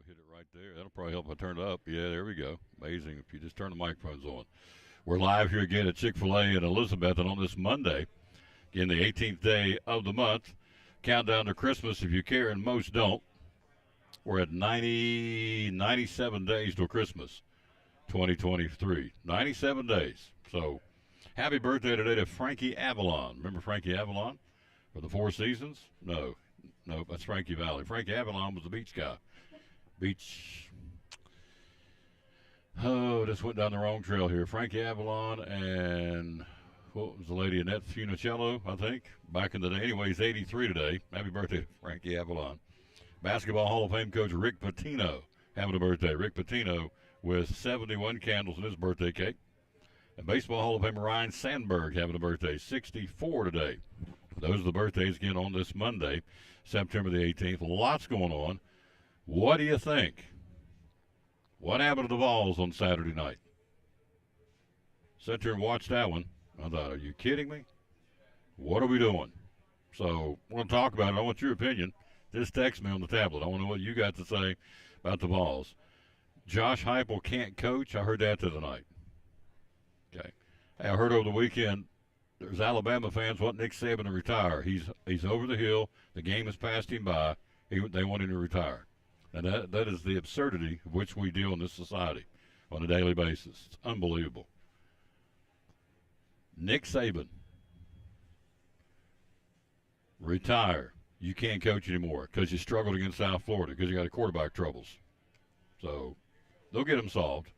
hit it right there. That'll probably help if I turn it up. Yeah, there we go. Amazing if you just turn the microphones on. We're live here again at Chick-fil-A in Elizabeth, and on this Monday, again, the 18th day of the month, countdown to Christmas if you care, and most don't. We're at 97 days till Christmas, 2023. 97 days. So, happy birthday today to Frankie Avalon. Remember Frankie Avalon? For the Four Seasons? No, that's Frankie Valli. Frankie Avalon was the beach guy. Beach. Oh, just went down the wrong trail here. Frankie Avalon and what was the lady? Annette Funicello, I think, back in the day. Anyway, he's 83 today. Happy birthday to Frankie Avalon. Basketball Hall of Fame coach Rick Pitino having a birthday. Rick Pitino with 71 candles in his birthday cake. And Baseball Hall of Famer Ryan Sandberg having a birthday, 64 today. Those are the birthdays again on this Monday, September the 18th. Lots going on. What do you think? What happened to the Vols on Saturday night? Sat here and watched that one. I thought, are you kidding me? What are we doing? So we're going to talk about it. I want your opinion. Just text me on the tablet. I want to know what you got to say about the Vols. Josh Heupel can't coach. I heard that the other night. Okay. Hey, I heard over the weekend there's Alabama fans want Nick Saban to retire. He's over the hill. The game has passed him by. They want him to retire. And that is the absurdity of which we deal in this society on a daily basis. It's unbelievable. Nick Saban, retire. You can't coach anymore because you struggled against South Florida because you got quarterback troubles. So they'll get them solved.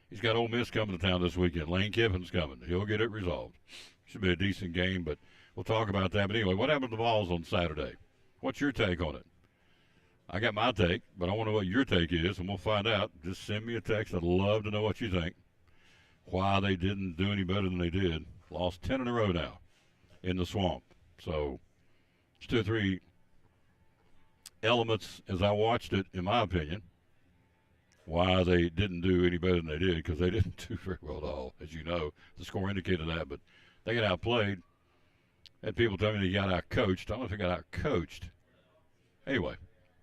He's got Ole Miss coming to town this weekend. Lane Kiffin's coming. He'll get it resolved. Should be a decent game, but we'll talk about that. But anyway, what happened to the Vols on Saturday? What's your take on it? I got my take, but I want to know what your take is, and we'll find out. Just send me a text. I'd love to know what you think. Why they didn't do any better than they did. Lost 10 in a row now in the swamp. So it's 2 or 3 elements as I watched it, in my opinion, why they didn't do any better than they did, because they didn't do very well at all. As you know, the score indicated that, but they got outplayed. Had people tell me they got out-coached. I don't know if they got out-coached. Anyway.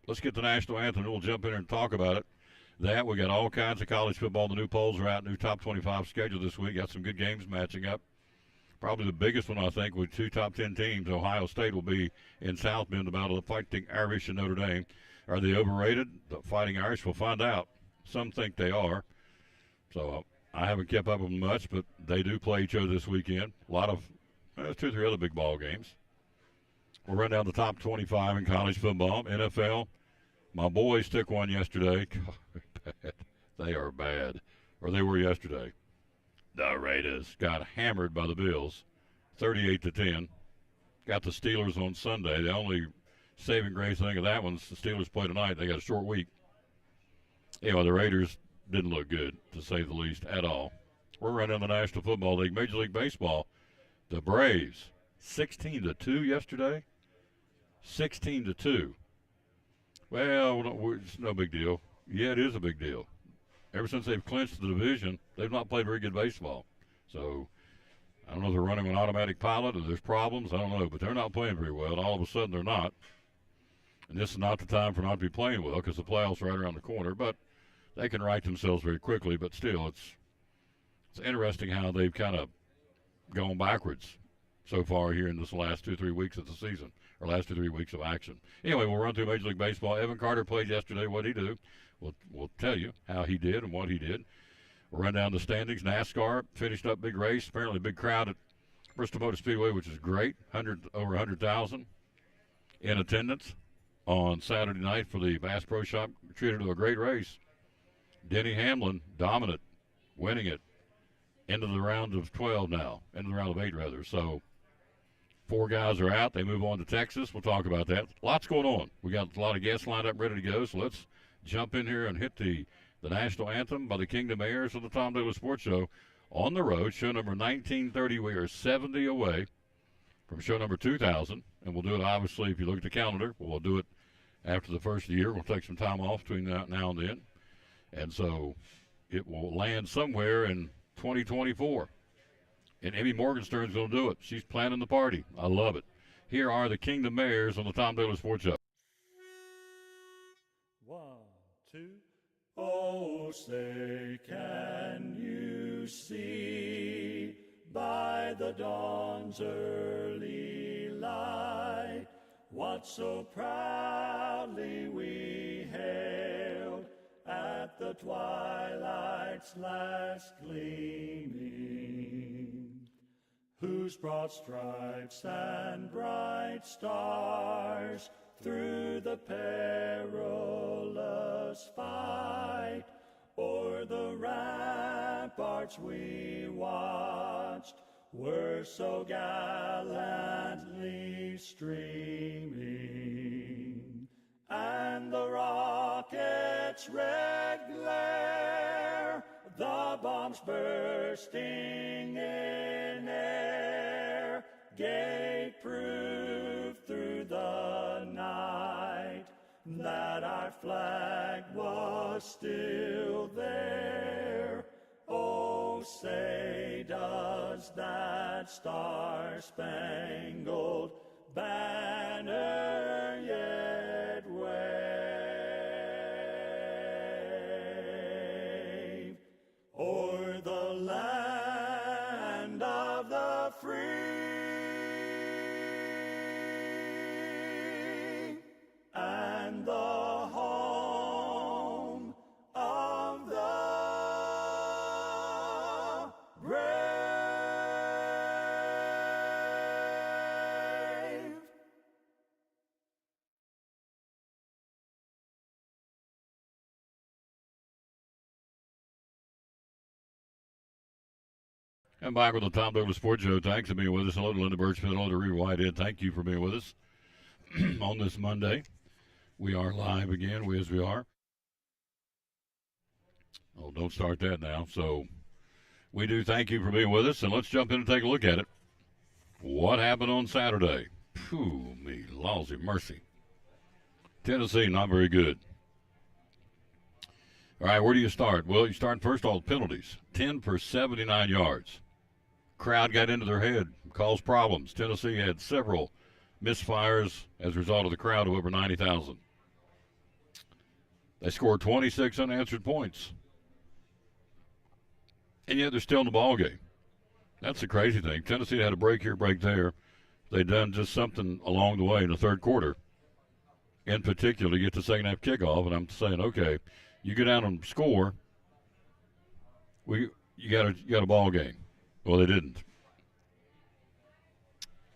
Let's get the national anthem, and we'll jump in and talk about it. We got all kinds of college football. The new polls are out, new top 25 schedule this week. Got some good games matching up. Probably the biggest one, I think, with 2 top 10 teams. Ohio State will be in South Bend, the battle of the Fighting Irish and Notre Dame. Are they overrated? The Fighting Irish, we'll find out. Some think they are. So I haven't kept up with them much, but they do play each other this weekend. A lot of 2 or 3 other big ball games. We'll run down the top 25 in college football, NFL. My boys took one yesterday. God, bad. They are bad. Or they were yesterday. The Raiders got hammered by the Bills, 38-10. Got the Steelers on Sunday. The only saving grace I think of that one's the Steelers play tonight. They got a short week. Anyway, the Raiders didn't look good, to say the least, at all. We're running the National Football League, Major League Baseball. The Braves, 16-2 yesterday. 16-2. Well, it's no big deal. Yeah, it is a big deal. Ever since they've clinched the division, they've not played very good baseball. So I don't know if they're running on automatic pilot or there's problems. I don't know, but they're not playing very well. And all of a sudden, they're not. And this is not the time for not to be playing well because the playoffs are right around the corner. But they can right themselves very quickly. But still, it's interesting how they've kind of gone backwards so far here in this last 2 or 3 weeks of the season, or last 2 or 3 weeks of action. Anyway, we'll run through Major League Baseball. Evan Carter played yesterday. What'd he do? We'll tell you how he did and what he did. We'll run down the standings. NASCAR finished up big race. Apparently a big crowd at Bristol Motor Speedway, which is great. Over 100,000 in attendance on Saturday night for the Bass Pro Shop. Treated to a great race. Denny Hamlin, dominant, winning it. Into the round of 12 now. Into the round of 8, rather. So 4 guys are out. They move on to Texas. We'll talk about that. Lots going on. We got a lot of guests lined up ready to go, so let's jump in here and hit the national anthem by the Kingdom Heirs of the Tom Daly Sports Show on the road. Show number 1930. We are 70 away from show number 2000, and we'll do it, obviously, if you look at the calendar, we'll do it after the first of the year. We'll take some time off between now and then. And so it will land somewhere in 2024. And Amy Morgenstern's going to do it. She's planning the party. I love it. Here are the Kingdom Heirs on the Tom Daly Sports Show. 1, two. Oh, say, can you see by the dawn's early light what so proudly we hailed at the twilight's last gleaming, whose broad stripes and bright stars through the perilous fight o'er the ramparts we watched were so gallantly streaming, and the rocket's red glare, the bombs bursting in air, gave proof through the night that our flag was still there. Oh, say, does that star-spangled banner yet wave o'er the land of the free and the home of the brave? And back with the Tom Douglas Sports Show. Thanks for being with us. Hello to Linda Birchfield. Hello to Reeve Whitehead. Thank you for being with us on this Monday. We are live again, as we are. Oh, don't start that now. So we do thank you for being with us, and let's jump in and take a look at it. What happened on Saturday? Phew, me lousy mercy. Tennessee, not very good. All right, where do you start? Well, you start first all penalties. 10 for 79 yards. Crowd got into their head, caused problems. Tennessee had several misfires as a result of the crowd of over 90,000. They scored 26 unanswered points. And yet they're still in the ball game. That's the crazy thing. Tennessee had a break here, break there. They'd done just something along the way in the third quarter. In particular, to get the second half kickoff, and I'm saying, okay, you go down and score, you got a ball game. Well, they didn't.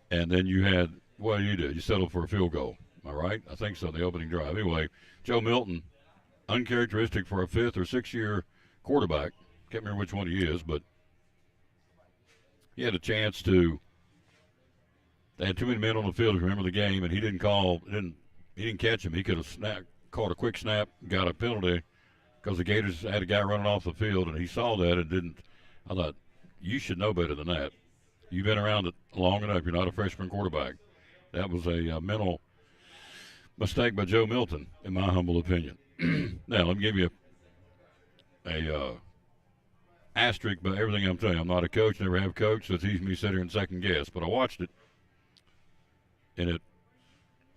And then you had, what do? You settled for a field goal. Am I right? I think so, the opening drive. Anyway, Joe Milton, uncharacteristic for a fifth or sixth year quarterback. Can't remember which one he is, but he had a chance to. They had too many men on the field to remember the game, and he didn't catch him. He could have caught a quick snap, got a penalty because the Gators had a guy running off the field, and he saw that and didn't. I thought, you should know better than that. You've been around it long enough. You're not a freshman quarterback. That was a mental mistake by Joe Milton, in my humble opinion. Now, let me give you a asterisk by everything I'm telling you. I'm not a coach, never have coached, so it's easy for me to sit here and second guess. But I watched it, and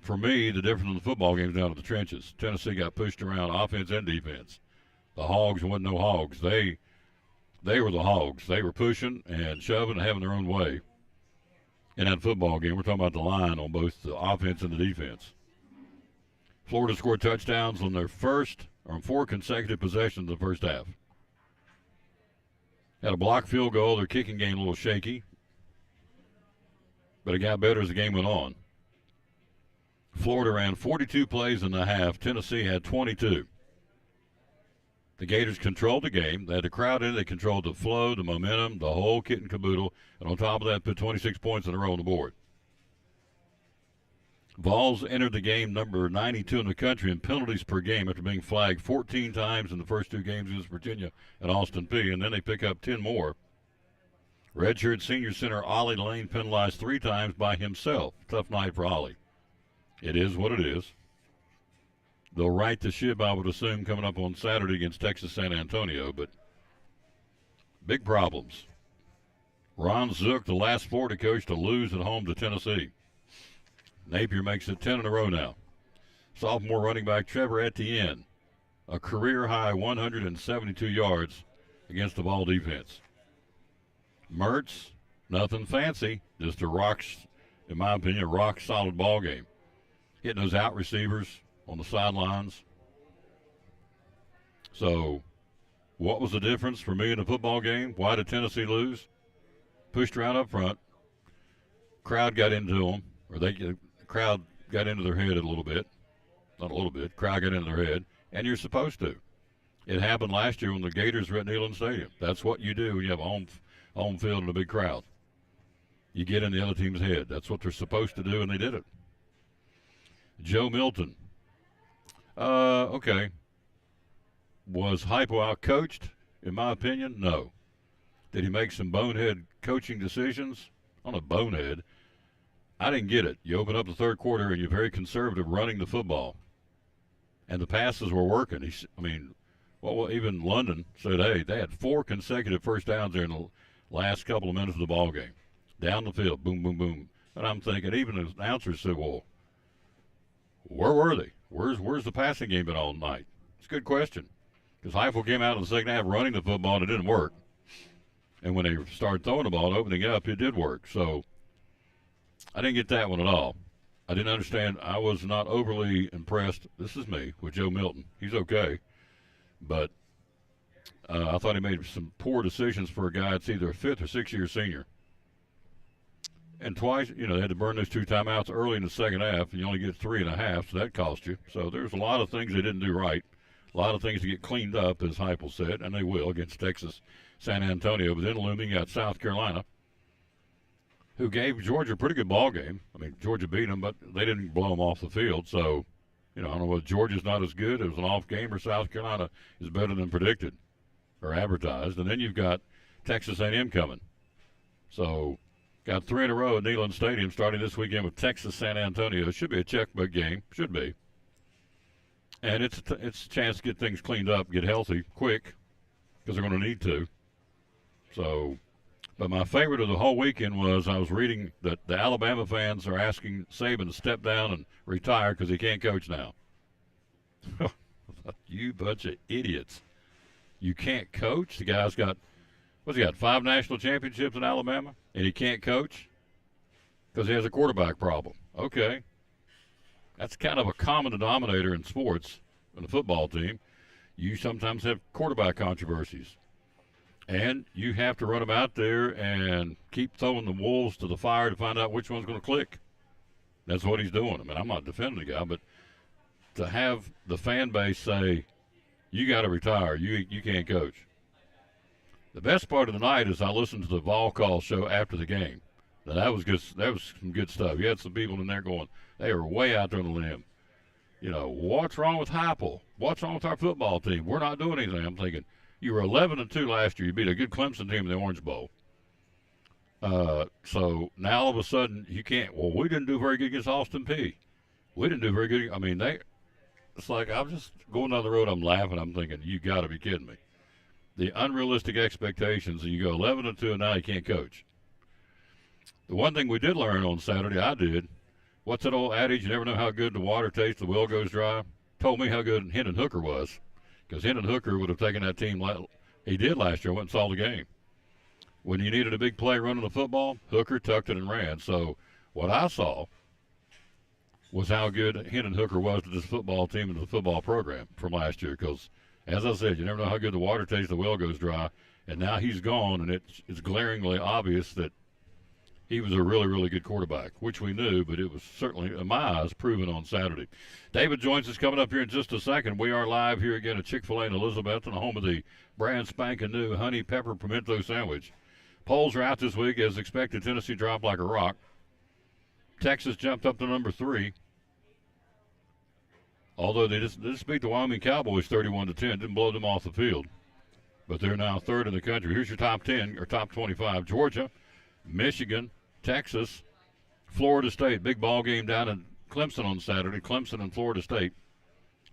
for me, the difference in the football game is down to the trenches. Tennessee got pushed around offense and defense. The Hogs wasn't no Hogs. They were the Hogs. They were pushing and shoving and having their own way in that football game. We're talking about the line on both the offense and the defense. Florida scored touchdowns on their on 4 consecutive possessions in the first half. Had a blocked field goal. Their kicking game a little shaky, but it got better as the game went on. Florida ran 42 plays in the half. Tennessee had 22. The Gators controlled the game. They had the crowd in. They controlled the flow, the momentum, the whole kit and caboodle. And on top of that, put 26 points in a row on the board. Vols entered the game number 92 in the country in penalties per game after being flagged 14 times in the first 2 games against Virginia and Austin Peay. And then they pick up 10 more. Redshirt senior center Ollie Lane penalized 3 times by himself. Tough night for Ollie. It is what it is. They'll right the ship, I would assume, coming up on Saturday against Texas San Antonio, but big problems. Ron Zook, the last Florida coach to lose at home to Tennessee. Napier makes it 10 in a row now. Sophomore running back Trevor Etienne a career-high 172 yards against the ball defense. Mertz, nothing fancy, just in my opinion, a rock-solid ball game. Hitting those out receivers on the sidelines. So, what was the difference for me in the football game? Why did Tennessee lose? Pushed around up front. Crowd got into them, or the crowd got into their head a little bit. Not a little bit. Crowd got into their head, and you're supposed to. It happened last year when the Gators were at Neyland Stadium. That's what you do when you have a home field and a big crowd. You get in the other team's head. That's what they're supposed to do, and they did it. Joe Milton. Okay. Was Heupel out-coached? In my opinion, no. Did he make some bonehead coaching decisions? On a bonehead. I didn't get it. You open up the third quarter, and you're very conservative running the football. And the passes were working. Even London said, hey, they had 4 consecutive first downs there in the last couple of minutes of the ball game. Down the field, boom, boom, boom. And I'm thinking, even the announcers said, well, where were they? Where's the passing game been all night? It's a good question. Because Heupel came out in the second half running the football, and it didn't work. And when they started throwing the ball and opening up, it did work. So I didn't get that one at all. I didn't understand. I was not overly impressed, this is me, with Joe Milton. He's okay. But I thought he made some poor decisions for a guy that's either a 5th or 6th year senior. And twice, they had to burn those 2 timeouts early in the second half, and you only get 3.5, so that cost you. So there's a lot of things they didn't do right. A lot of things to get cleaned up, as Heupel said, and they will against Texas San Antonio. But then looming, you got South Carolina, who gave Georgia a pretty good ball game. Georgia beat them, but they didn't blow them off the field. So, I don't know whether Georgia's not as good, it was an off game, or South Carolina is better than predicted or advertised. And then you've got Texas A&M coming. So, got 3 in a row at Neyland Stadium starting this weekend with Texas San Antonio. It should be a checkbook game. Should be. And it's a chance to get things cleaned up, get healthy quick, because they're going to need to. So, but my favorite of the whole weekend was I was reading that the Alabama fans are asking Saban to step down and retire because he can't coach now. You bunch of idiots. You can't coach? The guy's got, 5 national championships in Alabama, and he can't coach because he has a quarterback problem. Okay. That's kind of a common denominator in sports, in the football team. You sometimes have quarterback controversies. And you have to run them out there and keep throwing the wolves to the fire to find out which one's going to click. That's what he's doing. I'm not defending the guy, but to have the fan base say, you got to retire, you can't coach. The best part of the night is I listened to the Vol Call show after the game. Now, that was good. That was some good stuff. You had some people in there going, they were way out there on the limb. What's wrong with Heupel? What's wrong with our football team? We're not doing anything. I'm thinking, you were 11-2 last year. You beat a good Clemson team in the Orange Bowl. So now all of a sudden you can't. Well, we didn't do very good against Austin Peay. We didn't do very good. It's like I'm just going down the road. I'm laughing. I'm thinking, you got to be kidding me. The unrealistic expectations, and you go 11-2, and now you can't coach. The one thing we did learn on Saturday, I did. What's that old adage? You never know how good the water tastes, the well goes dry. Told me how good Hendon Hooker was, because Hendon Hooker would have taken that team he did last year, went and saw the game. When you needed a big play running the football, Hooker tucked it and ran. So what I saw was how good Hendon Hooker was to this football team and the football program from last year, because, as I said, you never know how good the water tastes, the well goes dry. And now he's gone, and it's glaringly obvious that he was a really, really good quarterback, which we knew, but it was certainly, in my eyes, proven on Saturday. David joins us coming up here in just a second. We are live here again at Chick-fil-A in Elizabethton, the home of the brand spanking new honey pepper pimento sandwich. Polls are out this week. As expected, Tennessee dropped like a rock. Texas jumped up to number 3. Although they just beat the Wyoming Cowboys 31-10, didn't blow them off the field. But they're now 3rd in the country. Here's your top 10, or top 25. Georgia, Michigan, Texas, Florida State. Big ball game down in Clemson on Saturday. Clemson and Florida State.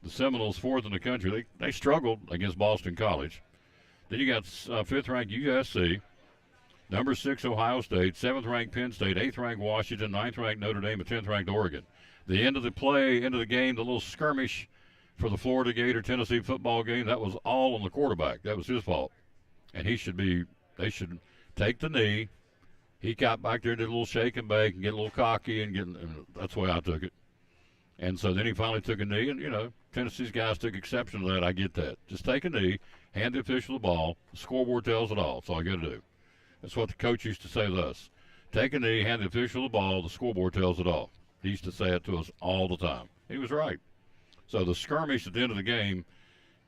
The Seminoles 4th in the country. They struggled against Boston College. Then you got 5th-ranked USC, number 6 Ohio State, 7th-ranked Penn State, 8th-ranked Washington, 9th-ranked Notre Dame, and 10th-ranked Oregon. The end of the game, the little skirmish for the Florida Gator Tennessee football game, that was all on the quarterback. That was his fault. And they should take the knee. He got back there and did a little shake and bake and get a little cocky and that's the way I took it. And so then he finally took a knee, and, Tennessee's guys took exception to that. I get that. Just take a knee, hand the official the ball. The scoreboard tells it all. That's all you got to do. That's what the coach used to say to us. Take a knee, hand the official the ball. The scoreboard tells it all. He used to say it to us all the time. He was right. So the skirmish at the end of the game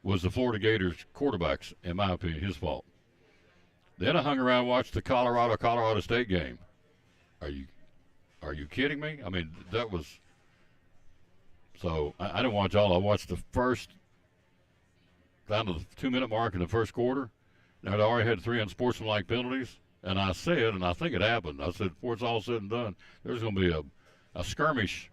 was the Florida Gators quarterbacks, in my opinion, his fault. Then I hung around and watched the Colorado State game. Are you kidding me? I mean, that was... So I didn't watch all. I watched the first, down to the 2-minute mark in the first quarter. Now, they already had 3 unsportsmanlike penalties. And I said, and I think it happened, I said, before it's all said and done, there's going to be a skirmish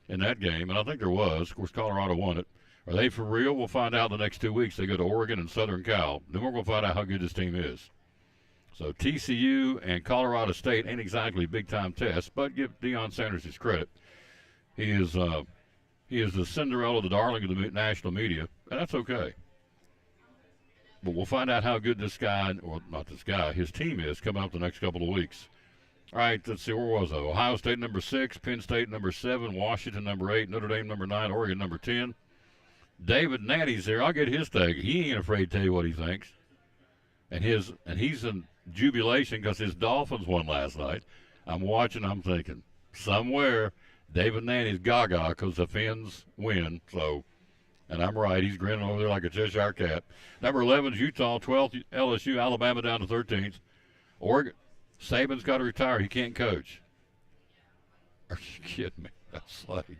in that game. And I think there was. Of course, Colorado won it. Are they for real? We'll find out in the next 2 weeks. They go to Oregon and Southern Cal. Then we're going to find out how good this team is. So TCU and Colorado State ain't exactly big-time tests, but give Deion Sanders his credit. He is the Cinderella, the darling of the national media, and that's okay. But we'll find out how good this guy, or not this guy, his team is coming up the next couple of weeks. All right, let's see, where was I? Ohio State number 6, Penn State number 7, Washington number 8, Notre Dame number 9, Oregon number 10. David Natty's there. I'll get his tag. He ain't afraid to tell you what he thinks. And he's in jubilation because his Dolphins won last night. I'm watching, I'm thinking, somewhere David Natty's gaga because the Fins win. So, and I'm right. He's grinning over there like a Cheshire cat. Number 11 is Utah. 12th, LSU. Alabama down to 13th. Oregon. Saban's got to retire. He can't coach. Are you kidding me? That's like,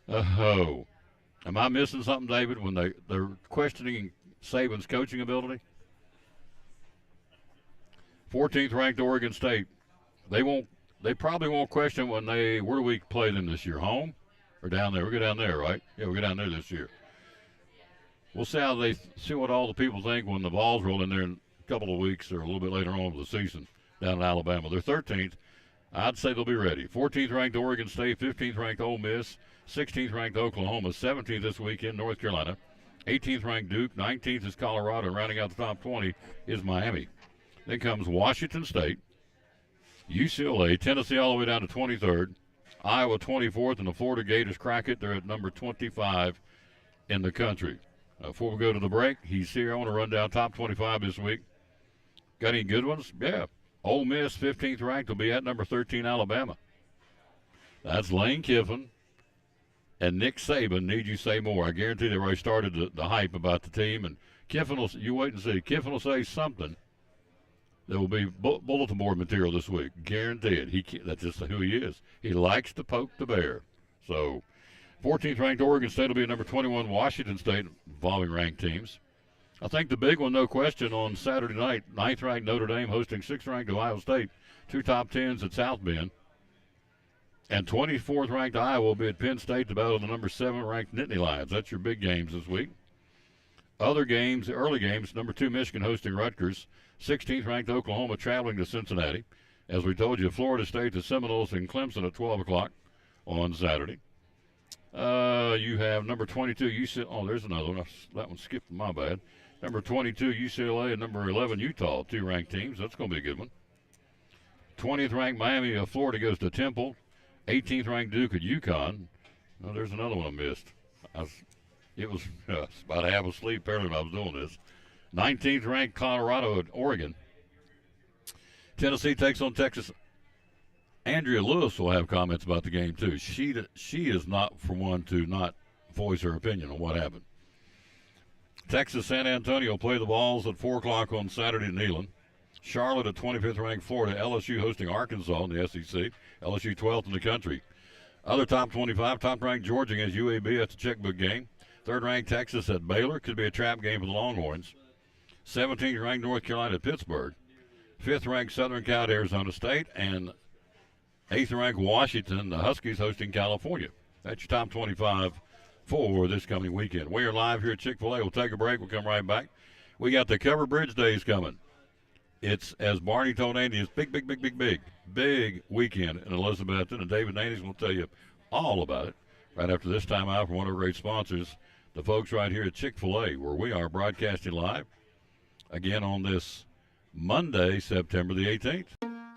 oh. Am I missing something, David, when they're questioning Saban's coaching ability? 14th ranked Oregon State. They probably won't question when where do we play them this year? Home or down there? We go down there, right? Yeah, we go down there this year. We'll see what all the people think when the balls roll in there in a couple of weeks or a little bit later on of the season down in Alabama. They're 13th. I'd say they'll be ready. 14th ranked Oregon State, 15th ranked Ole Miss, 16th ranked Oklahoma, 17th this weekend North Carolina, 18th ranked Duke, 19th is Colorado, and rounding out the top 20 is Miami. Then comes Washington State, UCLA, Tennessee all the way down to 23rd, Iowa 24th, and the Florida Gators crack it. They're at number 25 in the country. Before we go to the break, he's here. I want to run down top 25 this week. Got any good ones? Yeah. Ole Miss, 15th ranked, will be at number 13, Alabama. That's Lane Kiffin and Nick Saban. Need you say more? I guarantee they've already started the hype about the team. And Kiffin will, you wait and see. Kiffin will say something. There will be bulletin board material this week. Guarantee it. That's just who he is. He likes to poke the bear. So, 14th ranked Oregon State will be at number 21, Washington State, involving ranked teams. I think the big one, no question, on Saturday night, 9th ranked Notre Dame hosting 6th ranked Ohio State, 2 top 10s at South Bend. And 24th ranked Iowa will be at Penn State to battle the number 7 ranked Nittany Lions. That's your big games this week. Other games, early games, number 2 Michigan hosting Rutgers, 16th ranked Oklahoma traveling to Cincinnati. As we told you, Florida State, the Seminoles, and Clemson at 12 o'clock on Saturday. You have number 22 UCLA. Oh, there's another one. That one skipped, my bad. Number 22 UCLA and number 11 Utah, 2 ranked teams. That's going to be a good one. 20th ranked Miami of Florida goes to Temple. 18th ranked Duke at UConn. Oh, there's another one I missed. It was about half asleep apparently when I was doing this. 19th ranked Colorado at Oregon. Tennessee takes on Texas. Andrea Lewis will have comments about the game, too. She is not for one to not voice her opinion on what happened. Texas San Antonio play the balls at 4 o'clock on Saturday in Neyland. Charlotte at 25th ranked Florida. LSU hosting Arkansas in the SEC. LSU 12th in the country. Other top 25, top ranked Georgia against UAB. That's a checkbook game. 3rd ranked Texas at Baylor. Could be a trap game for the Longhorns. 17th ranked North Carolina at Pittsburgh. 5th ranked Southern Cal at Arizona State. And 8th ranked Washington, the Huskies hosting California. That's your top 25 for this coming weekend. We are live here at Chick-fil-A. We'll take a break. We'll come right back. We got the Cover Bridge Days coming. It's, as Barney told Andy, it's big weekend in Elizabethton, and David Naney's going to tell you all about it. right after this time out from one of our great sponsors, the folks right here at Chick-fil-A, where we are broadcasting live again on this Monday, September the 18th.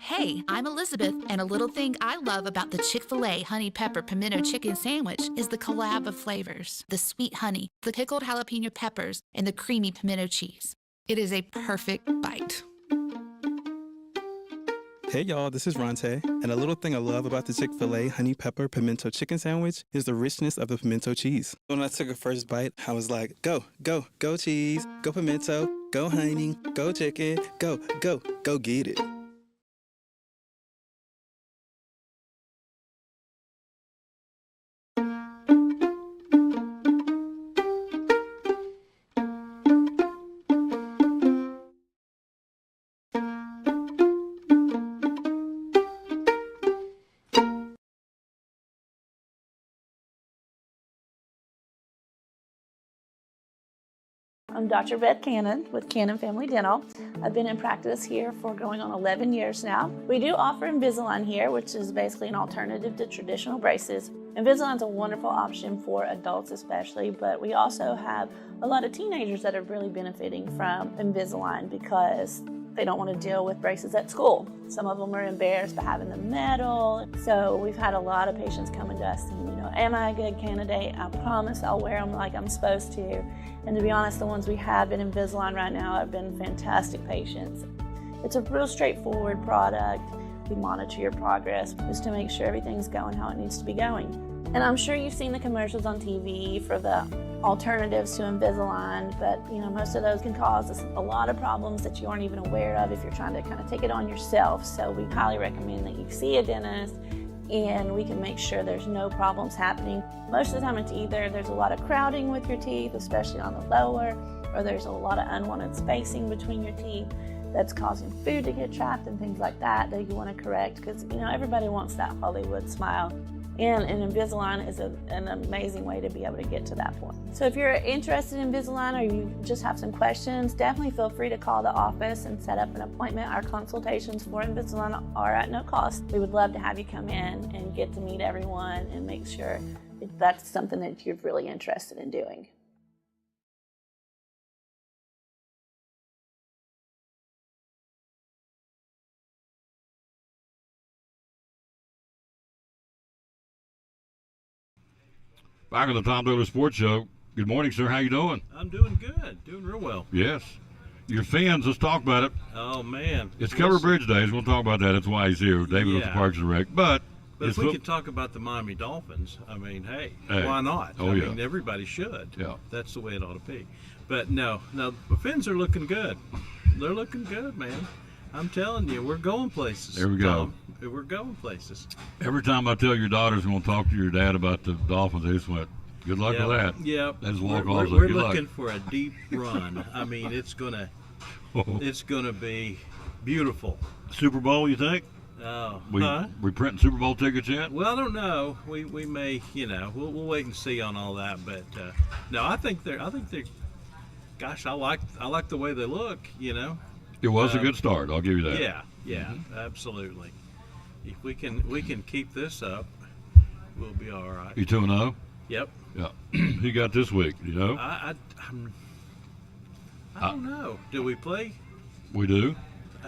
Hey, I'm Elizabeth, and a little thing I love about the Chick-fil-A Honey Pepper Pimento Chicken Sandwich is the collab of flavors. The sweet honey, the pickled jalapeno peppers, and the creamy pimento cheese. It is a perfect bite. Hey y'all, this is Ronte, and a little thing I love about the Chick-fil-A Honey Pepper Pimento Chicken Sandwich is the richness of the pimento cheese. When I took a first bite, I was like, go, go, go cheese, go pimento, go honey, go chicken, go, go, go get it. I'm Dr. Beth Cannon with Cannon Family Dental. I've been in practice here for going on 11 years now. We do offer Invisalign here, which is basically an alternative to traditional braces. Invisalign's a wonderful option for adults especially, but we also have a lot of teenagers that are really benefiting from Invisalign because they don't want to deal with braces at school. Some of them are embarrassed by having the metal. So we've had a lot of patients coming to us saying, am I a good candidate? I promise I'll wear them like I'm supposed to. And to be honest, the ones we have in Invisalign right now have been fantastic patients. It's a real straightforward product. We monitor your progress just to make sure everything's going how it needs to be going. And I'm sure you've seen the commercials on TV for the alternatives to Invisalign, but most of those can cause us a lot of problems that you aren't even aware of if you're trying to kind of take it on yourself. So we highly recommend that you see a dentist and we can make sure there's no problems happening. Most of the time it's either there's a lot of crowding with your teeth, especially on the lower, or there's a lot of unwanted spacing between your teeth that's causing food to get trapped and things like that you want to correct, because everybody wants that Hollywood smile. And Invisalign is an amazing way to be able to get to that point. So if you're interested in Invisalign or you just have some questions, definitely feel free to call the office and set up an appointment. Our consultations for Invisalign are at no cost. We would love to have you come in and get to meet everyone and make sure that's something that you're really interested in doing. Back on the Tom Dillard Sports Show. Good morning, sir. How you doing? I'm doing good. Doing real well. Yes. Your fans, let's talk about it. Oh, man. It's Covered Bridge Days. We'll talk about that. That's why he's here. David with the Yeah. Parks and Rec. But if we could talk about the Miami Dolphins, I mean, hey, why not? Oh, I yeah. mean, everybody should. Yeah. That's the way it ought to be. But no, the Fins are looking good. They're looking good, man. I'm telling you, we're going places. There we go. Tom. We're going places. Every time I tell your daughters going to talk to your dad about the Dolphins, they just went, good luck with that. Yeah. That's walk We're off. Good looking luck. for a deep run. I mean, it's gonna be beautiful. Super Bowl, you think? Oh, We printing Super Bowl tickets yet? Well, I don't know. We may, we'll wait and see on all that. But no, I think they're. Gosh, I like the way they look. It was a good start. I'll give you that. Yeah, absolutely. If we can keep this up, we'll be all right. You 2-0? Yep. Yeah. Who got this week? You know? I don't know. Do we play? We do.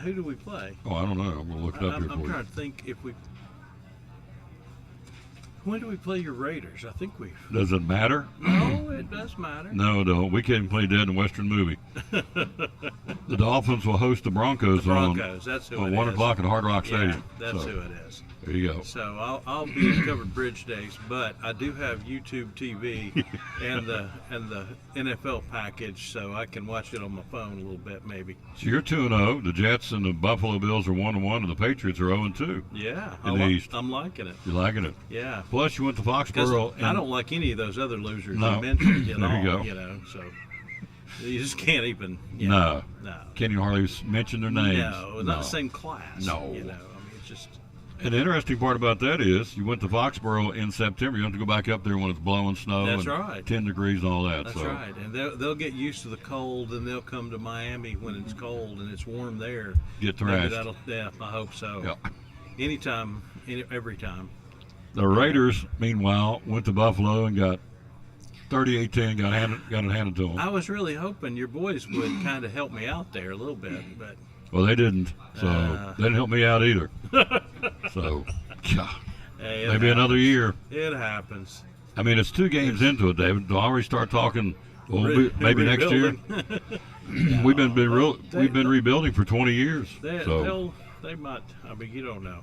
Who do we play? Oh, I don't know. I'm gonna look it up here I'm for trying you. to think if we. When do we play your Raiders? I think we. Does it matter? No, it does matter. No, it don't. We can't play dead in a Western movie. The Dolphins will host the Broncos, The Broncos. That's who on it 1 is. o'clock at Hard Rock Yeah, Stadium. that's So, who it is. There you go. So I'll be at Covered Bridge Days, but I do have YouTube TV and the NFL package, so I can watch it on my phone a little bit, maybe. So you're 2-0. The Jets and the Buffalo Bills are 1-1, and the Patriots are 0-2. Yeah, In the East. I'm liking it. You liking it? Yeah, Plus, you went to because Foxborough. I don't like any of those other losers No. you mentioned at There you all. go. So you just can't even. No. No. Can you hardly mention their names? No, not the same class. No. I mean, it's just. And the interesting part about that is you went to Foxborough in September. You don't have to go back up there when it's blowing snow That's and right. 10 degrees and all that. That's so. right, and they'll get used to the cold, and they'll come to Miami when it's cold and it's warm there. Get Maybe thrashed. I hope so. Yeah. Anytime, every time. The Raiders, meanwhile, went to Buffalo and got 38-10, got it handed to them. I was really hoping your boys would kind of help me out there a little bit, but Well, they didn't, so they didn't help me out either. So, God, hey, maybe another year. It happens. I mean, it's 2 games into it, David. Do I already start talking? Well, maybe next year. Rebuilding. We've been rebuilding for 20 years. They might. I mean, you don't know.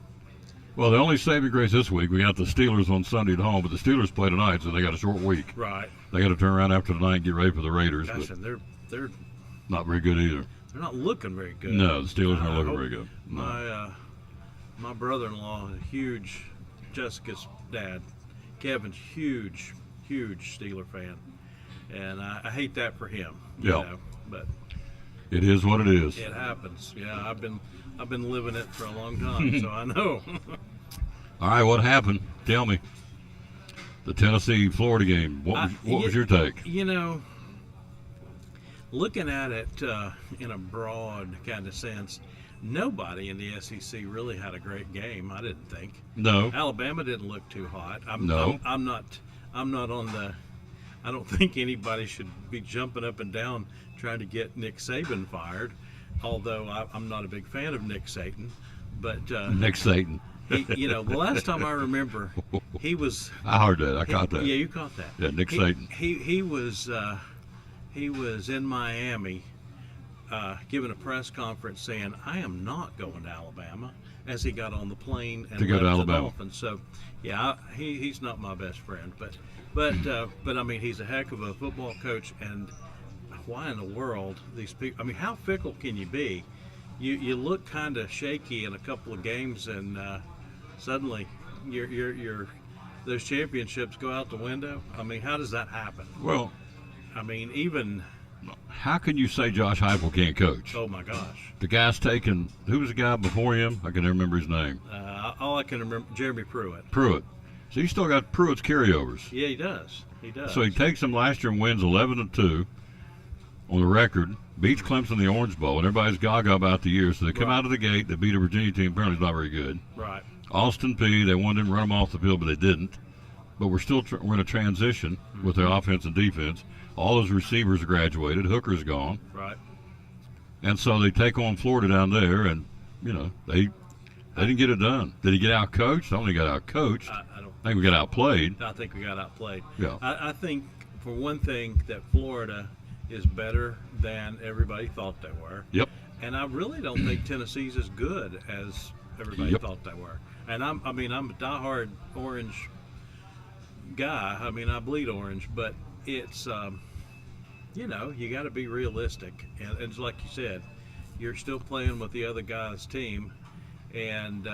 Well, the only saving grace this week, we got the Steelers on Sunday at home, but the Steelers play tonight, so they got a short week. Right. They got to turn around after tonight and get ready for the Raiders. Gosh, but and they're not very good either. not looking very good. No, the Steelers aren't looking very good. No. My brother-in-law, huge, Jessica's dad, Kevin's huge Steeler fan, and I hate that for him. Yeah. You know, but It is what it is. it happens. Yeah, I've been living it for a long time, so I know. All right, what happened? Tell me. The Tennessee-Florida game. What was your take? You know, looking at it in a broad kind of sense, nobody in the SEC really had a great game. I didn't think. No. Alabama didn't look too hot. I'm not on the. I don't think anybody should be jumping up and down trying to get Nick Saban fired. Although I'm not a big fan of Nick Saban, but Nick Satan. the last time I remember, he was. I heard that. I caught that. Yeah, you caught that. Yeah, Nick Satan. He was in Miami, giving a press conference saying, "I am not going to Alabama," as he got on the plane and To go left to the Alabama. Dolphins. So, yeah, he's not my best friend, but I mean, he's a heck of a football coach. And why in the world these people? I mean, how fickle can you be? You look kind of shaky in a couple of games, and suddenly your those championships go out the window. I mean, how does that happen? Well, I mean, even how can you say Josh Heupel can't coach? oh my gosh, The guy's taken. Who was the guy before him? I can never remember his name. all I can remember, Jeremy Pruitt. Pruitt. So he's still got Pruitt's carryovers. Yeah, he does. He does. So he takes them last year and wins 11-2 on the record. Beats Clemson in the Orange Bowl, and everybody's gaga about the year. So they come Right. out of the gate. They beat a Virginia team. Apparently, it's not very good. Right. Austin Peay. They wanted to run them off the field, but they didn't. But we're still we're in a transition with their offense and defense. All those receivers graduated. Hooker's gone, Right. and so they take on Florida down there, and they didn't get it done. Did he get out coached? I don't think he got out coached. I don't. I think we got outplayed. I think we got outplayed. Yeah. I think for one thing that Florida is better than everybody thought they were. Yep. And I really don't think Tennessee's as good as everybody Yep. thought they were. And I'm a diehard Orange guy. I mean, I bleed orange, but it's you got to be realistic. And it's like you said, you're still playing with the other guy's team, and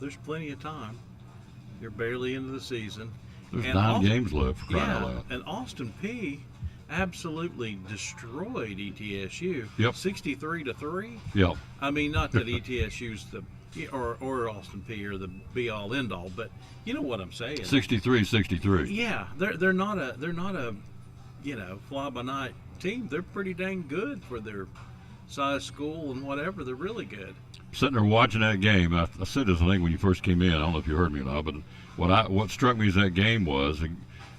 there's plenty of time. You're barely into the season. There's And 9 Austin- games left. For crying out Yeah, loud. and Austin Peay absolutely destroyed ETSU. Yep. 63-3. Yep. I mean, not that ETSU's the or Austin Peay are the be all end all, but you know what I'm saying. 63-63. Yeah, they're not a fly by night team. They're pretty dang good for their size school and whatever. They're really good. Sitting there watching that game. I said this, I think, when you first came in. I don't know if you heard me or not, but what struck me as that game was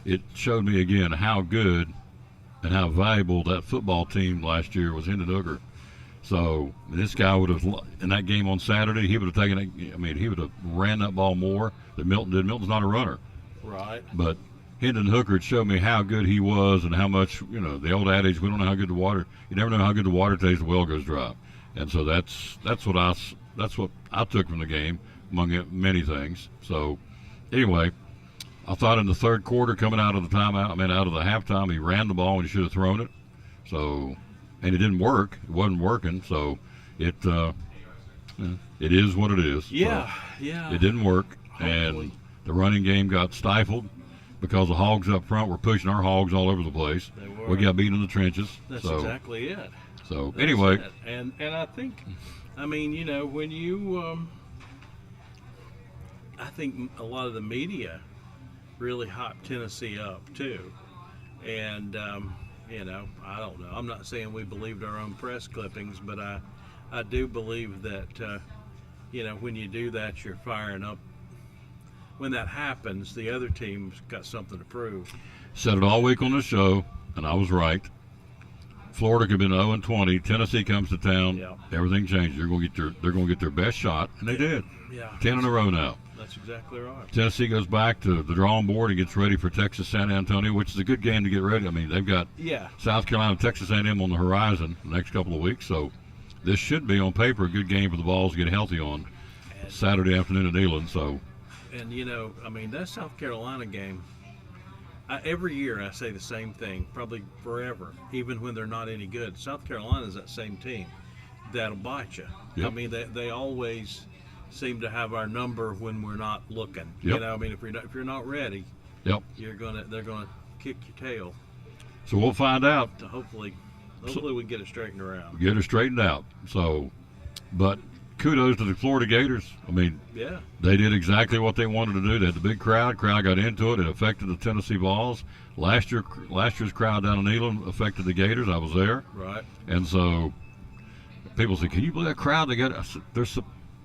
it showed me again how good and how valuable that football team last year was. Hendon Hooker. So this guy would have, in that game on Saturday, he would have taken it. I mean, he would have ran that ball more than Milton did. Milton's not a runner, Right. but Hendon Hooker had showed me how good he was and how much, the old adage, we don't know how good the water. You never know how good the water tastes. The well goes dry, and so that's what I took from the game, among many things. So anyway, I thought in the third quarter, coming out of the timeout, out of the halftime, he ran the ball and he should have thrown it. So. And it didn't work. It wasn't working. So it is what it is. Yeah, So yeah. it didn't work. Hopefully. And the running game got stifled because the Hogs up front were pushing our Hogs all over the place. They were. We got beat in the trenches. That's so, exactly it. So That's anyway, it. And I think, when you, I think a lot of the media really hyped Tennessee up too, and I don't know. I'm not saying we believed our own press clippings, but I do believe that when you do that, you're firing up when that happens, the other team's got something to prove. Said it all week on the show, and I was right. Florida could have been 0-20. Tennessee comes to town. Yeah. Everything changes. They're going to get their best shot, and they did. Yeah, 10 in a row now. that's exactly right. Tennessee goes back to the drawing board and gets ready for Texas San Antonio, which is a good game to get ready. I mean, they've got Yeah, South Carolina and Texas A&M on the horizon the next couple of weeks, so this should be on paper a good game for the Vols to get healthy on Saturday afternoon at Neyland. So, and I mean, that South Carolina game. Every year I say the same thing, probably forever, even when they're not any good. South Carolina's that same team that'll bite you. Yep. I mean, they always seem to have our number when we're not looking. Yep. I mean, if you're not ready, yep. they're gonna kick your tail. So we'll find out. To hopefully we get it straightened around. Get it straightened out. So, but kudos to the Florida Gators. I mean, Yeah, they did exactly what they wanted to do. They had the big crowd. Crowd got into it. It affected the Tennessee Vols. Last year's crowd down in Neyland affected the Gators. I was there, right. and so people say, "Can you believe that crowd?" They got there's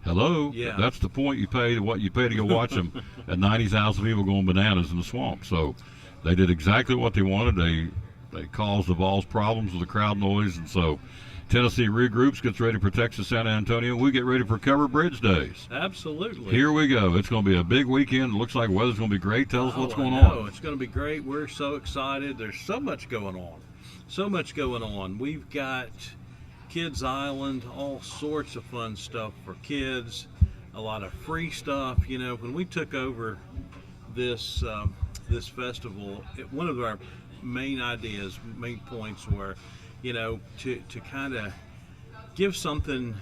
hello. Yeah. That's the point. You pay what you pay to go watch them at 90,000 people going bananas in the swamp. So they did exactly what they wanted. They caused the Vols problems with the crowd noise, and so Tennessee regroups, gets ready for Texas San Antonio. We get ready for Cover Bridge Days. Absolutely. Here we go. It's going to be a big weekend. It looks like weather's going to be great. Tell us what's going I know. on. It's going to be great. We're so excited. There's so much going on. So much going on. We've got Kids Island, all sorts of fun stuff for kids, a lot of free stuff. When we took over this festival, one of our main points were, to kind of give something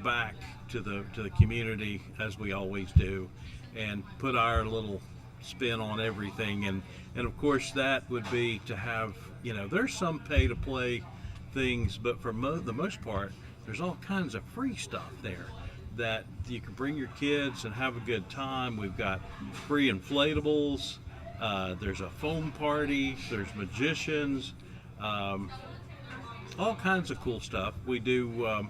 back to the community, as we always do, and put our little spin on everything. And of course that would be to have, there's some pay to play things, but for the most part, there's all kinds of free stuff there that you can bring your kids and have a good time. We've got free inflatables. There's a foam party. There's magicians. All kinds of cool stuff. We do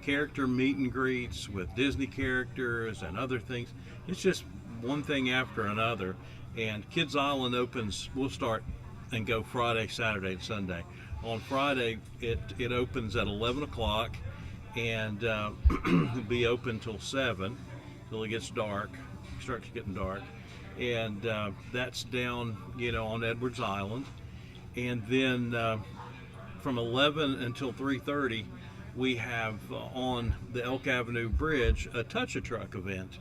character meet and greets with Disney characters and other things. It's just one thing after another. And Kids Island opens, we'll start and go Friday, Saturday, and Sunday. On Friday, it opens at 11 o'clock and it'll be open till 7, till it gets dark, starts getting dark. And that's down, on Edwards Island. And then from 11 until 3:30, we have on the Elk Avenue Bridge a Touch-a-Truck event.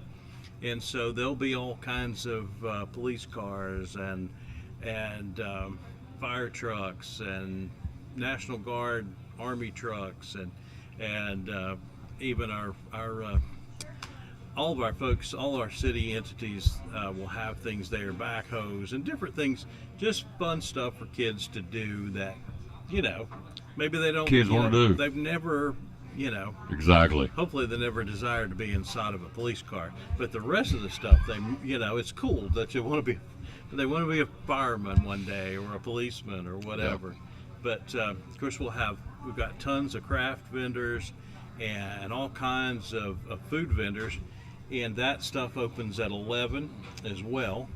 And so there'll be all kinds of police cars and fire trucks and National Guard Army trucks and even our all of our folks, all our city entities will have things there, backhoes and different things, just fun stuff for kids to do that, maybe they don't. Kids want to do. They've never, Exactly. hopefully they never desire to be inside of a police car. But the rest of the stuff, it's cool that you want to be, they want to be a fireman one day or a policeman or whatever. But of course we've got tons of craft vendors and all kinds of food vendors, and that stuff opens at 11 as well.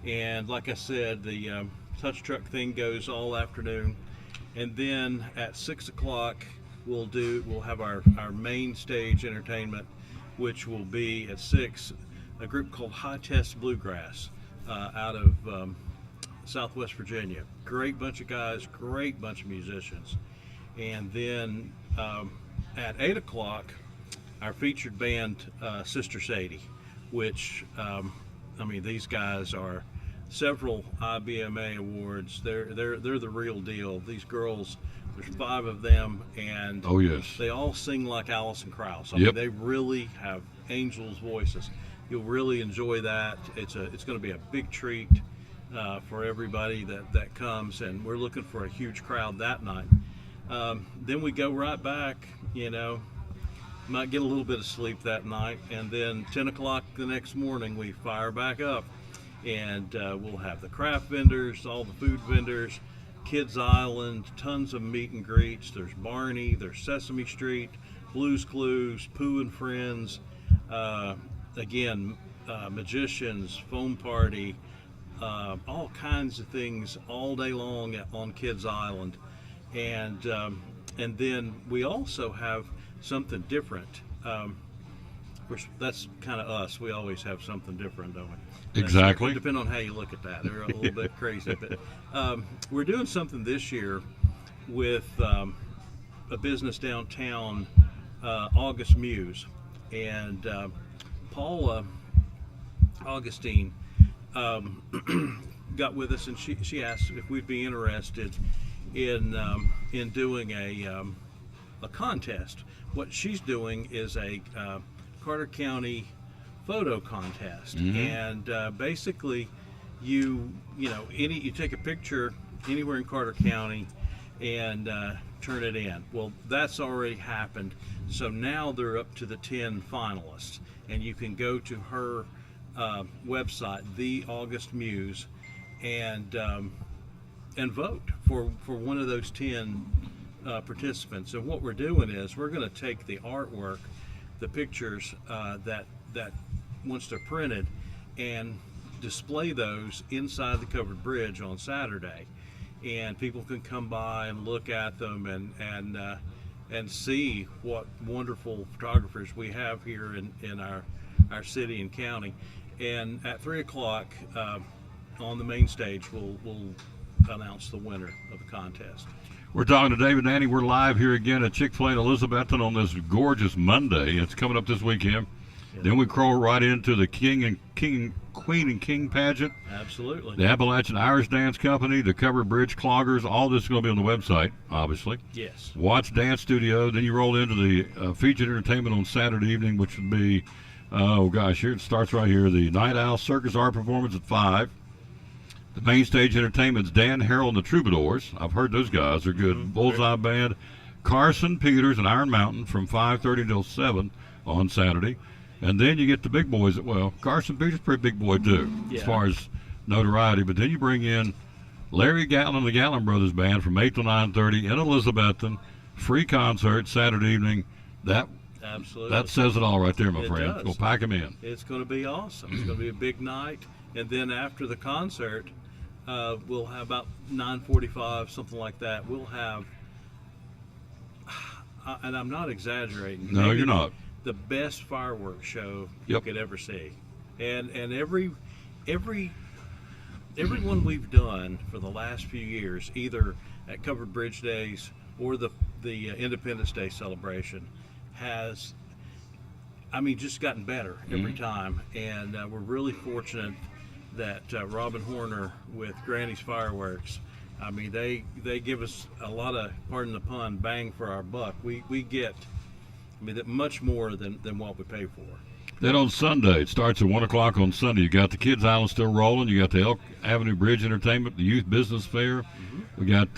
And like I said, the touch truck thing goes all afternoon, and then at 6 o'clock we'll have our main stage entertainment, which will be at 6, a group called High Test Bluegrass out of Southwest Virginia. Great bunch of guys, great bunch of musicians. And then at 8 o'clock, our featured band, Sister Sadie, which, these guys are several IBMA awards. They're the real deal. These girls, there's 5 of them, and Oh yes. they all sing like Alison Krauss. Yep. They really have angels' voices. You'll really enjoy that. It's going to be a big treat for everybody that comes, and we're looking for a huge crowd that night. Then we go right back, might get a little bit of sleep that night, and then 10 o'clock the next morning we fire back up, and we'll have the craft vendors, all the food vendors, Kids Island, tons of meet and greets. There's Barney, there's Sesame Street, Blue's Clues, Pooh and Friends. Again, magicians, foam party, all kinds of things all day long on Kids Island, and then we also have something different. That's kind of us. We always have something different, don't we? Exactly. Depending on how you look at that, they're a little bit crazy. But we're doing something this year with a business downtown, August Muse, and Paula Augustine got with us, and she asked if we'd be interested in doing a contest. What she's doing is a Carter County photo contest, and basically you take a picture anywhere in Carter County and turn it in. Well, that's already happened, so now they're up to the 10 finalists, and you can go to her website, The August Muse, and vote for one of those 10 participants. And what we're doing is we're going to take the artwork, the pictures that once they're printed, and display those inside the covered bridge on Saturday, and people can come by and look at them and see what wonderful photographers we have here in our city and county. And at 3 o'clock on the main stage, we'll announce the winner of the contest. We're talking to David and Annie. We're live here again at Chick-fil-A in Elizabethton on this gorgeous Monday. It's coming up this weekend. Yeah. Then we crawl right into the Queen and King pageant. Absolutely. The Appalachian Irish Dance Company, the Covered Bridge Cloggers. All this is going to be on the website, obviously. Yes. Watch Dance Studio. Then you roll into the featured entertainment on Saturday evening, which would be, here it starts right here. The Night Owl Circus Art Performance at 5. The main stage entertainment's Dan Harold and the Troubadours. I've heard those guys. They're good. Bullseye Band. Carson Peters and Iron Mountain from 5:30 until 7 on Saturday. And then you get the big boys. Carson Peters is a pretty big boy, too, as far as notoriety. But then you bring in Larry Gatlin and the Gatlin Brothers Band from 8 to 9:30 in Elizabethton. Free concert Saturday evening. Absolutely. That says it all right there, my It friend. does. We'll pack them in. It's going to be awesome. It's going to be a big night. And then after the concert, we'll have about 9:45, something like that. We'll have, and I'm not exaggerating. No, maybe you're not. The best fireworks show you Yep. could ever see. And every one we've done for the last few years, either at Covered Bridge Days or the Independence Day celebration, has, just gotten better every time. And we're really fortunate that Robin Horner with Granny's Fireworks, they give us a lot of, pardon the pun, bang for our buck. We get that much more than what we pay for. Then on Sunday, it starts at 1 o'clock on Sunday. You got the Kids Island still rolling. You got the Elk Avenue Bridge Entertainment, the Youth Business Fair. We got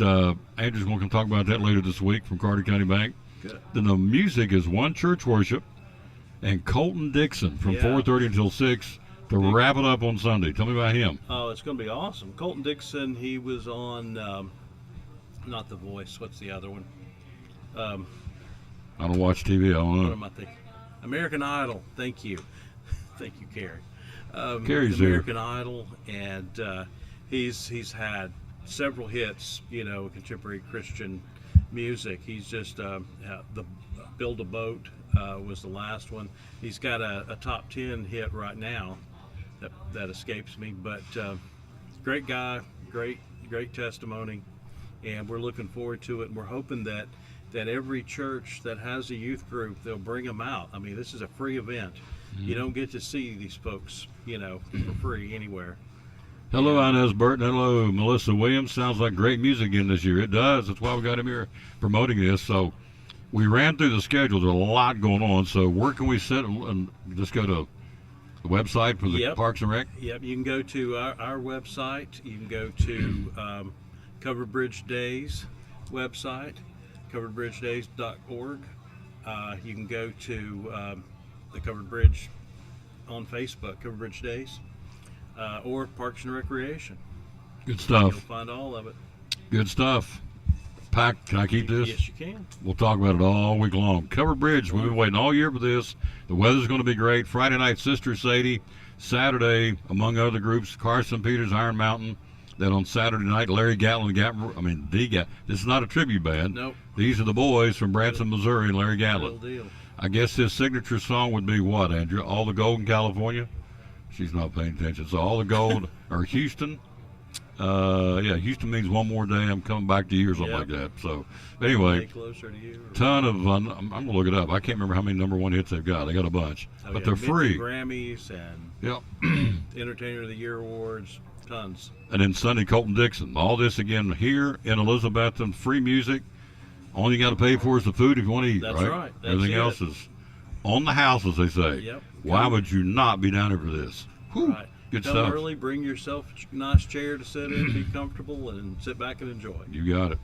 Andrew's going to talk about that later this week from Carter County Bank. Good. Then the music is One Church Worship and Colton Dixon from 4:30 until 6 to wrap it up on Sunday. Tell me about him. Oh, it's going to be awesome. Colton Dixon, he was on, not The Voice. What's the other one? I don't watch TV. I don't What know. am I thinking? American Idol. Thank you. Thank you, Carrie. Carrie's there. American Idol, and he's had several hits, contemporary Christian music. He's just, the Build a Boat was the last one. He's got a top 10 hit right now that escapes me, but great guy, great testimony, and we're looking forward to it, and we're hoping that every church that has a youth group, they'll bring them out. This is a free event. You don't get to see these folks, for free anywhere. Hello, Inez Burton. Hello, Melissa Williams. Sounds like great music again this year. It does. That's why we got him here promoting this. So we ran through the schedule. There's a lot going on. So where can we sit and just go to the website for the Parks and Rec? Yep, you can go to our website. You can go to Covered Bridge Days website, coveredbridgedays.org. You can go to the Covered Bridge on Facebook, Covered Bridge Days, or Parks and Recreation. Good stuff. You'll find all of it. Good stuff. packed. Can I keep this? Yes, you can. We'll talk about it all week long. Covered Bridge. We've been waiting all year for this. The weather's going to be great. Friday night, Sister Sadie. Saturday, among other groups, Carson Peters, Iron Mountain. Then on Saturday night, Larry Gatlin, this is not a tribute band. Nope. These are the boys from Branson, Missouri, and Larry Gatlin. Real deal. I guess his signature song would be what, Andrea? All the Gold in California? She's not paying attention. So All the Gold, or Houston. Houston means one more day. I'm coming back to you or something Yep. like that. So, anyway, Way closer to you. ton of, I'm going to look it up. I can't remember how many number one hits they've got. They got a bunch. But they're free. Grammys and Yep. Entertainer of the Year awards, tons. And then Sunday, Colton Dixon. All this again here in Elizabethton. Free music. Only you got to pay for is the food if you want to eat, That's right? right. That's Everything it. else is on the house, as they say. Yep. Why would you not be down here for this? Whew. Right. Good Come stuff. early, bring yourself a nice chair to sit in, be comfortable, and sit back and enjoy. You got it.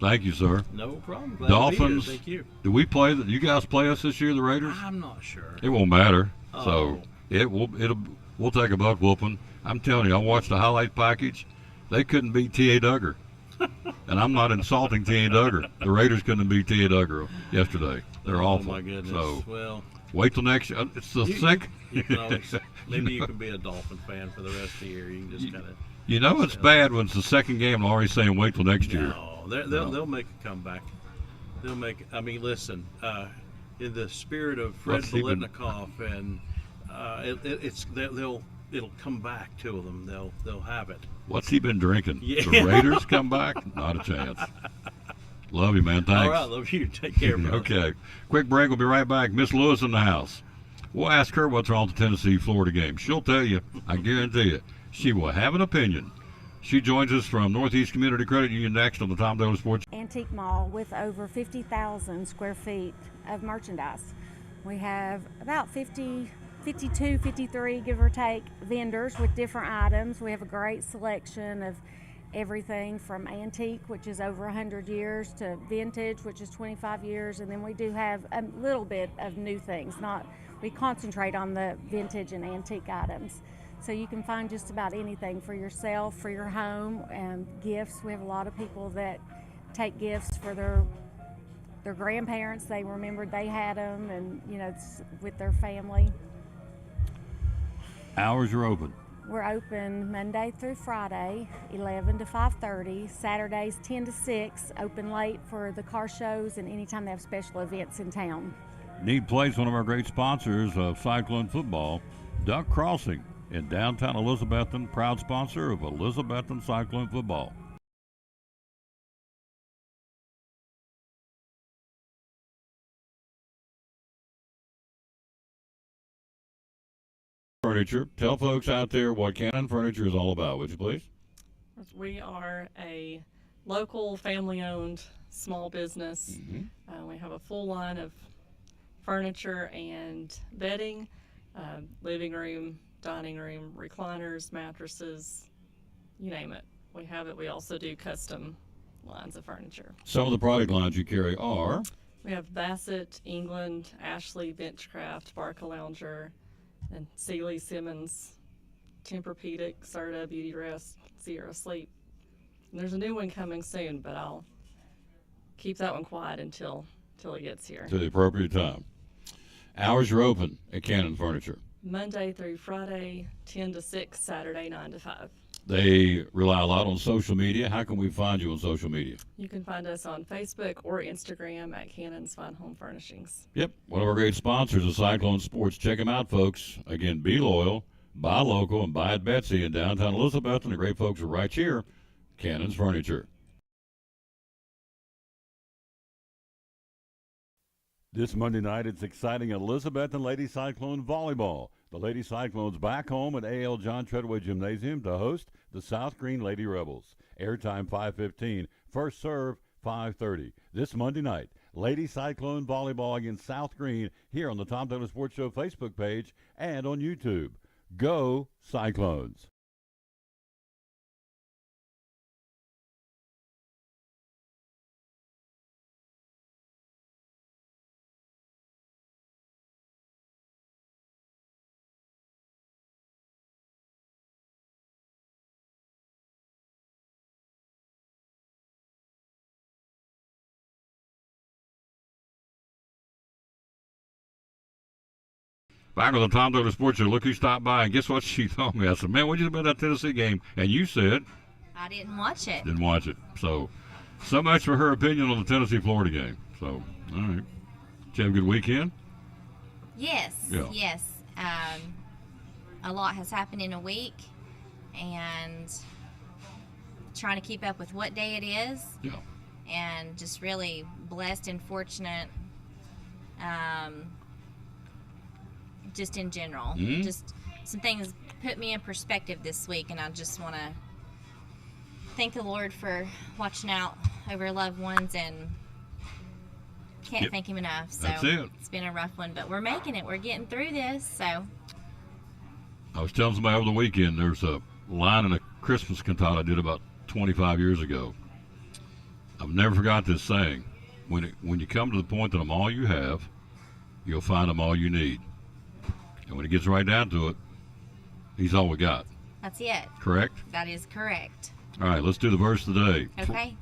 Thank you, sir. No problem. Glad Dolphins. To be here. Thank you. Do we play? You guys play us this year, the Raiders? I'm not sure. It won't matter. Oh. So we'll take a buck whooping. I'm telling you, I watched the highlight package. They couldn't beat T.A. Duggar. And I'm not insulting T.A. Duggar. The Raiders couldn't beat T.A. Duggar yesterday. They're awful. Oh my goodness. So Well, wait till next year. It's the second. you can always, maybe you can be a Dolphin fan for the rest of the year. You can just kind of. You know it's bad when it's the second game and already saying wait till next year. No, they'll make a comeback. They'll make. I mean, listen. In the spirit of Fred What's he been- Biletnikoff, and it'll come back to them. They'll have it. What's he been drinking? Yeah. The Raiders come back? Not a chance. Love you, man. Thanks. All right, love you. Take care, brother. Okay. Quick break. We'll be right back. Miss Lewis in the house. We'll ask her what's wrong with the Tennessee-Florida game. She'll tell you. I guarantee you. She will have an opinion. She joins us from Northeast Community Credit Union next on the Tom Taylor Sports. Antique mall with over 50,000 square feet of merchandise. We have about 52, 53, give or take, vendors with different items. We have a great selection of everything from antique, which is over 100 years, to vintage, which is 25 years, and then we do have a little bit of new things. We concentrate on the vintage and antique items. So you can find just about anything for yourself, for your home, and gifts. We have a lot of people that take gifts for their grandparents. They remembered they had them, and it's with their family. Hours are open. We're open Monday through Friday, 11 to 5:30. Saturdays 10 to 6. Open late for the car shows and anytime they have special events in town. Need Place, one of our great sponsors of Cyclone Football, Duck Crossing in downtown Elizabethton, proud sponsor of Elizabethton Cyclone Football. Furniture. Tell folks out there what Cannon Furniture is all about, would you please? We are a local family-owned small business. We have a full line of furniture and bedding, living room, dining room, recliners, mattresses, you name it. We have it. We also do custom lines of furniture. Some of the product lines you carry are? We have Bassett, England, Ashley, Benchcraft, Barca Lounger, and Sealy, Simmons, Tempur-Pedic, Serta, Beauty Rest, Sierra Sleep. And there's a new one coming soon, but I'll keep that one quiet until it gets here. To the appropriate time. Hours are open at Cannon Furniture. Monday through Friday, 10 to 6, Saturday, 9 to 5. They rely a lot on social media. How can we find you on social media? You can find us on Facebook or Instagram at Cannon's Fine Home Furnishings. Yep, one of our great sponsors is Cyclone Sports. Check them out, folks. Again, be loyal, buy local, and buy at Betsy in downtown Elizabeth. And the great folks are right here, Cannon's Furniture. This Monday night, it's exciting Elizabeth and Lady Cyclone Volleyball. The Lady Cyclones back home at A.L. John Treadway Gymnasium to host the South Green Lady Rebels. Airtime 5:15, first serve 5:30. This Monday night, Lady Cyclone Volleyball against South Green here on the Tom Taylor Sports Show Facebook page and on YouTube. Go Cyclones! back on the Tom Douglas Sports Show, look who stopped by, and guess what she told me? I said, man, what'd you think about that Tennessee game? And you said... I didn't watch it. Didn't watch it. So much for her opinion on the Tennessee-Florida game. So, all right. Did you have a good weekend? Yes, Yeah. yes. A lot has happened in a week, and trying to keep up with what day it is. Yeah. And just really blessed and fortunate, just in general. Mhm. Just some things put me in perspective this week, and I just want to thank the Lord for watching out over loved ones, and can't Yep. thank Him enough. So That's it. It's been a rough one, but we're making it. We're getting through this. So I was telling somebody over the weekend, there's a line in a Christmas cantata I did about 25 years ago. I've never forgot this saying. When you come to the point that I'm all you have, you'll find I'm all you need. And when it gets right down to it, He's all we got. that's it. Correct? That is correct. All right, let's do the verse today. Okay.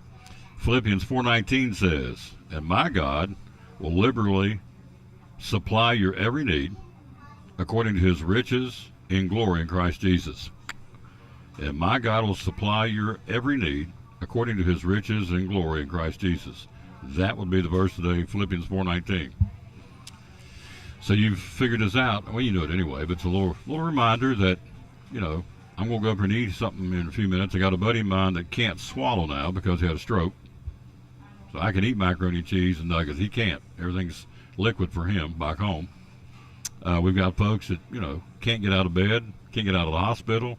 Philippians 4:19 says, "And my God will liberally supply your every need according to His riches in glory in Christ Jesus." And my God will supply your every need according to His riches in glory in Christ Jesus. That would be the verse today, Philippians 4:19. So you've figured this out. Well, you know it anyway, but it's a little reminder that, you know, I'm going to go up and eat something in a few minutes. I got a buddy of mine that can't swallow now because he had a stroke. So I can eat macaroni and cheese and nuggets. He can't. Everything's liquid for him back home. We've got folks that, you know, can't get out of bed, can't get out of the hospital.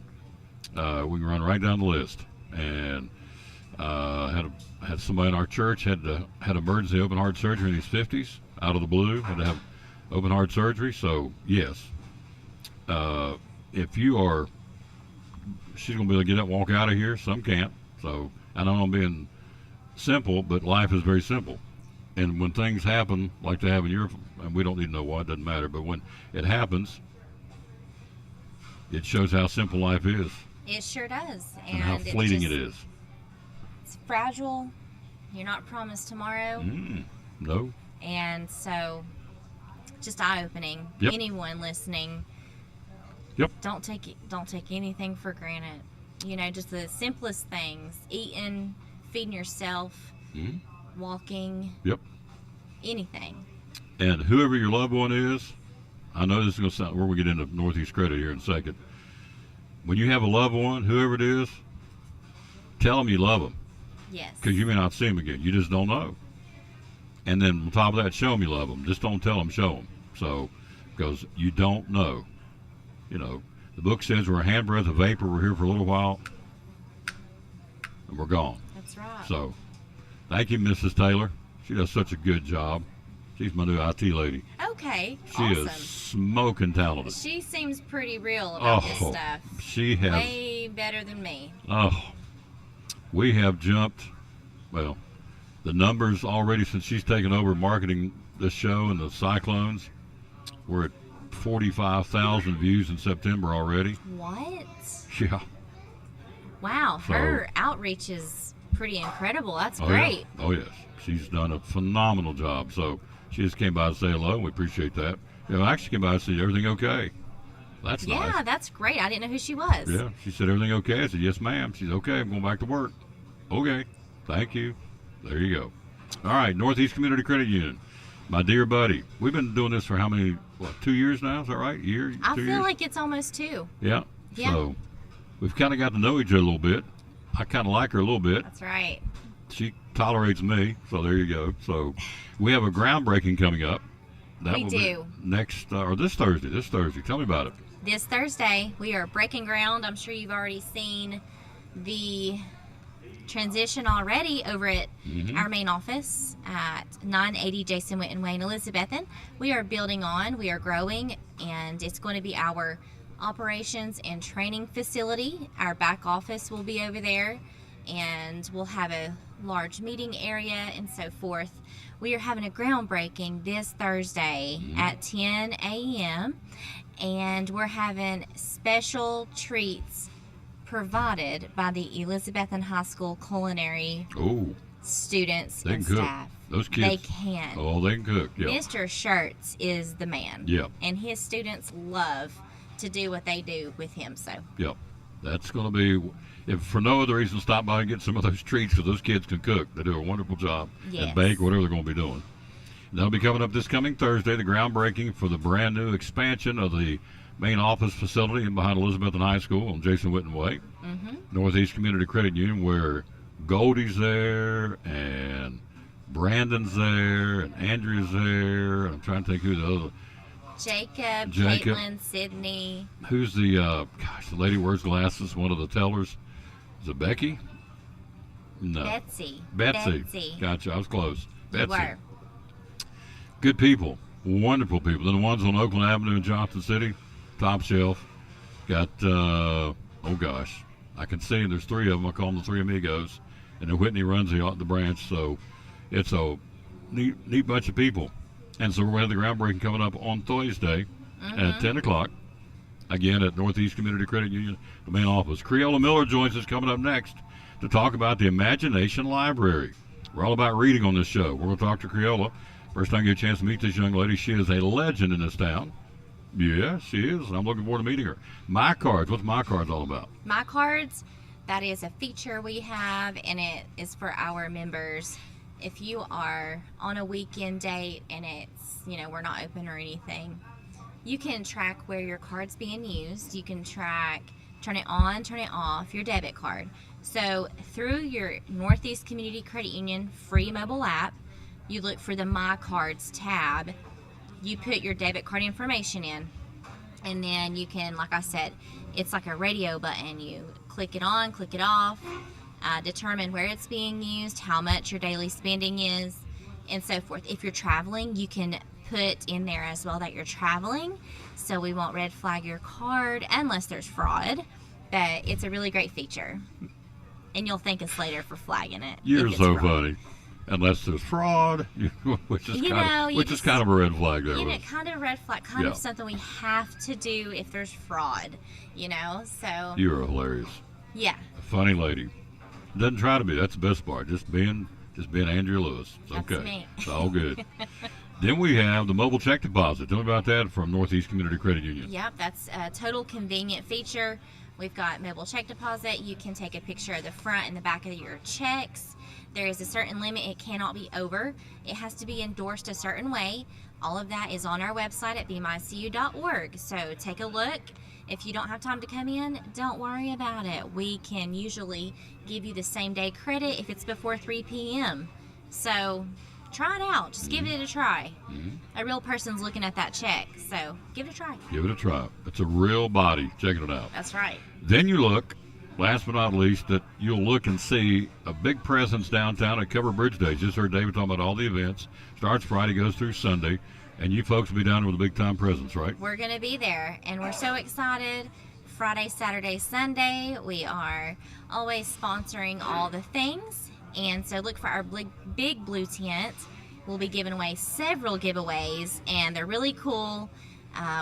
We can run right down the list. And had somebody in our church had emergency open heart surgery in his 50s, out of the blue, had to have open heart surgery. So yes, if you are, she's gonna be able to get up and walk out of here. Some can't. So I know I'm being simple, but life is very simple. And when things happen like they have in your, and we don't need to know why, it doesn't matter, but when it happens, it shows how simple life is It sure does. and how it's fleeting just- it is. It's fragile. You're not promised tomorrow. No. And so, just eye-opening. Yep. Anyone listening, Yep. don't take anything for granted. You know, just the simplest things: eating, feeding yourself, Mhm. walking, Yep. anything. And whoever your loved one is, I know this is going to sound, we're going to get into Northeast Credit here in a second. When you have a loved one, whoever it is, tell them you love them, Yes. because you may not see them again. You just don't know. And then on top of that, show them you love them. Just don't tell them, show them. So, because you don't know. You know, the book says we're a handbreadth of vapor. We're here for a little while, and we're gone. That's right. So, thank you, Mrs. Taylor. She does such a good job. She's my new IT lady. Okay. She awesome. is smoking talented. She seems pretty real about this Oh, stuff. she has. Way better than me. Oh, we have jumped. Well, the numbers already since she's taken over marketing this show and the Cyclones. We're at 45,000 views in September already. What? Yeah. Wow, So- her outreach is pretty incredible. That's Oh, great. Yeah. Oh, yes. She's done a phenomenal job. So she just came by to say hello. We appreciate that. You know, actually came by to say, everything okay? That's Yeah, nice. that's great. I didn't know who she was. Yeah. She said, everything okay? I said, yes, ma'am. She's okay. I'm going back to work. Okay. Thank you. There you go. All right. Northeast Community Credit Union. My dear buddy. We've been doing this for how many, 2 years now? Is that right? Year? I 2 feel years? like it's almost 2. Yeah. Yeah. So we've kind of got to know each other a little bit. I kind of like her a little bit. That's right. She tolerates me, so there you go. So we have a groundbreaking coming up. That We will do. be next or this Thursday. This Thursday. Tell me about it. This Thursday, we are breaking ground. I'm sure you've already seen the transition already over at our main office at 980 Jason Witten Way in Elizabethton. We are building on, we are growing, and it's going to be our operations and training facility. Our back office will be over there, and we'll have a large meeting area and so forth. We are having a groundbreaking this Thursday at 10 a.m. and we're having special treats provided by the Elizabethan High School culinary Oh, students they and can cook. staff. Those kids. They can. Oh, they can cook. Yeah. Mr. Shirts is the man. Yeah. And his students love to do what they do with him. So. Yep. That's going to be, if for no other reason, stop by and get some of those treats because those kids can cook. They do a wonderful job. Yes. And bake, whatever they're going to be doing. And that'll be coming up this coming Thursday, the groundbreaking for the brand new expansion of the main office facility in behind Elizabethton High School on Jason Witten Way. Mm-hmm. Northeast Community Credit Union, where Goldie's there and Brandon's there and Andrea's there. I'm trying to think who the other. Jacob, Caitlin, Sydney. Who's the the lady who wears glasses, one of the tellers? Is it Becky? No. Betsy. Gotcha. I was close. You Betsy. were. Good people. Wonderful people. Then the ones on Oakland Avenue in Johnson City, top shelf. Got, oh gosh, I can see there's three of them. I call them the Three Amigos. And then Whitney runs the branch. So it's a neat bunch of people. And so we're going to have the groundbreaking coming up on Thursday at 10 o'clock. Again, at Northeast Community Credit Union, the main office. Creola Miller joins us coming up next to talk about the Imagination Library. We're all about reading on this show. We're going to talk to Creola. First time I get a chance to meet this young lady, she is a legend in this town. Yeah, she is. I'm looking forward to meeting her. My Cards. What's My Cards all about? My Cards, that is a feature we have, and it is for our members. If you are on a weekend date and it's, we're not open or anything, you can track where your card's being used. You can track, turn it on, turn it off, your debit card. So through your Northeast Community Credit Union free mobile app, you look for the My Cards tab. You put your debit card information in, and then you can, like I said, it's like a radio button. You click it on, click it off, determine where it's being used, how much your daily spending is, and so forth. If you're traveling, you can put in there as well that you're traveling, so we won't red flag your card unless there's fraud. But it's a really great feature, and you'll thank us later for flagging it. You're so funny. Unless there's fraud, which is kind of a red flag there. Kind of red flag, kind of something we have to do if there's fraud, so. You're hilarious. Yeah. A funny lady. Doesn't try to be. That's the best part. Just being Andrea Lewis. It's okay. That's me. It's all good. Then we have the mobile check deposit. Tell me about that from Northeast Community Credit Union. Yep, that's a total convenient feature. We've got mobile check deposit. You can take a picture of the front and the back of your checks. There is a certain limit. It cannot be over. It has to be endorsed a certain way. All of that is on our website at bmycu.org. So take a look. If you don't have time to come in, don't worry about it. We can usually give you the same day credit if it's before 3 p.m. So try it out. Just give it a try. A real person's looking at that check. So give it a try. Give it a try. It's a real body checking it out. That's right. Then you look. Last but not least, that you'll look and see a big presence downtown at Cover Bridge Day. Just heard David talking about all the events. Starts Friday, goes through Sunday. And you folks will be down there with a big-time presence, right? We're going to be there, and we're so excited. Friday, Saturday, Sunday, we are always sponsoring all the things. And so look for our big blue tent. We'll be giving away several giveaways, and they're really cool.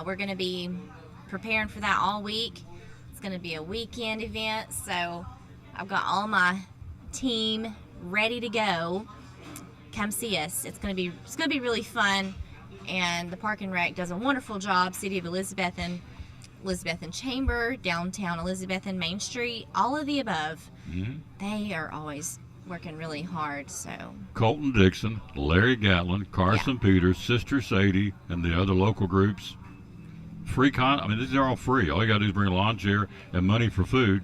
We're going to be preparing for that all week. Going to be a weekend event, so I've got all my team ready to go. Come see us. It's going to be really fun, and the Park and Rec does a wonderful job. City of Elizabethton Chamber, downtown Elizabethton, Main Street, all of the above. They are always working really hard. So Colton Dixon, Larry Gatlin, Carson Peters, Sister Sadie, and the other local groups. These are all free. All you got to do is bring a lawn chair and money for food,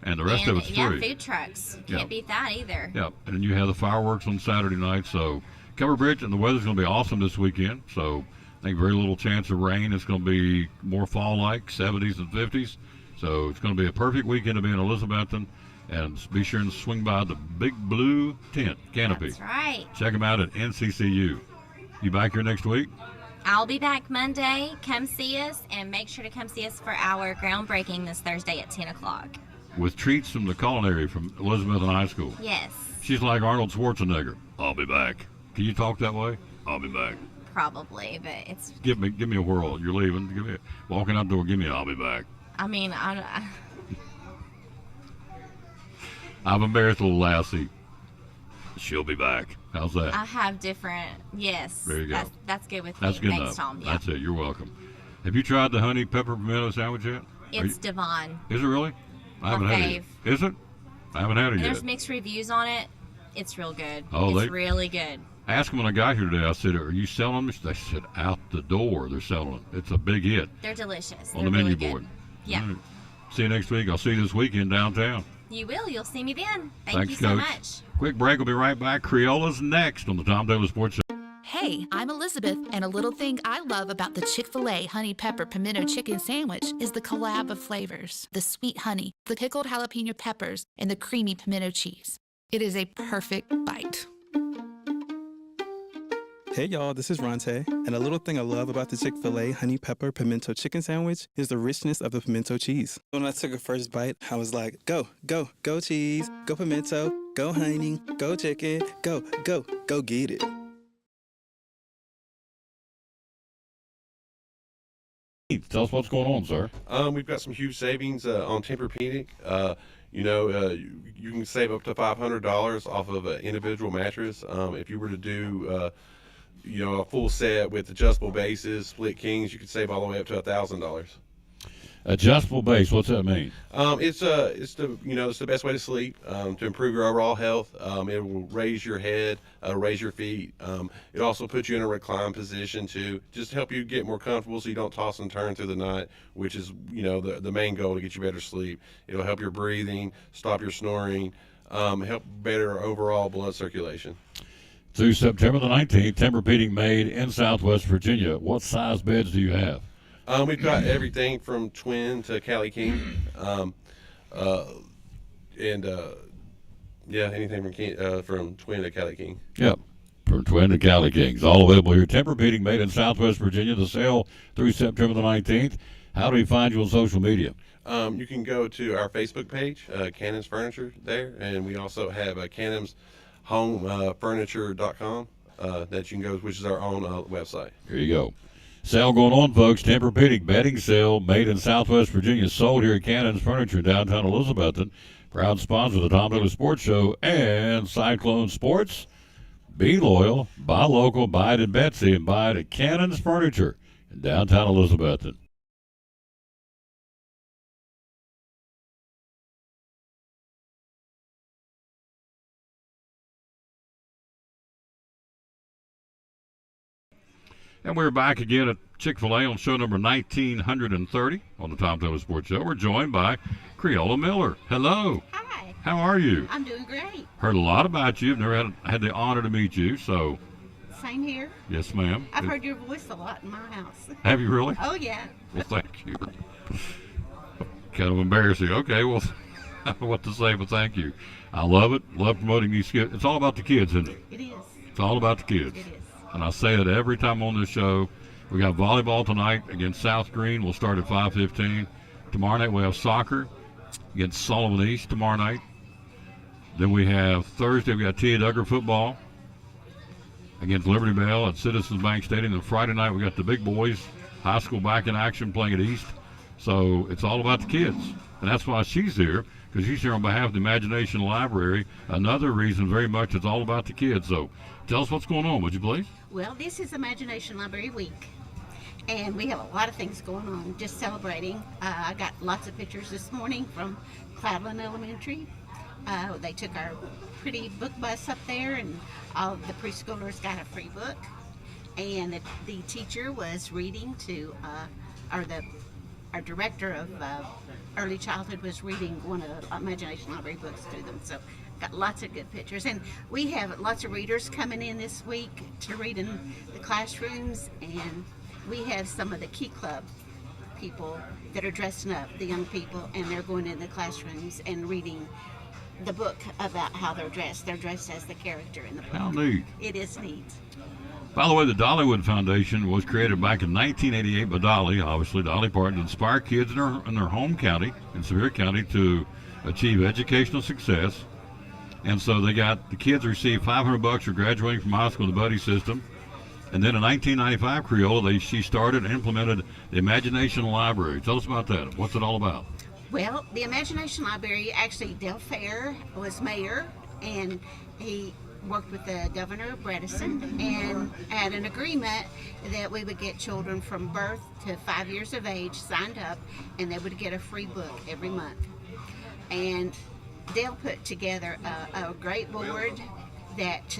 and the rest of it's free. Yeah, food trucks. Can't beat that either. Yeah, and then you have the fireworks on Saturday night. So Cover Bridge, and the weather's going to be awesome this weekend. So I think very little chance of rain. It's going to be more fall-like, 70s and 50s. So it's going to be a perfect weekend to be in Elizabethton. And be sure and swing by the Big Blue Tent Canopy. That's right. Check them out at NCCU. You back here next week? I'll be back Monday. Come see us, and make sure to come see us for our groundbreaking this Thursday at 10 o'clock. With treats from the culinary from Elizabethton High School. Yes. She's like Arnold Schwarzenegger. I'll be back. Can you talk that way? I'll be back. Probably, but it's... Give me a whirl. You're leaving. Walking out the door, give me a I'll be back. I mean, I've embarrassed little Lassie. She'll be back. How's that? I have different. Yes. There you go. That's good with That's me. good Thanks, enough. Tom. Yeah. That's it. You're welcome. Have you tried the honey pepper pimento sandwich yet? It's divine. Is it really? I haven't My had it. fave. Is it? I haven't had it And yet. there's mixed reviews on it. It's real good. Oh, it's really good. I asked them when I got here today. I said, "Are you selling them?" They said, "Out the door, they're selling it. It's a big hit They're delicious. on They're the menu really good. board." Yeah. All right. See you next week. I'll see you this weekend downtown. You will. You'll see me then. Thank Thanks, you so Coach. much. Quick break. We'll be right back. Creola's next on the Tom Taylor Sports Show. Hey, I'm Elizabeth, and a little thing I love about the Chick-fil-A Honey Pepper Pimento Chicken Sandwich is the collab of flavors. The sweet honey, the pickled jalapeno peppers, and the creamy pimento cheese. It is a perfect bite. Hey y'all, this is Ronte, and a little thing I love about the Chick-fil-A Honey Pepper Pimento Chicken Sandwich is the richness of the pimento cheese. When I took a first bite, I was like, go, go, go cheese, go pimento, go honey, go chicken, go, go, go get it. Tell us what's going on, sir. We've got some huge savings on Tempur-Pedic. You can save up to $500 off of an individual mattress. If you were to do, a full set with adjustable bases, split kings, you could save all the way up to $1,000. Adjustable base. What's that mean? It's the best way to sleep, to improve your overall health. It will raise your head, raise your feet. It also puts you in a recline position to just help you get more comfortable so you don't toss and turn through the night, which is, the main goal to get you better sleep. It'll help your breathing, stop your snoring, help better overall blood circulation. Through September the 19th, Tempur-Pedic made in Southwest Virginia. What size beds do you have? We've got everything from twin to Cali King, anything from twin to Cali King. Yep, from twin to Cali Kings. All available here. Tempur-Pedic made in Southwest Virginia. The sale through September the 19th. How do we find you on social media? You can go to our Facebook page, Cannon's Furniture there, and we also have Cannon's Homefurniture.com that you can go, which is our own website. Here you go. Sale going on, folks. Tempur-Pedic bedding sale made in Southwest Virginia, sold here at Cannon's Furniture, downtown Elizabethton. Proud sponsor of the Tom Taylor Sports Show and Cyclone Sports. Be loyal, buy local, buy it at Betsy, and buy it at Cannon's Furniture in downtown Elizabethton. And we're back again at Chick-fil-A on show number 1930 on the Tom Taylor Sports Show. We're joined by Creola Miller. Hello. Hi. How are you? I'm doing great. Heard a lot about you. I've never had the honor to meet you, so. Same here. Yes, ma'am. I've heard your voice a lot in my house. Have you really? Oh, yeah. Well, thank you. Kind of embarrassing. Okay, well, I don't know what to say, but thank you. I love it. Love promoting these kids. It's all about the kids, isn't it? It is. It's all about the kids. It is. And I say that every time on this show. We got volleyball tonight against South Green. We'll start at 5:15. Tomorrow night we have soccer against Sullivan East tomorrow night. Then we have Thursday, we got T.A. Duggar football against Liberty Bell at Citizens Bank Stadium. Then Friday night we got the big boys, high school back in action playing at East. So it's all about the kids. And that's why she's here, because she's here on behalf of the Imagination Library. Another reason very much it's all about the kids. So tell us what's going on, would you please? Well, this is Imagination Library Week, and we have a lot of things going on, just celebrating. I got lots of pictures this morning from Cloudland Elementary. They took our pretty book bus up there, and all the preschoolers got a free book. And the teacher was reading to, our director of early childhood was reading one of the Imagination Library books to them. So got lots of good pictures, and we have lots of readers coming in this week to read in the classrooms, and we have some of the Key Club people that are dressing up, the young people, and they're going in the classrooms and reading the book about how they're dressed. They're dressed as the character in the book. How neat. It is neat. By the way, the Dollywood Foundation was created back in 1988 by Dolly, obviously Dolly Parton, to inspire kids in their home county, in Sevier County, to achieve educational success. And so the kids received $500 for graduating from high school in the buddy system. And then in 1995, Creola, she started and implemented the Imagination Library. Tell us about that. What's it all about? Well, the Imagination Library, actually, Del Fair was mayor, and he worked with the governor, Bredesen, and had an agreement that we would get children from birth to 5 years of age signed up, and they would get a free book every month. And Dale put together a great board that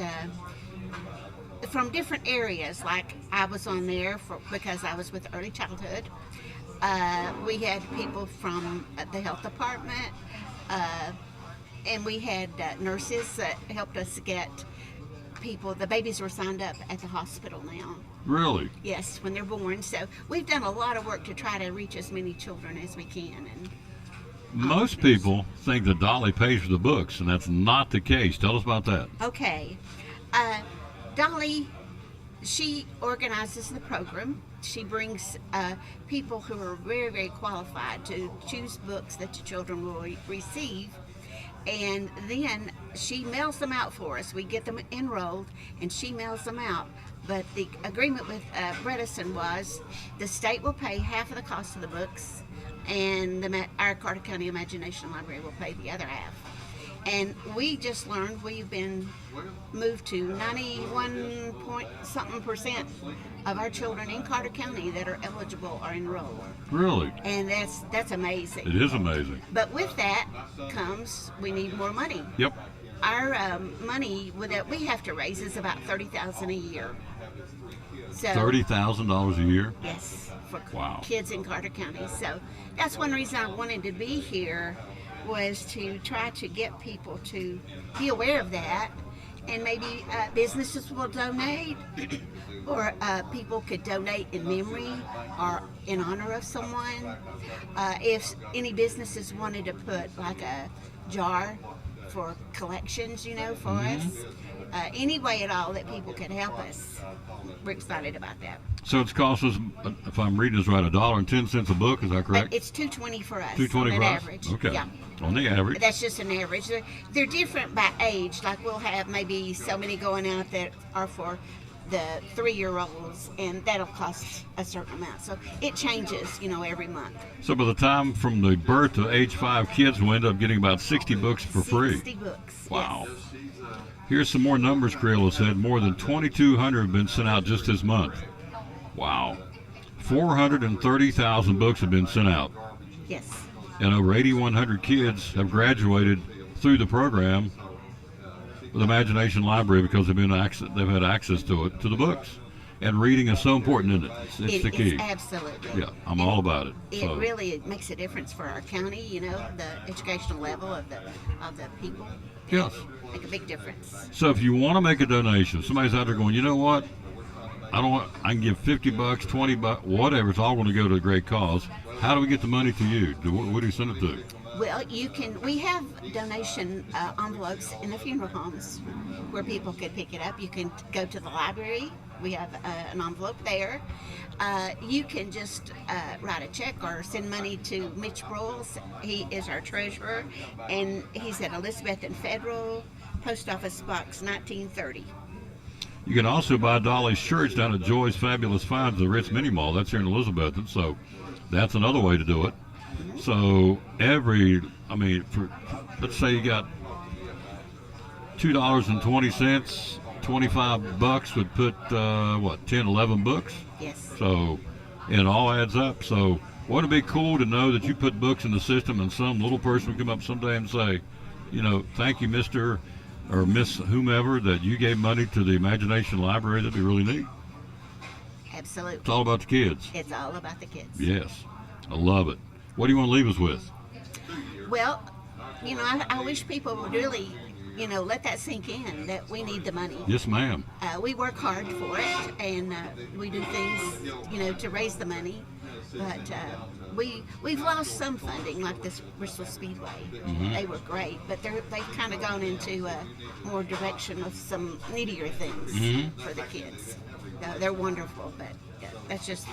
from different areas, like I was on there because I was with early childhood. We had people from the health department, and we had nurses that helped us get people. The babies were signed up at the hospital now. Really? Yes, when they're born. So we've done a lot of work to try to reach as many children as we can. And most people think that Dolly pays for the books, and that's not the case. Tell us about that. Okay. Dolly, she organizes the program. She brings people who are very, very qualified to choose books that the children will receive. And then she mails them out for us. We get them enrolled, and she mails them out. But the agreement with Bredesen was the state will pay half of the cost of the books, and our Carter County Imagination Library will pay the other half. And we just learned we've been moved to 91% of our children in Carter County that are eligible are enrolled. Really? And that's amazing. It is amazing. But with that comes we need more money. Yep. Our money that we have to raise is about $30,000 a year. So $30,000 a year? Yes, for wow. kids in Carter County. So that's one reason I wanted to be here, was to try to get people to be aware of that, and maybe businesses will donate, or people could donate in memory or in honor of someone. If any businesses wanted to put like a jar for collections, for us, any way at all that people could help us, we're excited about that. So it's cost us, if I'm reading this right, $1.10 a book. Is that correct? But it's $2.20 for us. $2.20 on for an us? average. Okay. Yeah. On the average. That's just an average. They're different by age. Like we'll have maybe so many going out that are for the 3-year-olds, and that'll cost a certain amount. So it changes, every month. So by the time from the birth to age 5 kids will end up getting about 60 books for free. 60 books. Wow. Yes. Here's some more numbers Crayola said. More than 2,200 have been sent out just this month. Wow. 430,000 books have been sent out. Yes. And over 8,100 kids have graduated through the program with Imagination Library because they've had access to it, to the books. And reading is so important, isn't it? It's the key. It's absolutely. Yeah, I'm all about it. It really makes a difference for our county, the educational level of the people. Yes. Make a big difference. So if you want to make a donation, somebody's out there going, you know what? I can give $50, $20, whatever. It's all going to go to a great cause. How do we get the money to you? What do you send it to? Well, we have donation envelopes in the funeral homes where people could pick it up. You can go to the library. We have an envelope there. You can just write a check or send money to Mitch Broyles. He is our treasurer, and he's at Elizabeth and Federal, Post Office Box 1930. You can also buy Dolly's shirts down at Joy's Fabulous Finds, the Ritz Mini Mall. That's here in Elizabeth, and so that's another way to do it. So let's say you got $2.20, $25 would put 10, 11 books. Yes. So it all adds up. So wouldn't it be cool to know that you put books in the system, and some little person will come up someday and say, thank you, Mr. or Miss whomever, that you gave money to the Imagination Library? That'd be really neat. Absolutely. It's all about the kids. It's all about the kids. Yes. I love it. What do you want to leave us with? Well, I wish people would really, let that sink in, that we need the money. Yes, ma'am. We work hard for it, and we do things, to raise the money. But we've lost some funding, like this Bristol Speedway. Mm-hmm. They were great, but they've kind of gone into a more direction of some needier things for the kids. They're wonderful, but that's just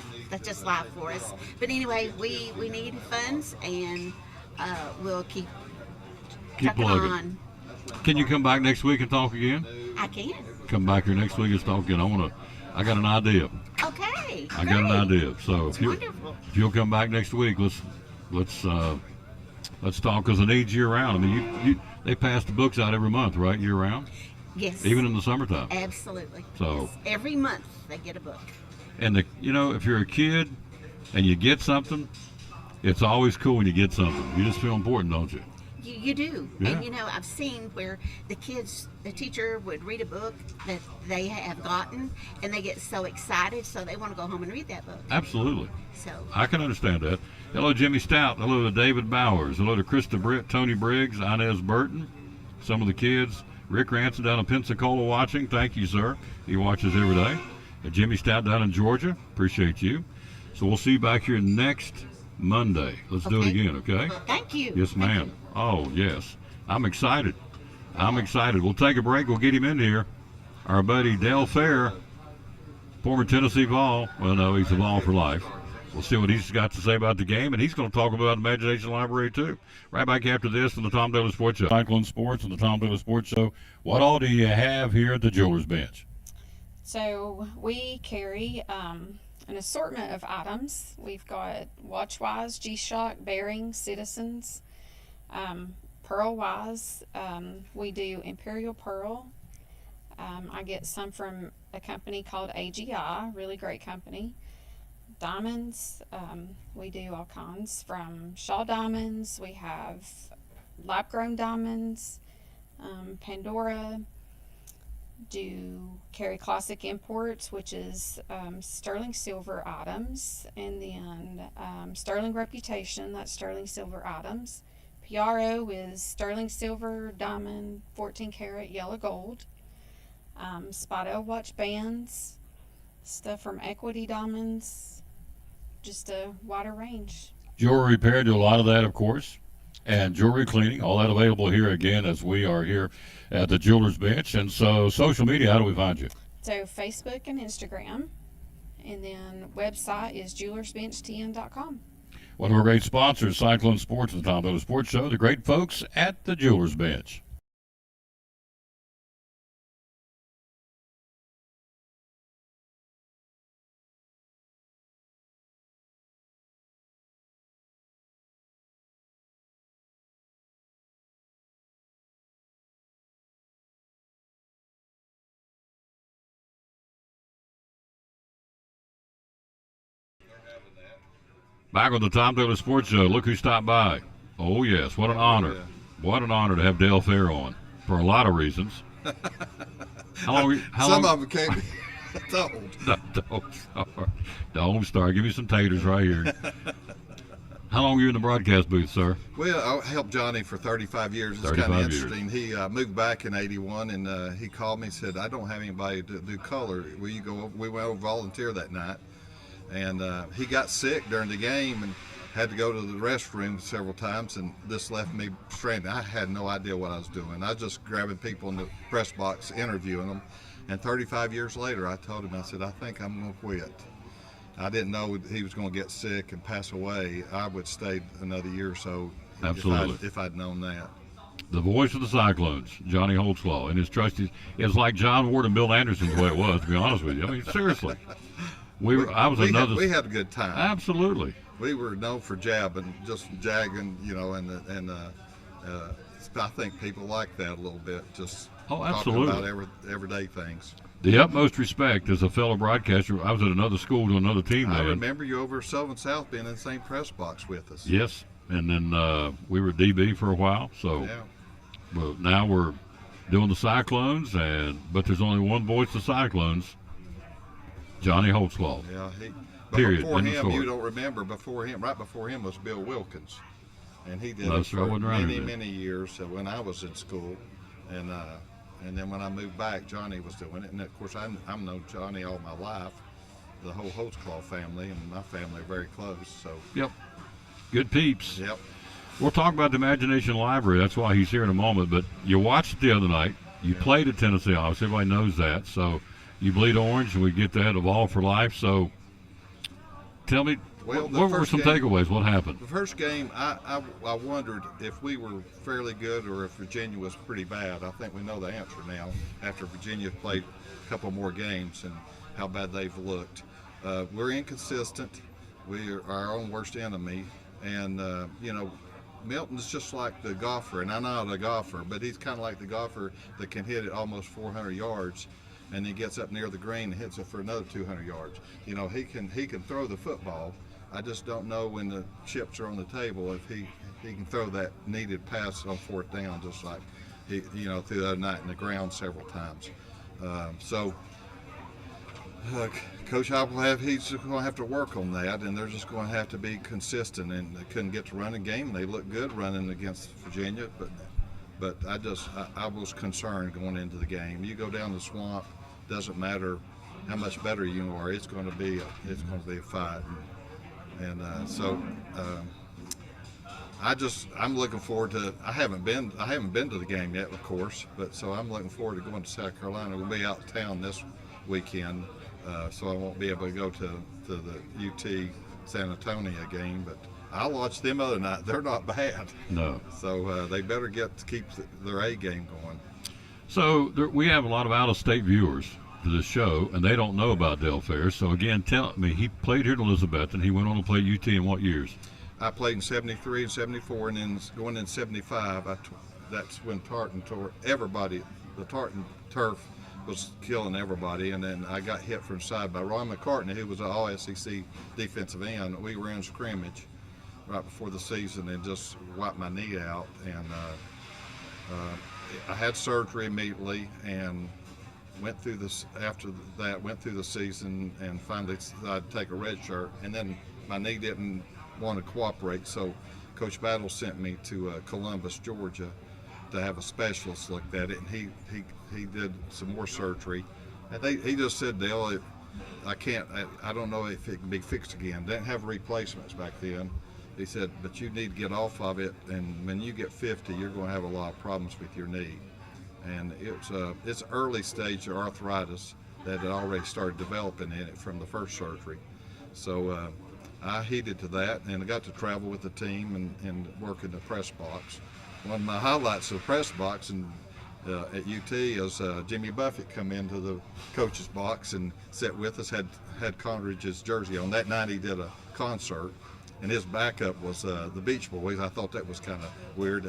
life for us. But anyway, we need funds, and we'll keep trucking plugging. on. Can you come back next week and talk again? I can. Come back here next week and talk again. I got an idea. Okay. I got an idea. So It's wonderful. if you'll come back next week, let's talk, because it needs year round. They pass the books out every month, right? Year round. Yes. even in the summertime. Absolutely. So- Yes. Every month they get a book. And if you're a kid and you get something, it's always cool when you get something. You just feel important, don't you? You do. Yeah. And I've seen where the teacher would read a book that they have gotten, and they get so excited, so they want to go home and read that book. Absolutely. So, I can understand that. Hello, Jimmy Stout. Hello to David Bowers. Hello to Krista Britt, Tony Briggs, Inez Burton. Some of the kids. Rick Ranson down in Pensacola watching. Thank you, sir. He watches every day. And Jimmy Stout down in Georgia. Appreciate you. So we'll see you back here next Monday. Let's do it Okay. again, okay? thank you. Yes, Thank ma'am. you. Oh, yes. I'm excited. I'm excited. We'll take a break. We'll get him in here. Our buddy Dale Fair, former Tennessee Vol. Well, no, he's a Vol for life. We'll see what he's got to say about the game, and he's going to talk about Imagination Library, too. Right back after this on the Tom Daly Sports Show. Cyclone Sports and the Tom Daly Sports Show. What all do you have here at the Jewelers Bench? So we carry an assortment of items. We've got Watchwise, G-Shock, Bearing, Citizens, Pearl-Wise. We do Imperial Pearl. I get some from a company called AGI, really great company. Diamonds, we do all kinds from Shaw Diamonds. We have lab-grown diamonds, Pandora. Do carry classic imports, which is sterling silver items, and then sterling reputation, that's sterling silver items. PRO is sterling silver, diamond, 14 karat, yellow gold. Spotto watch bands, stuff from Equity Diamonds, just a wider range. Jewelry repair, do a lot of that, of course. And jewelry cleaning, all that available here again as we are here at the Jewelers Bench. And so social media, how do we find you? So Facebook and Instagram, and then website is jewelersbenchtn.com. One of our great sponsors, Cyclone Sports and the Tom Daly Sports Show, the great folks at the Jewelers Bench. Back on the Tom Daly Sports Show. Look who stopped by. Oh, yes. What an honor. What an honor to have Dale Fair on for a lot of reasons. How Some long? of them can't be told. Don't start. Give me some taters right here. How long were you in the broadcast booth, sir? Well, I helped Johnny for 35 years. It's 35 kind of years. interesting. He moved back in '81, and he called me and said, "I don't have anybody to do color. Will you go over?" We went over volunteer that night, and he got sick during the game and had to go to the restroom several times, and this left me stranded. I had no idea what I was doing. I was just grabbing people in the press box, interviewing them, and 35 years later, I told him, I said, "I think I'm going to quit." I didn't know he was going to get sick and pass away. I would stay another year or so. Absolutely. If I'd known that. The voice of the Cyclones, Johnny Holtzclaw, and his trustees. It's like John Ward and Bill Anderson's the way it was, to be honest with you. I mean, seriously. We had a good time. Absolutely. We were known for jabbing, just jagging, and I think people like that a little bit, just absolutely. talking about everyday things. The utmost respect as a fellow broadcaster. I was at another school to another team I then. remember you over Southern South being in the same press box with us. Yes, and then we were DB for a while. So, Yeah. but now we're doing the Cyclones, but there's only one voice of Cyclones, Johnny Holtzclaw. Yeah, Period. Before End of him, story. you don't remember. Right before him was Bill Wilkins, and he did No, it sir, I for wasn't around many, then. many years. So when I was in school, and then when I moved back, Johnny was doing it. And of course, I've known Johnny all my life. The whole Holtzclaw family and my family are very close. So. Yep. Good peeps. Yep. We'll talk about the Imagination Library. That's why he's here in a moment. But you watched it the other night. You played at Tennessee, obviously. Everybody knows that. So you bleed orange, and we get that of all for life. So tell me, Well, what were some takeaways? What happened? The first game, I wondered if we were fairly good or if Virginia was pretty bad. I think we know the answer now after Virginia played a couple more games and how bad they've looked. We're inconsistent. We are our own worst enemy. And, Milton's just like the golfer, and I'm not a golfer, but he's kind of like the golfer that can hit it almost 400 yards, and he gets up near the green and hits it for another 200 yards. You know, he can throw the football. I just don't know when the chips are on the table if he can throw that needed pass on fourth down, just like he through the other night in the ground several times. Coach Hopple he's going to have to work on that, and they're just going to have to be consistent. And they couldn't get to run a game. They looked good running against Virginia, but I was concerned going into the game. You go down the swamp, doesn't matter how much better you are. It's going to be a fight, I'm looking forward to. I haven't been to the game yet, of course, but so I'm looking forward to going to South Carolina. We'll be out of town this weekend. So I won't be able to go to the UT San Antonio game, but I watched them other night. They're not bad. No. So they better keep their A game going. So we have a lot of out-of-state viewers to this show, and they don't know about Del Fair. So again, tell me, he played here at Elizabeth, and he went on to play UT in what years? I played in 73 and 74, and then going in 75, that's when Tartan tore everybody. The Tartan turf was killing everybody, and then I got hit from the side by Ron McCartney, who was an all-SEC defensive end. We were in scrimmage right before the season and just wiped my knee out, and I had surgery immediately and went through this. After that, went through the season and finally decided to take a red shirt, and then my knee didn't want to cooperate, so Coach Battle sent me to Columbus, Georgia, to have a specialist look at it, and he did some more surgery, and he just said, Dale, I don't know if it can be fixed again. Didn't have replacements back then. He said, but you need to get off of it, and when you get 50, you're going to have a lot of problems with your knee. And it's early stage of arthritis that had already started developing in it from the first surgery. So I heeded to that, and I got to travel with the team and work in the press box. One of my highlights of the press box at UT is Jimmy Buffett come into the coach's box and sat with us, had Conridge's jersey on. That night he did a concert, and his backup was the Beach Boys. I thought that was kind of weird,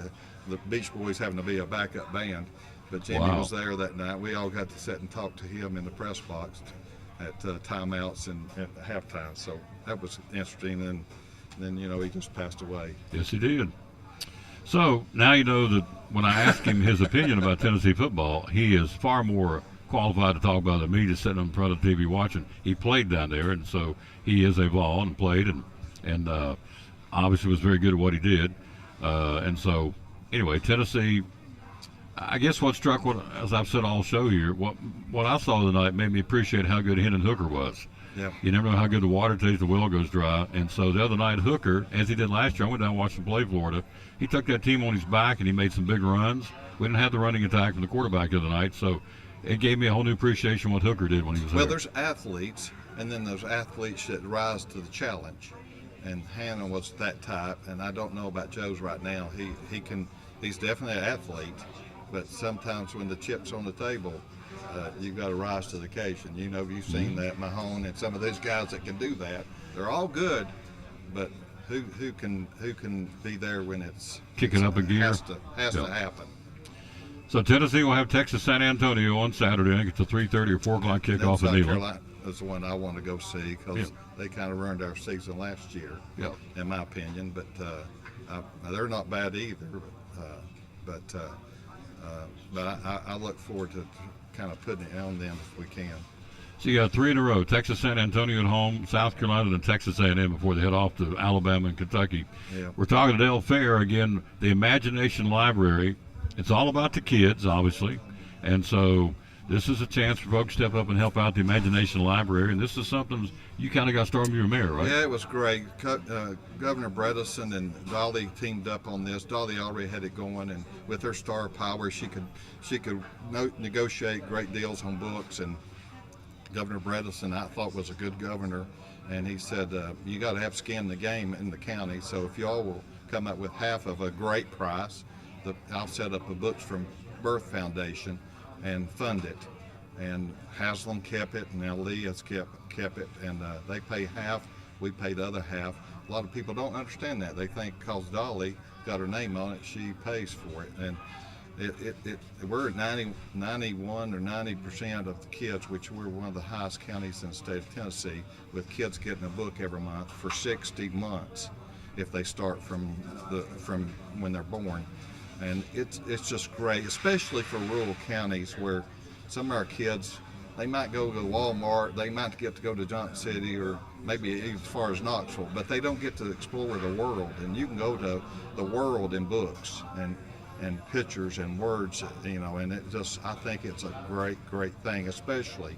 the Beach Boys having to be a backup band. But Jimmy was there that night. We all got to sit and talk to him in the press box at timeouts and at halftime. So that was interesting. And then, he just passed away. Yes, he did. So now you know that when I ask him his opinion about Tennessee football, he is far more qualified to talk about it than me, just sitting in front of the TV watching. He played down there, and so he is a Vol and played, and obviously was very good at what he did. And so, anyway, Tennessee, I guess what struck, as I've said all show here, what I saw tonight made me appreciate how good Hendon Hooker was. Yeah. You never know how good the water tastes, the well goes dry. And so the other night, Hooker, as he did last year, I went down and watched him play Florida. He took that team on his back and he made some big runs. We didn't have the running attack from the quarterback the other night, so it gave me a whole new appreciation of what Hooker did when he was there. Well, there's athletes, and then there's athletes that rise to the challenge. And Hannah was that type, and I don't know about Joe's right now. He's definitely an athlete, but sometimes when the chip's on the table, you've got to rise to the occasion. You've seen that, Mahone and some of these guys that can do that. They're all good, but who can be there when it's kicking up a gear? Has to happen. So Tennessee will have Texas San Antonio on Saturday. I think it's a 3:30 or 4 o'clock kickoff at Neyland. Carolina is the one I want to go see because they kind of ruined our season last year, in my opinion. But they're not bad either. But I look forward to kind of putting it on them if we can. So you got 3 in a row: Texas San Antonio at home, South Carolina, and Texas A&M before they head off to Alabama and Kentucky. Yeah. We're talking to Del Fair again, the Imagination Library. It's all about the kids, obviously, and so this is a chance for folks to step up and help out the Imagination Library. And this is something you kind of got started with your mayor, right? Yeah, it was great. Governor Bredesen and Dolly teamed up on this. Dolly already had it going, and with her star power, she could negotiate great deals on books. And Governor Bredesen, I thought, was a good governor, and he said, you got to have skin in the game in the county, so if y'all will come up with half of a great price, I'll set up a Books from Birth Foundation and fund it. And Haslam kept it, and now Lee has kept it, and they pay half, we pay the other half. A lot of people don't understand that. They think because Dolly got her name on it, she pays for it. And we're at 91 or 90% of the kids, which we're one of the highest counties in the state of Tennessee, with kids getting a book every month for 60 months if they start from when they're born. And it's just great, especially for rural counties where some of our kids, they might go to Walmart, they might get to go to Johnson City or maybe as far as Knoxville, but they don't get to explore the world. And you can go to the world in books and pictures and words, you know, and I think it's a great thing, especially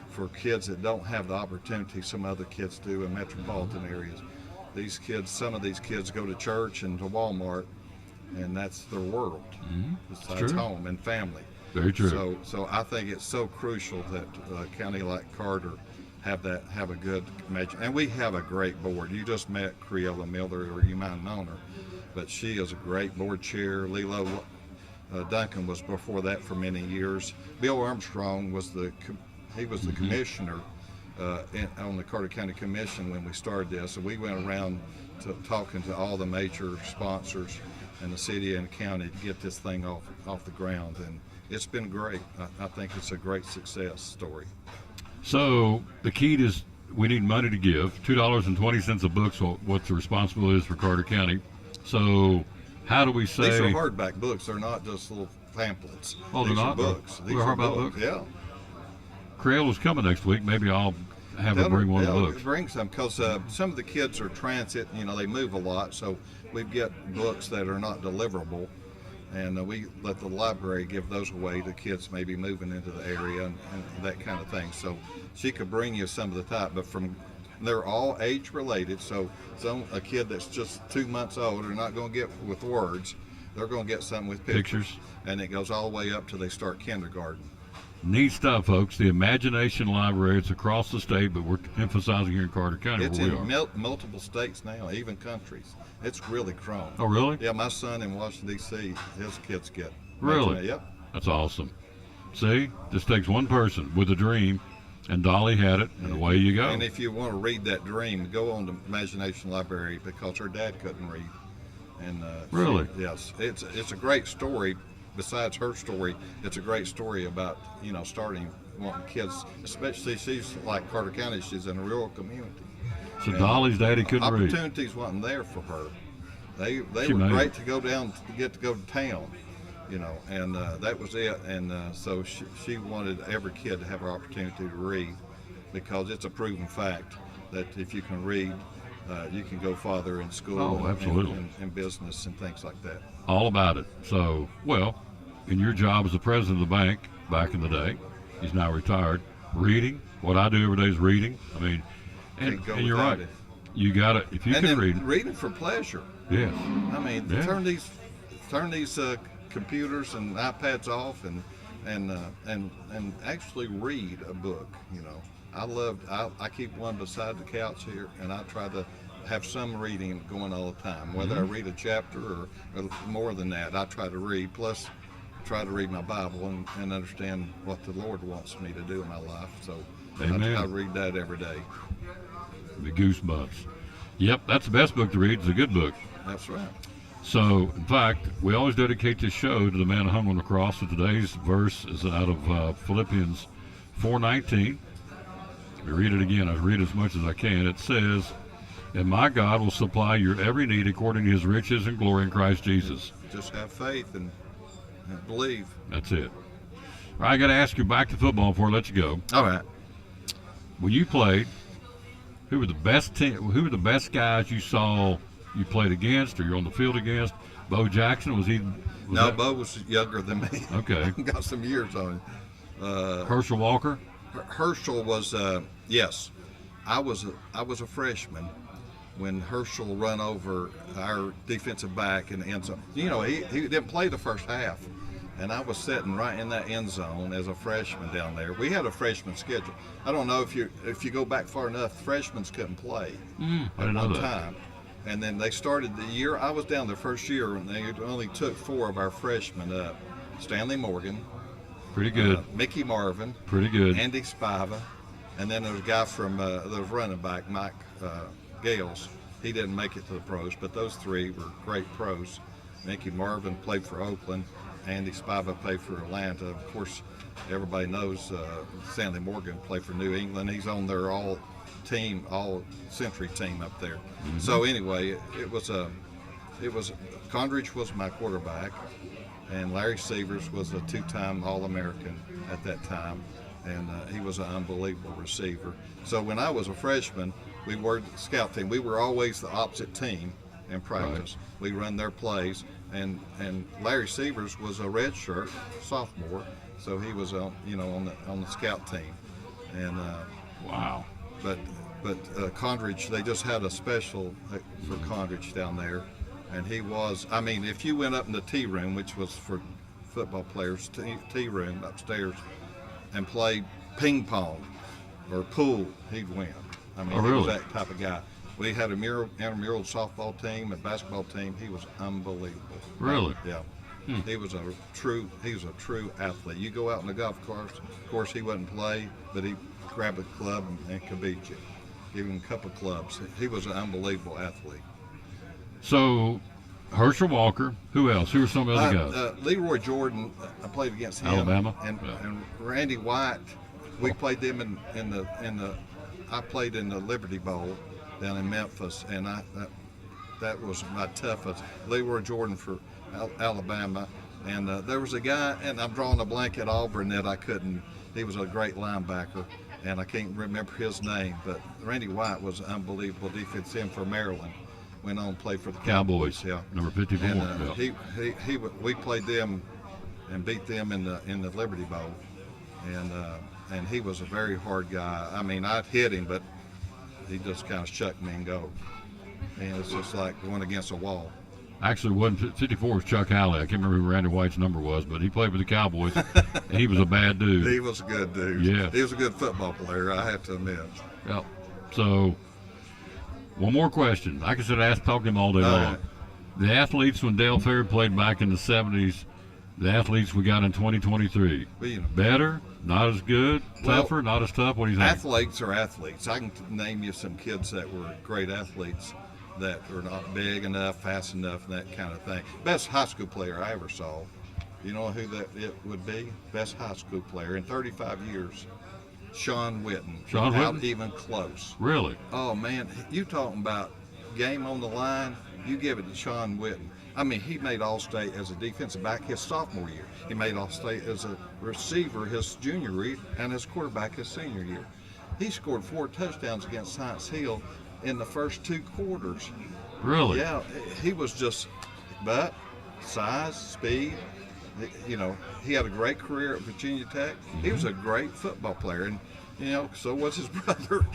for kids that don't have the opportunity some other kids do in metropolitan areas. Some of these kids go to church and to Walmart, and that's their world. Besides home and family. Very true. So I think it's so crucial that a county like Carter have a good match. And we have a great board. You just met Creola Miller, or you might have known her, but she is a great board chair. Lilo Duncan was before that for many years. Bill Armstrong was the commissioner on the Carter County Commission when we started this. And we went around talking to all the major sponsors in the city and county to get this thing off the ground. And it's been great. I think it's a great success story. So the key is we need money to give. $2.20 a book, so what the responsibility is for Carter County. So how do we say... These are hardback books. They're not just little pamphlets. Oh, they're not? Books. These are hardback books? Yeah. Creola's coming next week. Maybe I'll have her bring one of the books. Bring some, because some of the kids are transit. You know, they move a lot, so we get books that are not deliverable, and we let the library give those away to kids maybe moving into the area and that kind of thing. So she could bring you some of the type, but they're all age related. So a kid that's just 2 months old are not going to get with words. They're going to get something with pictures, and it goes all the way up till they start kindergarten. Neat stuff, folks. The Imagination Library. It's across the state, but we're emphasizing here in Carter County It's where we in are. multiple states now, even countries. It's really grown. Oh, really? Yeah, my son in Washington, D.C., his kids get. Really? Yep. That's awesome. See, this takes one person with a dream, and Dolly had it, and away you go. And if you want to read that dream, go on to Imagination Library, because her dad couldn't read. And really? Yes, it's a great story. Besides her story, it's a great story about, you know, wanting kids, especially she's like Carter County, she's in a rural community. So Dolly's daddy couldn't read. Opportunities wasn't there for her. They She were made great it. to go down to get to go to town, you know, and that was it. And so she wanted every kid to have an opportunity to read, because it's a proven fact that if you can read, you can go farther in school and business and things like that. All about it. So, well, in your job as the president of the bank back in the day, he's now retired, reading, what I do every day is reading. I mean, and you're right. It. You got it. If you can read. Reading for pleasure. Yes. I mean, turn these computers and iPads off and actually read a book, you know. I keep one beside the couch here, and I try to have some reading going all the time. Whether I read a chapter or more than that, I try to read. Plus, try to read my Bible and understand what the Lord wants me to do in my life. So I read that every day. The goosebumps. Yep, that's the best book to read. It's a good book. That's right. So, in fact, we always dedicate this show to the man hung on the cross. So today's verse is out of Philippians 4:19. Let me read it again. I read as much as I can. It says, "And my God will supply your every need according to his riches and glory in Christ Jesus." Just have faith and believe. That's it. All right, I got to ask you back to football before I let you go. All right. When you played, who were the best guys you saw you played against or you're on the field against? Bo Jackson, was Bo was younger than me. Okay. Got some years on him. Herschel Walker? Herschel was, yes. I was a freshman when Herschel run over our defensive back in the end zone. You know, he didn't play the first half, and I was sitting right in that end zone as a freshman down there. We had a freshman schedule. I don't know if you go back far enough, freshmen couldn't play at one time. And then they started the year I was down the first year, and they only took 4 of our freshmen up. Stanley Morgan. Pretty good. Mickey Marvin. Pretty good. Andy Spiva. And then there was a guy from the running back, Mike Gales. He didn't make it to the pros, but those 3 were great pros. Mickey Marvin played for Oakland. Andy Spiva played for Atlanta. Of course, everybody knows Stanley Morgan played for New England. He's on their all-century team up there. Mm-hmm. So anyway, it was Condridge was my quarterback, and Larry Severs was a two-time All-American at that time, and he was an unbelievable receiver. So when I was a freshman, we were the scout team. We were always the opposite team in practice. Right. We run their plays, and Larry Severs was a redshirt sophomore, so he was on the scout team, and wow. But Condridge, they just had a special for Condridge down there, and he was. I mean, if you went up in the tea room, which was for football players, tea room upstairs, and played ping pong or pool, he'd win. I mean, really? He was that type of guy. We had a intramural softball team, a basketball team. He was unbelievable. Really? Yeah. He was a true athlete. You go out in the golf course, of course he wouldn't play, but he grabbed a club and could beat you. Give him a couple clubs. He was an unbelievable athlete. So, Herschel Walker, who else? Who were some of the other guys? Leroy Jordan, I played against him. Alabama? And Randy White, we played them I played in the Liberty Bowl down in Memphis, and that was my toughest. Leroy Jordan for Alabama, and there was a guy, and I'm drawing a blank at Auburn that I couldn't. He was a great linebacker, and I can't remember his name, but Randy White was an unbelievable defensive end for Maryland. Went on and played for the Cowboys. Yeah, number 54. And we played them and beat them in the Liberty Bowl, and he was a very hard guy. I mean, I'd hit him, but he just kind of shucked me and go. And it's just like going against a wall. Actually, 54 was Chuck Halley. I can't remember who Randy White's number was, but he played with the Cowboys, and he was a bad dude. He was a good dude. Yeah. He was a good football player, I have to admit. Yep. So, one more question. I could sit and talk to him all day long. The athletes, when Dale Fair played back in the 70s, the athletes we got in 2023, better, not as good, tougher, not as tough? What do you think? Athletes are athletes. I can name you some kids that were great athletes that were not big enough, fast enough, and that kind of thing. Best high school player I ever saw. You know who it would be? Best high school player in 35 years. Sean Witten. Sean Without Witten? even close. Really? Oh, man. You talking about game on the line, you give it to Sean Witten. I mean, he made All-State as a defensive back his sophomore year. He made All-State as a receiver his junior year and as quarterback his senior year. He scored 4 touchdowns against Science Hill in the first 2 quarters. Really? Yeah, he was just, but size, speed, he had a great career at Virginia Tech. He was a great football player, and so was his brother,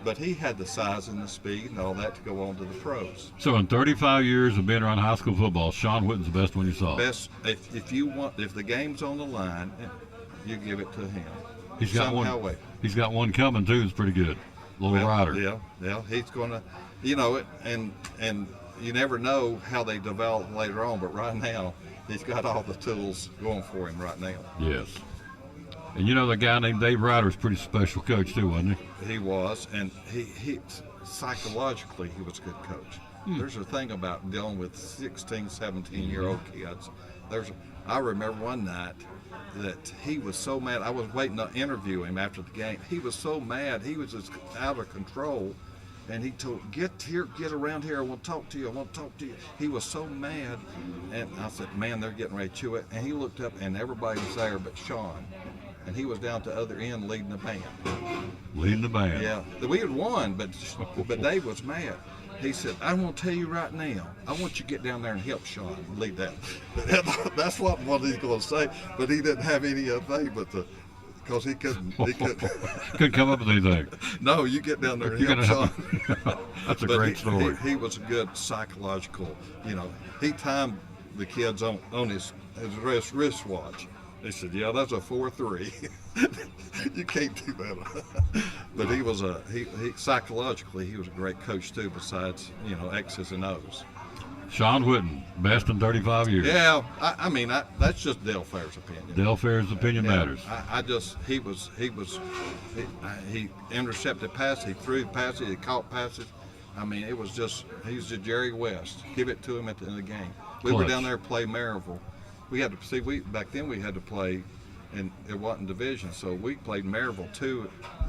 but he had the size and the speed and all that to go on to the pros. So in 35 years of being around high school football, Sean Witten's the best one you saw? Best, if the game's on the line, you give it to him. He's got one. He's got one coming too. It's pretty good. Little rider. Yeah. He's gonna, and you never know how they develop later on. But right now, he's got all the tools going for him right now. Yes. And the guy named Dave Ryder is a pretty special coach too, wasn't he? He was, and he psychologically he was a good coach. There's a thing about dealing with 16, 17-year-old kids. I remember one night that he was so mad. I was waiting to interview him after the game. He was so mad. He was just out of control. And he told, get around here. I want to talk to you. He was so mad. And I said, man, they're getting ready to chew it. And he looked up, and everybody was there but Sean. And he was down at the other end leading the band. Leading the band? Yeah. We had won, but Dave was mad. He said, I want to tell you right now, I want you to get down there and help Sean lead that. That's what he's going to say, but he didn't have any thing but because he couldn't couldn't come up with anything. No, you get down there and help Sean. That's a great story. He was a good psychological, he timed the kids on his wristwatch. He said, yeah, that's a 4-3. You can't do that. But he was he psychologically, he was a great coach too, besides, X's and O's. Sean Witten, best in 35 years. Yeah, I mean, that's just Dale Fair's opinion. Dale Fair's opinion matters. He intercepted passes, he threw passes, he caught passes. I mean, it was just, he's the Jerry West. Give it to him at the end of the game. We were Clutch. down there to play Maryville. We had to see, back then we had to play, and it wasn't division, so we played Maryville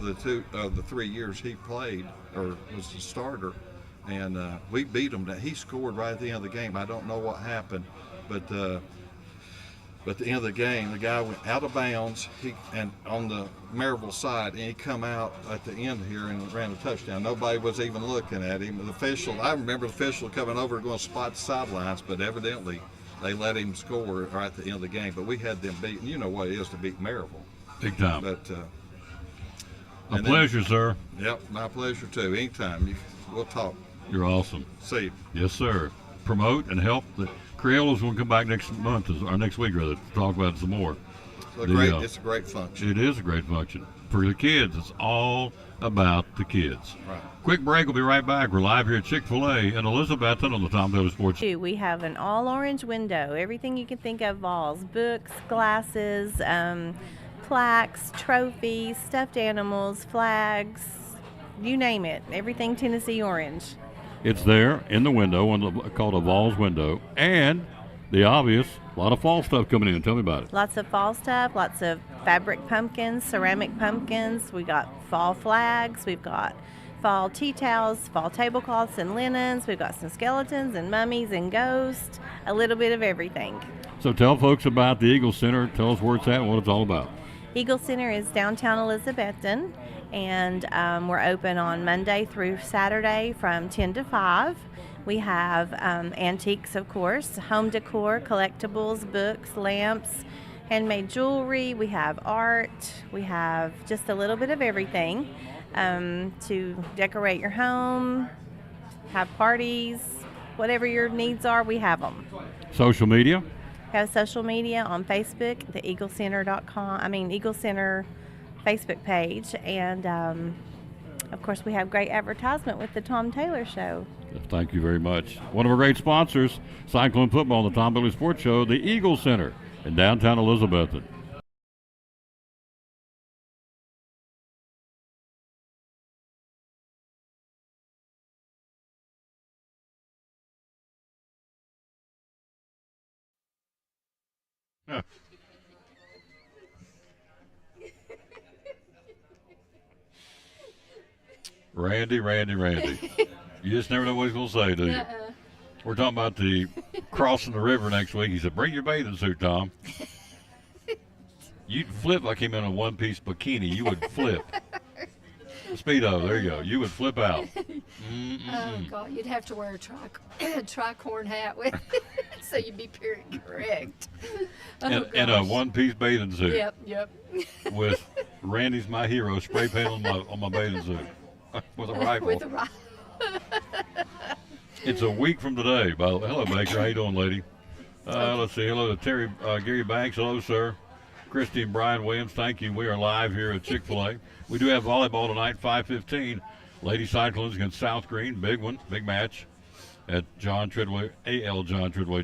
the 3 years he played or was the starter, and we beat him. He scored right at the end of the game. I don't know what happened, but at the end of the game, the guy went out of bounds. And on the Maryville side, and he come out at the end here and ran a touchdown. Nobody was even looking at him. I remember the official coming over going to spot the sidelines, but evidently they let him score right at the end of the game. But we had them beaten. You know what it is to beat Maryville. Big time. But a pleasure, sir. Yep, my pleasure too. Anytime. We'll talk. You're awesome. See you. Yes, sir. Promote and help. The Criollo's going to come back next week, rather, to talk about it some more. It's a great function. It is a great function. For the kids, it's all about the kids. Right. Quick break. We'll be right back. We're live here at Chick-fil-A in Elizabethton on the Tom Taylor Sports. We have an all-orange window. Everything you can think of, balls, books, glasses, plaques, trophies, stuffed animals, flags, you name it. Everything Tennessee orange. It's there in the window, called a Vols window, and the obvious, a lot of fall stuff coming in. Tell me about it. Lots of fall stuff, lots of fabric pumpkins, ceramic pumpkins. We got fall flags. We've got fall tea towels, fall tablecloths and linens. We've got some skeletons and mummies and ghosts, a little bit of everything. So tell folks about the Eagle Center. Tell us where it's at and what it's all about. Eagle Center is downtown Elizabethton, and we're open on Monday through Saturday from 10 to 5. We have antiques, of course, home decor, collectibles, books, lamps, handmade jewelry. We have art. We have just a little bit of everything to decorate your home, have parties, whatever your needs are, we have them. Social media? We have social media on Facebook, the Eagle Center Facebook page, and of course we have great advertisement with the Tom Taylor Show. Thank you very much. One of our great sponsors, Cyclone Football, the Tom Taylor Sports Show, the Eagle Center in downtown Elizabethton. Randy. You just never know what he's going to say, do you? We're talking about the crossing the river next week. He said, bring your bathing suit, Tom. You'd flip like him in a one-piece bikini. You would flip. Speedo, there you go. You would flip out. Oh, God, you'd have to wear a tricorn hat with so you'd be period correct. And a one-piece bathing suit. Yep. With Randy's My Hero spray paint on my bathing suit. With a rifle. It's a week from today. By the way, hello, Baker. How you doing, lady? Let's see. Hello to Gary Banks. Hello, sir. Christy and Brian Williams, thank you. We are live here at Chick-fil-A. We do have volleyball tonight, 5:15. Lady Cyclones against South Green. Big one, big match at John Tridway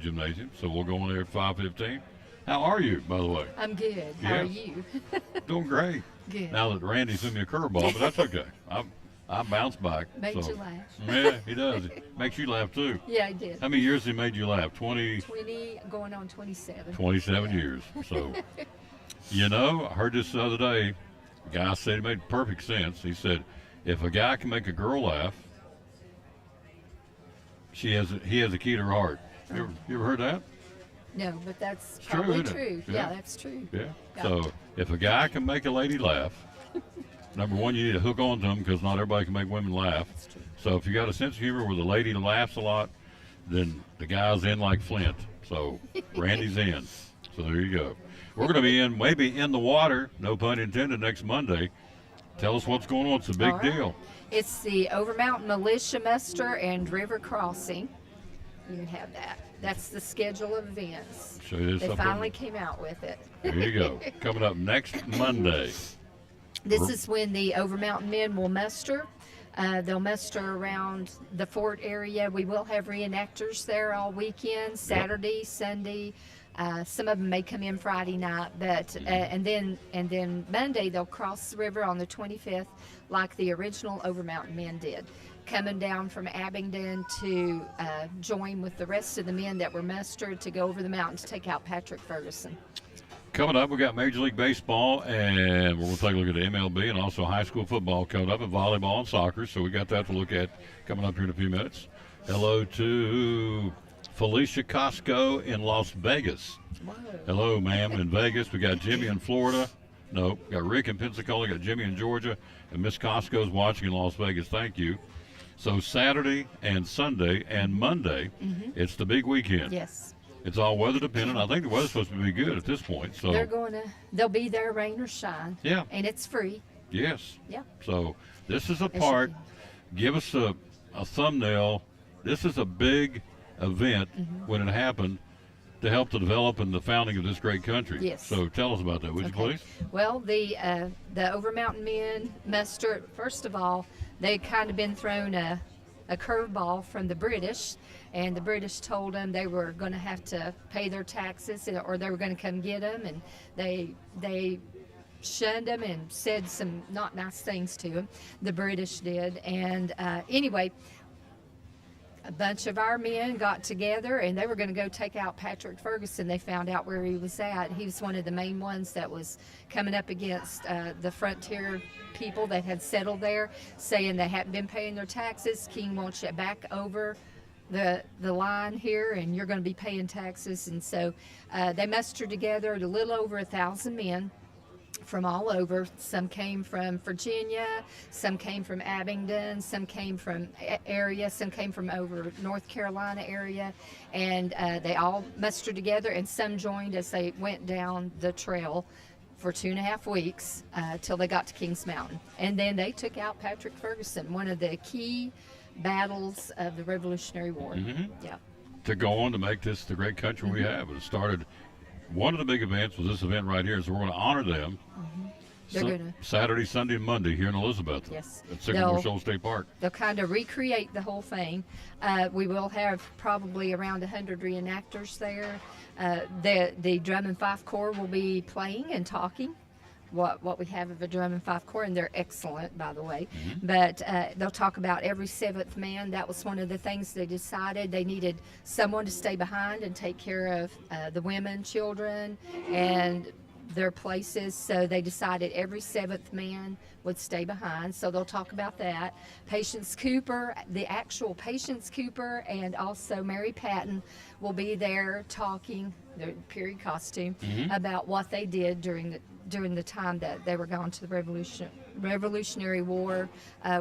Gymnasium. So we'll go in there at 5:15. How are you, by the way? I'm good. How are you? Doing great. Good. Now that Randy threw me a curveball, but that's okay. I bounced back. Made you laugh. Yeah, he does. He makes you laugh, too. Yeah, he did. How many years has he made you laugh? 20, going on 27. 27 years. So, you know, I heard this the other day. A guy said it made perfect sense. He said, if a guy can make a girl laugh, he has a key to her heart. You ever heard that? No, but that's It's probably true. true. Yeah. Yeah, that's true. Yeah. So, if a guy can make a lady laugh, number one, you need to hook on to them because not everybody can make women laugh. So if you got a sense of humor where the lady laughs a lot, then the guy's in like Flint. So Randy's in. So there you go. We're going to be maybe in the water, no pun intended, next Monday. Tell us what's going on. It's a big All right. deal. It's the Overmountain Militia Muster and River Crossing. You can have that. That's the schedule of events. Show you this They up finally came out with it. There you go. Coming up next Monday. This is when the Overmountain men will muster. They'll muster around the fort area. We will have reenactors there all weekend, Saturday, Sunday. Some of them may come in Friday night, but and then Monday they'll cross the river on the 25th, like the original Overmountain men did. coming down from Abingdon to join with the rest of the men that were mustered to go over the mountain to take out Patrick Ferguson. Coming up, we got Major League Baseball, and we're going to take a look at the MLB and also high school football coming up, and volleyball and soccer. So we got that to look at coming up here in a few minutes. Hello to Felicia Costco in Las Vegas. Whoa. Hello, ma'am, in Vegas. We got Jimmy in Florida. No, got Rick in Pensacola. Got Jimmy in Georgia, and Miss Costco's watching in Las Vegas. Thank you. So Saturday and Sunday and Monday, it's the big weekend. Yes. It's all weather dependent. I think the weather's supposed to be good at this point. So They'll be there, rain or shine. Yeah. And it's free. Yes. Yeah. So this is a part. Give us a thumbnail. This is a big event when it happened to help the develop and the founding of this great country. Yes. So tell us about that, would you please? Well, the Over Mountain men mustered. First of all, they kind of been thrown a curveball from the British, and the British told them they were going to have to pay their taxes or they were going to come get them, and they shunned them and said some not nice things to them. The British did, and anyway, a bunch of our men got together and they were going to go take out Patrick Ferguson. They found out where he was at. He was one of the main ones that was coming up against the frontier people that had settled there, saying they hadn't been paying their taxes. King wants you back over the line here, and you're going to be paying taxes. And so they mustered together a little over 1,000 men from all over. Some came from Virginia, some came from Abingdon, some came from area, some came from over North Carolina area, and they all mustered together, and some joined as they went down the trail for 2.5 weeks till they got to Kings Mountain. And then they took out Patrick Ferguson, one of the key battles of the Revolutionary War. Yeah. To go on to make this the great country we have. It started, one of the big events was this event right here, so we're going to honor them Saturday, Sunday, and Monday here in Elizabeth. Yes. At Sycamore Shoals State Park. They'll kind of recreate the whole thing. We will have probably around 100 reenactors there. The Drum and Fife Corps will be playing and talking what we have of a Drum and Fife Corps, and they're excellent, by the way. But they'll talk about every seventh man. That was one of the things they decided. They needed someone to stay behind and take care of the women, children, and their places, so they decided every seventh man would stay behind. So they'll talk about that. Patience Cooper, the actual Patience Cooper, and also Mary Patton will be there talking, their period costume, about what they did during the time that they were gone to the Revolutionary War,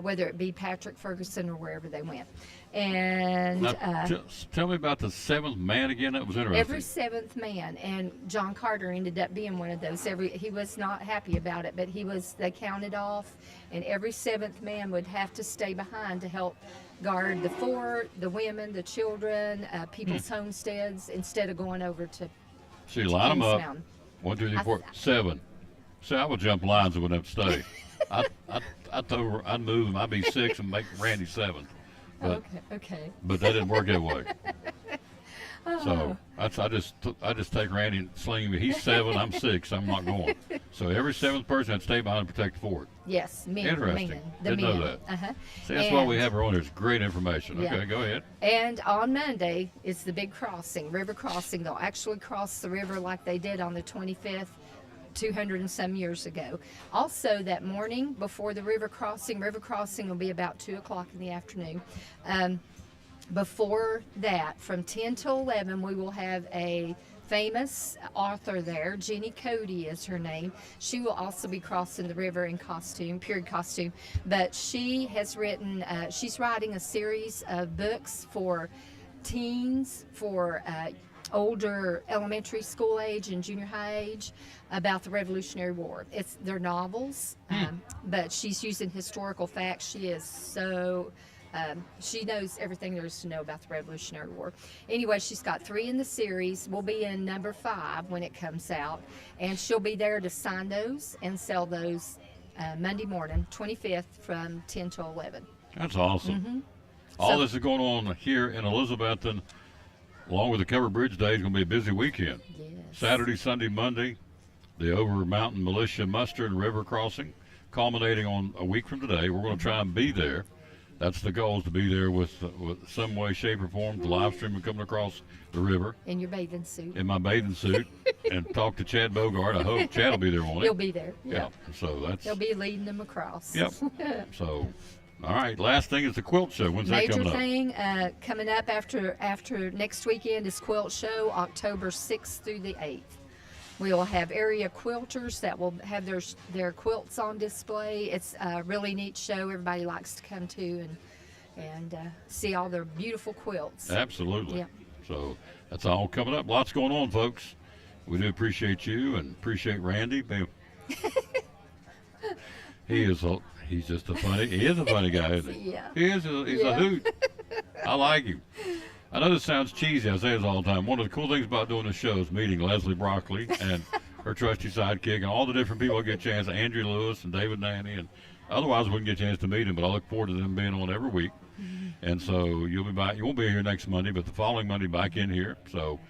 whether it be Patrick Ferguson or wherever they went. And just tell me about the seventh man again. That was interesting. Every seventh man, and John Carter ended up being one of those. He was not happy about it, but they counted off, and every seventh man would have to stay behind to help guard the fort, the women, the children, people's homesteads, instead of going over to So you line them up. Mountain. 1, 2, 3, 4, 7. See, I would jump lines and wouldn't have to stay. I'd move him. I'd be 6 and make Randy 7. But, okay. But that didn't work that way. So I just take Randy and sling him. He's 7, I'm 6. I'm not going. So every seventh person had to stay behind and protect the fort. Yes, men. Interesting. Didn't know that. See, that's why we have her on. There's great information. Okay, go ahead. And on Monday is the big crossing, river crossing. They'll actually cross the river like they did on the 25th. 200 and some years ago. Also, that morning before the river crossing will be about 2 o'clock in the afternoon. Before that, from 10 till 11, we will have a famous author there. Jenny Cody is her name. She will also be crossing the river in costume, period costume. But she has written, she's writing a series of books for teens, for older elementary school age and junior high age about the Revolutionary War. They're novels, but she's using historical facts. She is so she knows everything there is to know about the Revolutionary War. Anyway, she's got 3 in the series. We'll be in number 5 when it comes out, and she'll be there to sign those and sell those Monday morning, 25th, from 10 to 11. That's awesome. All this is going on here in Elizabethton, along with the Covered Bridge Day. Is going to be a busy weekend. Yes. Saturday, Sunday, Monday, the Over Mountain Militia Muster and River Crossing, culminating on a week from today. We're going to try and be there That's the goal, is to be there with some way, shape, or form. The live stream coming across the river In your bathing suit. in my bathing suit and talk to Chad Bogart. I hope Chad will be there, won't he? He'll be there. Yeah. So that's. He'll be leading them across. Yep. So, all right. Last thing is the quilt show. When's that Major coming up? thing coming up after next weekend is Quilt Show, October 6th through the 8th. We will have area quilters that will have their quilts on display. It's a really neat show. Everybody likes to come to and see all their beautiful quilts. Absolutely. Yeah. So that's all coming up. Lots going on, folks. We do appreciate you and appreciate Randy. He's just a funny. He is a funny guy, isn't he? Yeah. He's a hoot. I like him. I know this sounds cheesy. I say this all the time. One of the cool things about doing this show is meeting Leslie Broccoli and her trusty sidekick and all the different people I get a chance. Andrew Lewis and David Nanny, and otherwise we wouldn't get a chance to meet them. But I look forward to them being on every week. And so you'll be back. You won't be here next Monday, but the following Monday back in here. So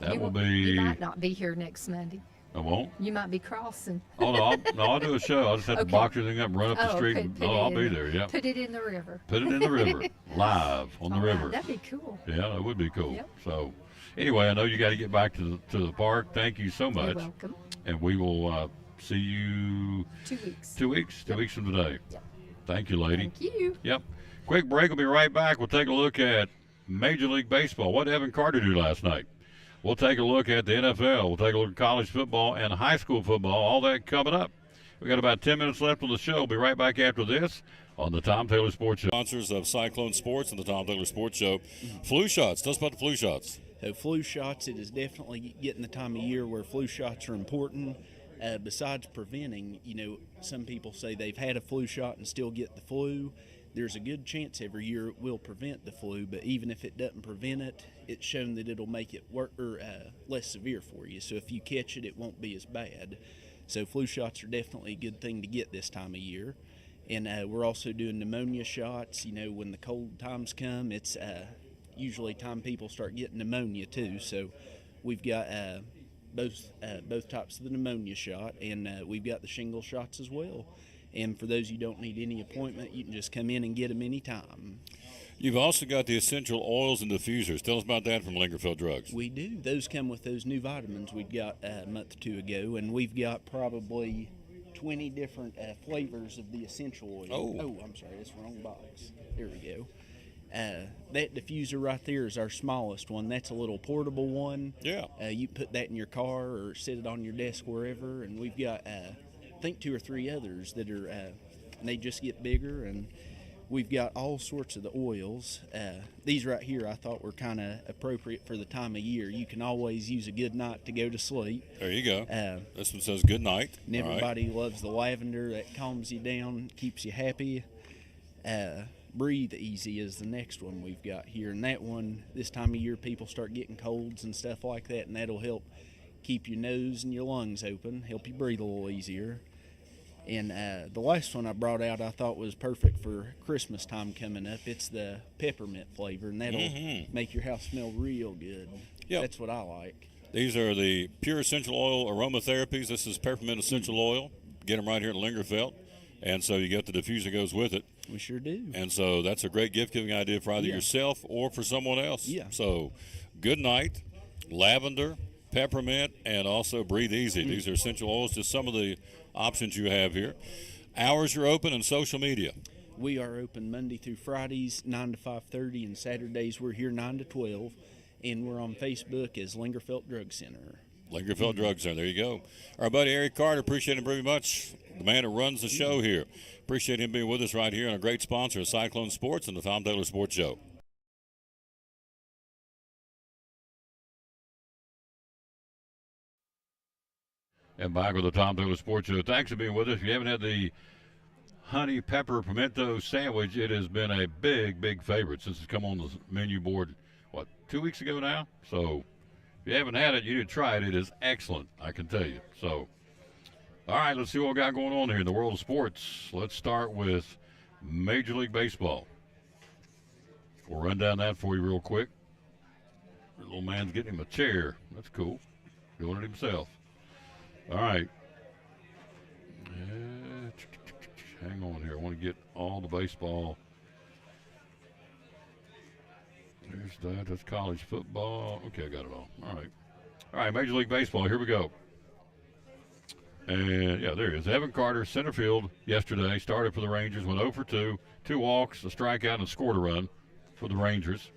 that will be. You might not be here next Monday. I won't. You might be crossing. Oh no, I'll do a show. I'll just have to box everything up, run up the street. Okay. And, I'll be there. Yeah. Put it in the river. Put it in the river, live on the river. That'd be cool. Yeah, that would be cool. Yep. So, anyway, I know you got to get back to the park. Thank you so much. You're welcome. And we will see you 2 weeks. 2 weeks. 2 weeks from today. Yep. Thank you, lady. Thank you. Yep. Quick break. We'll be right back. We'll take a look at Major League Baseball. What did Evan Carter do last night? We'll take a look at the NFL. We'll take a look at college football and high school football. All that coming up. We got about 10 minutes left on the show. We'll be right back after this on the Tom Taylor Sports Show. Sponsors of Cyclone Sports and the Tom Taylor Sports Show. Flu shots. Tell us about the flu shots. So flu shots, it is definitely getting the time of year where flu shots are important. Besides preventing, some people say they've had a flu shot and still get the flu. There's a good chance every year it will prevent the flu, but even if it doesn't prevent it, it's shown that it'll make it less severe for you. So if you catch it, it won't be as bad. So flu shots are definitely a good thing to get this time of year. And we're also doing pneumonia shots. When the cold times come, it's usually time people start getting pneumonia too. So we've got both types of the pneumonia shot, and we've got the shingle shots as well. And for those you don't need any appointment, you can just come in and get them anytime. You've also got the essential oils and diffusers. Tell us about that from Lingerfeld Drugs. We do. Those come with those new vitamins we got a month or two ago, and we've got probably 20 different flavors of the essential oil. Oh, I'm sorry, that's the wrong box. There we go. That diffuser right there is our smallest one. That's a little portable one. Yeah. You put that in your car or sit it on your desk wherever, and we've got I think 2 or 3 others that are and they just get bigger, and we've got all sorts of the oils. These right here I thought were kind of appropriate for the time of year. You can always use a good night to go to sleep. There you go. This one says good night. And everybody loves the lavender. That calms you down, keeps you happy. Breathe Easy is the next one we've got here, and that one, this time of year people start getting colds and stuff like that, and that'll help keep your nose and your lungs open, help you breathe a little easier. And the last one I brought out I thought was perfect for Christmas time coming up. It's the peppermint flavor, and that'll make your house smell real good. Yep. That's what I like. These are the pure essential oil aromatherapies. This is peppermint essential oil. Get them right here at Lingerfeld. And so you get the diffuser that goes with it. We sure do. And so that's a great gift-giving idea for either yourself or for someone else. Yeah. So good night, lavender, peppermint, and also Breathe Easy. These are essential oils, just some of the options you have here. Hours are open and social media. We are open Monday through Fridays, 9 to 5:30, and Saturdays we're here 9 to 12, and we're on Facebook as Lingerfeld Drug Center. Lingerfeld Drug Center, there you go. Our buddy Eric Carter, appreciate him very much. The man who runs the show here. Appreciate him being with us right here, and a great sponsor of Cyclone Sports and the Tom Taylor Sports Show. And back with the Tom Taylor Sports Show. Thanks for being with us. If you haven't had the honey pepper pimento sandwich, it has been a big, big favorite since it's come on the menu board, 2 weeks ago now? So if you haven't had it, you need to try it. It is excellent, I can tell you. So, all right, let's see what we got going on here in the world of sports. Let's start with Major League Baseball. We'll run down that for you real quick. The little man's getting him a chair. That's cool. Doing it himself. All right. Hang on here. I want to get all the baseball That's college football. Okay, I got it all. All right, Major League Baseball. Here we go. And, yeah, there he is. Evan Carter, center field yesterday, started for the Rangers, went 0 for 2, 2 walks, a strikeout, and scored a run for the Rangers,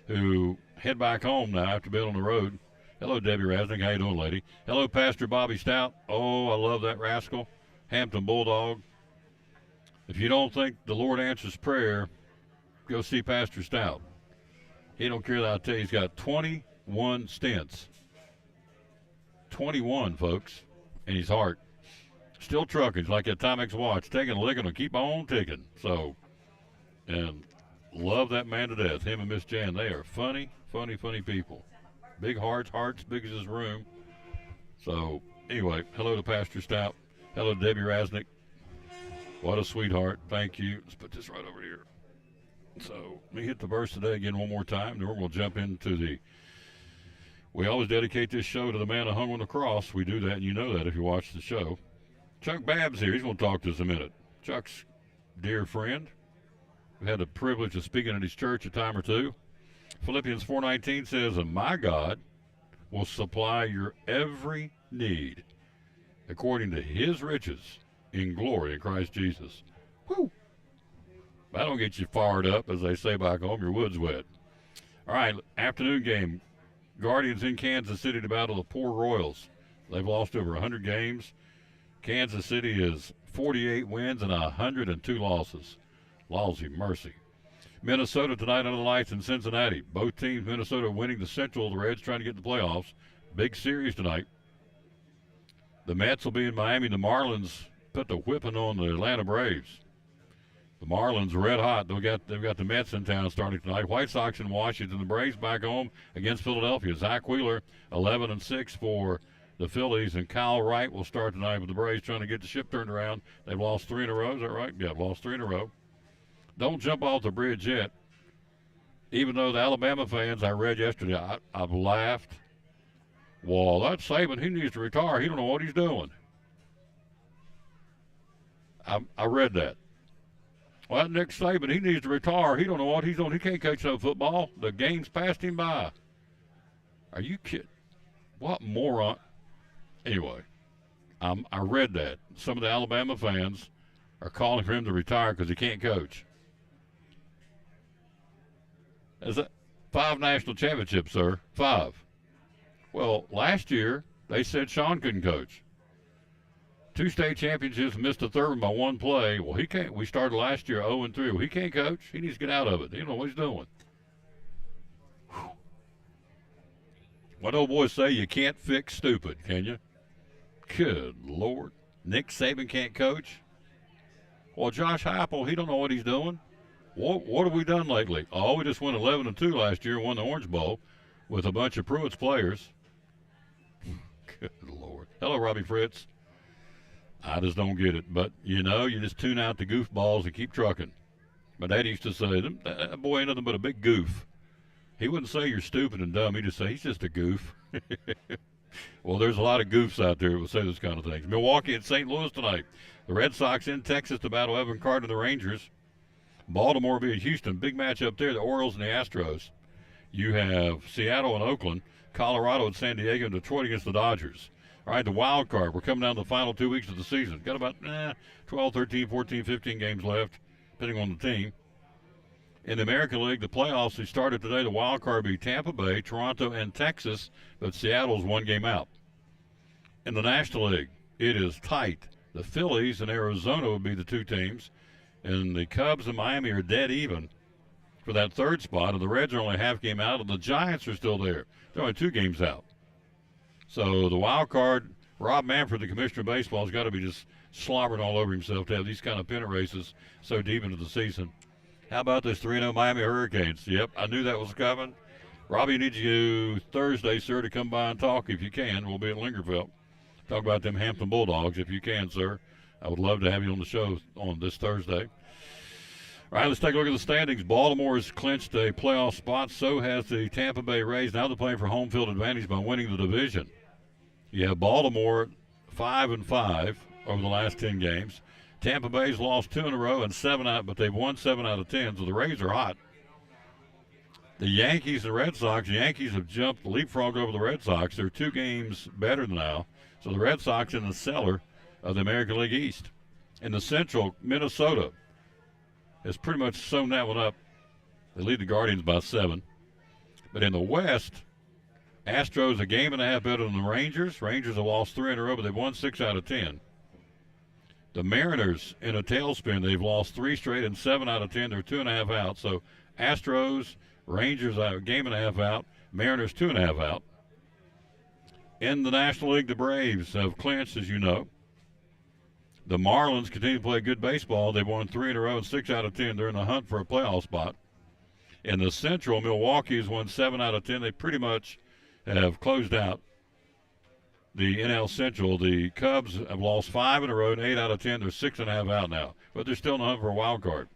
who head back home now after being on the road. Hello, Debbie Rasnick. How you doing, lady? Hello, Pastor Bobby Stout. Oh, I love that rascal. Hampton Bulldog. If you don't think the Lord answers prayer, go see Pastor Stout. He don't care that I tell you, he's got 21 stents. 21, folks. And his heart still trucking. It's like that Timex watch, taking a licking and keep on ticking. So, and love that man to death. Him and Miss Jan, they are funny people. Big hearts big as his room. So, anyway, hello to Pastor Stout. Hello to Debbie Rasnick. What a sweetheart. Thank you. Let's put this right over here. So, let me hit the verse today again one more time. Then we're going to jump into we always dedicate this show to the man who hung on the cross. We do that, and you know that if you watch the show. Chuck Babbs here. He's going to talk to us a minute. Chuck's dear friend. We've had the privilege of speaking at his church a time or two. Philippians 4:19 says, and my God will supply your every need according to his riches in glory in Christ Jesus. Woo! That don't get you fired up, as they say back home. Your wood's wet. All right, afternoon game. Guardians in Kansas City to battle the poor Royals. They've lost over 100 games. Kansas City is 48 wins and 102 losses. Lousy mercy. Minnesota tonight under the lights in Cincinnati. Both teams, Minnesota winning the Central, the Reds trying to get the playoffs. Big series tonight. The Mets will be in Miami. The Marlins put the whipping on the Atlanta Braves. The Marlins are red hot. They've got the Mets in town starting tonight. White Sox in Washington. The Braves back home against Philadelphia. Zach Wheeler, 11-6 for the Phillies, and Kyle Wright will start tonight with the Braves trying to get the ship turned around. They've lost 3 in a row. Is that right? Yeah, lost 3 in a row. Don't jump off the bridge yet. Even though the Alabama fans, I read yesterday, I've laughed. Well, that's Saban. He needs to retire. He don't know what he's doing. I read that. Well, that Nick Saban, he needs to retire. He don't know what he's doing. He can't coach no football. The game's passed him by. Are you kidding? What moron? Anyway, I read that. Some of the Alabama fans are calling for him to retire because he can't coach. Is that 5 national championships, sir? 5. Well, last year they said Sean couldn't coach. 2 state championships, missed a third by 1 play. Well, he can't. We started last year 0-3. Well, he can't coach. He needs to get out of it. He don't know what he's doing. Whew. What old boys say, you can't fix stupid, can you? Good Lord. Nick Saban can't coach? Well, Josh Heupel, he don't know what he's doing. What have we done lately? Oh, we just went 11-2 last year and won the Orange Bowl with a bunch of Pruitt's players. Good Lord. Hello, Robbie Fritz. I just don't get it. But, you just tune out the goofballs and keep trucking. My dad used to say, that boy ain't nothing but a big goof. He wouldn't say you're stupid and dumb. He'd just say, he's just a goof. Well, there's a lot of goofs out there who will say those kind of things. Milwaukee at St. Louis tonight. The Red Sox in Texas to battle Evan Carter and the Rangers. Baltimore will be at Houston. Big match up there, the Orioles and the Astros. You have Seattle and Oakland. Colorado and San Diego and Detroit against the Dodgers. All right, the wild card. We're coming down to the final 2 weeks of the season. Got about 12, 13, 14, 15 games left, depending on the team. In the American League, the playoffs, they started today. The wild card will be Tampa Bay, Toronto, and Texas, but Seattle's 1 game out. In the National League, it is tight. The Phillies and Arizona will be the 2 teams, and the Cubs and Miami are dead even for that 3rd spot, and the Reds are only a half game out, and the Giants are still there. They're only 2 games out. So the wild card, Rob Manfred, the commissioner of baseball, has got to be just slobbering all over himself to have these kind of pennant races so deep into the season. How about this 3-0 Miami Hurricanes? Yep, I knew that was coming. Robbie needs you Thursday, sir, to come by and talk if you can. We'll be at Lingerfeld. Talk about them Hampton Bulldogs if you can, sir. I would love to have you on the show on this Thursday. All right, let's take a look at the standings. Baltimore has clinched a playoff spot. So has the Tampa Bay Rays. Now they're playing for home field advantage by winning the division. You have Baltimore 5-5 over the last 10 games. Tampa Bay's lost 2 in a row and 7 out, but they've won 7 out of 10, so the Rays are hot. The Yankees and Red Sox, the Yankees have leapfrogged over the Red Sox. They're 2 games better now. So the Red Sox in the cellar of the American League East. In the Central, Minnesota has pretty much sewn that one up. They lead the Guardians by 7. But in the West, Astros a game and a half better than the Rangers. Rangers have lost 3 in a row, but they've won 6 out of 10. The Mariners in a tailspin. They've lost 3 straight and 7 out of 10. They're 2.5 out. So Astros, Rangers a game and a half out. Mariners 2.5 out. In the National League, the Braves have clinched, as you know. The Marlins continue to play good baseball. They've won 3 in a row and 6 out of 10. They're in the hunt for a playoff spot. In the Central, Milwaukee has won 7 out of 10. They pretty much have closed out the NL Central. The Cubs have lost 5 in a row and 8 out of 10. They're 6.5 out now, but they're still in the hunt for a wild card.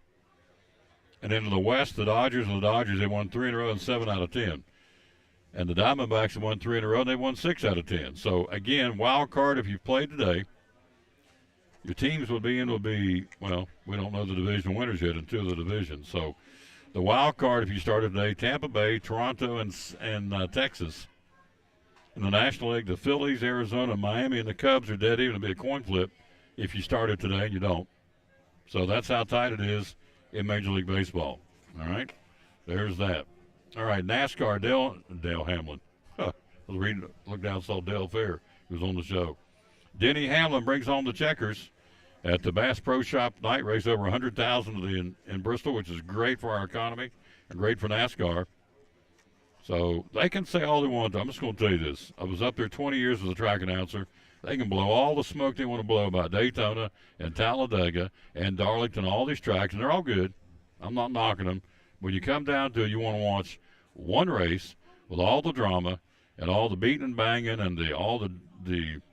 And into the West, the Dodgers, they won 3 in a row and 7 out of 10. And the Diamondbacks have won 3 in a row and they've won 6 out of 10. So again, wild card if you've played today. Your teams would be, well, we don't know the division winners yet in 2 of the divisions. So the wild card, if you started today, Tampa Bay, Toronto, and Texas. In the National League, the Phillies, Arizona, Miami, and the Cubs are dead even. It'll be a coin flip if you started today and you don't. So that's how tight it is in Major League Baseball. All right? There's that. All right, NASCAR, Dale Hamlin. I was reading, looked down and saw Dale Fair. He was on the show. Denny Hamlin brings home the checkers at the Bass Pro Shop night race, over 100,000 in Bristol, which is great for our economy and great for NASCAR. So they can say all they want. I'm just going to tell you this. I was up there 20 years as a track announcer. They can blow all the smoke they want to blow about Daytona and Talladega and Darlington, all these tracks, and they're all good. I'm not knocking them. When you come down to it, you want to watch one race with all the drama and all the beating and banging and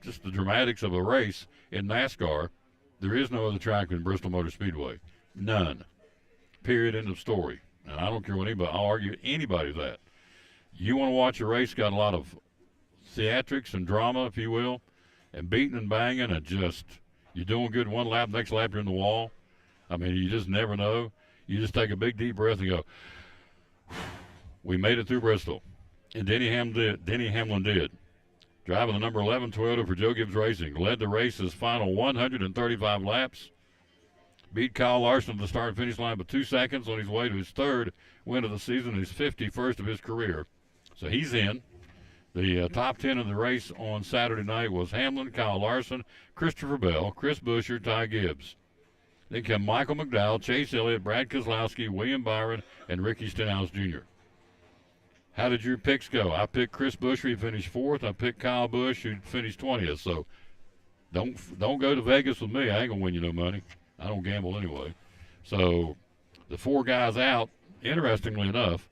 just the dramatics of a race in NASCAR. There is no other track than Bristol Motor Speedway. None. Period. End of story. And I don't care what anybody, I'll argue with anybody that. You want to watch a race, got a lot of theatrics and drama, if you will, and beating and banging, and just, you're doing good one lap, next lap you're in the wall. I mean, you just never know. You just take a big deep breath and go, we made it through Bristol. And Denny Hamlin did. Driving the number 11 Toyota for Joe Gibbs Racing. Led the race's final 135 laps. Beat Kyle Larson at the start and finish line by 2 seconds on his way to his 3rd win of the season, his 51st of his career. So he's in. The top 10 of the race on Saturday night was Hamlin, Kyle Larson, Christopher Bell, Chris Buescher, Ty Gibbs. Then come Michael McDowell, Chase Elliott, Brad Keselowski, William Byron, and Ricky Stenhouse Jr. How did your picks go? I picked Chris Buescher, he finished 4th. I picked Kyle Busch, who finished 20th. So don't go to Vegas with me. I ain't going to win you no money. I don't gamble anyway. So the 4 guys out, interestingly enough,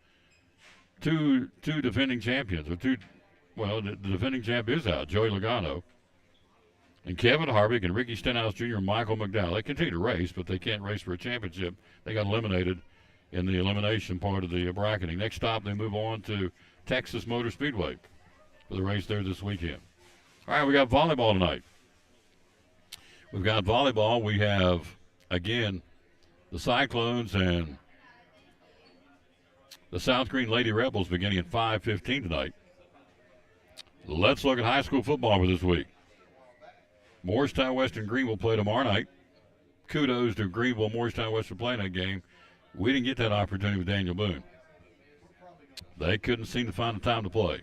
two defending champions, the defending champ is out, Joey Logano. And Kevin Harvick and Ricky Stenhouse Jr. and Michael McDowell. They continue to race, but they can't race for a championship. They got eliminated in the elimination part of the bracketing. Next stop, they move on to Texas Motor Speedway for the race there this weekend. All right, we got volleyball tonight. We've got volleyball. We have, again, the Cyclones and the South Green Lady Rebels beginning at 5:15 tonight. Let's look at high school football for this week. Morristown Western Greenville play tomorrow night. Kudos to Greenville, Morristown Western playing that game. We didn't get that opportunity with Daniel Boone. They couldn't seem to find the time to play.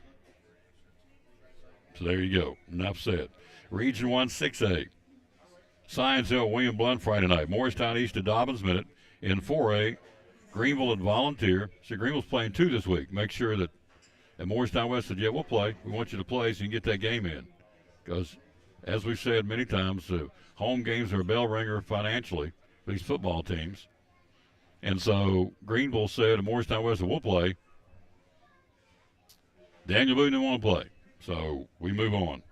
So there you go. Enough said. Region 1 6A. Science Hill, William Blunt Friday night. Morristown East at Dobbins Minute. In 4A, Greenville at Volunteer. So Greenville's playing 2 this week. Make sure that, and Morristown West said, yeah, we'll play. We want you to play so you can get that game in. Because, as we've said many times, home games are a bell ringer financially for these football teams. And so Greenville said, and Morristown West said, we'll play. Daniel Boone didn't want to play. So we move on.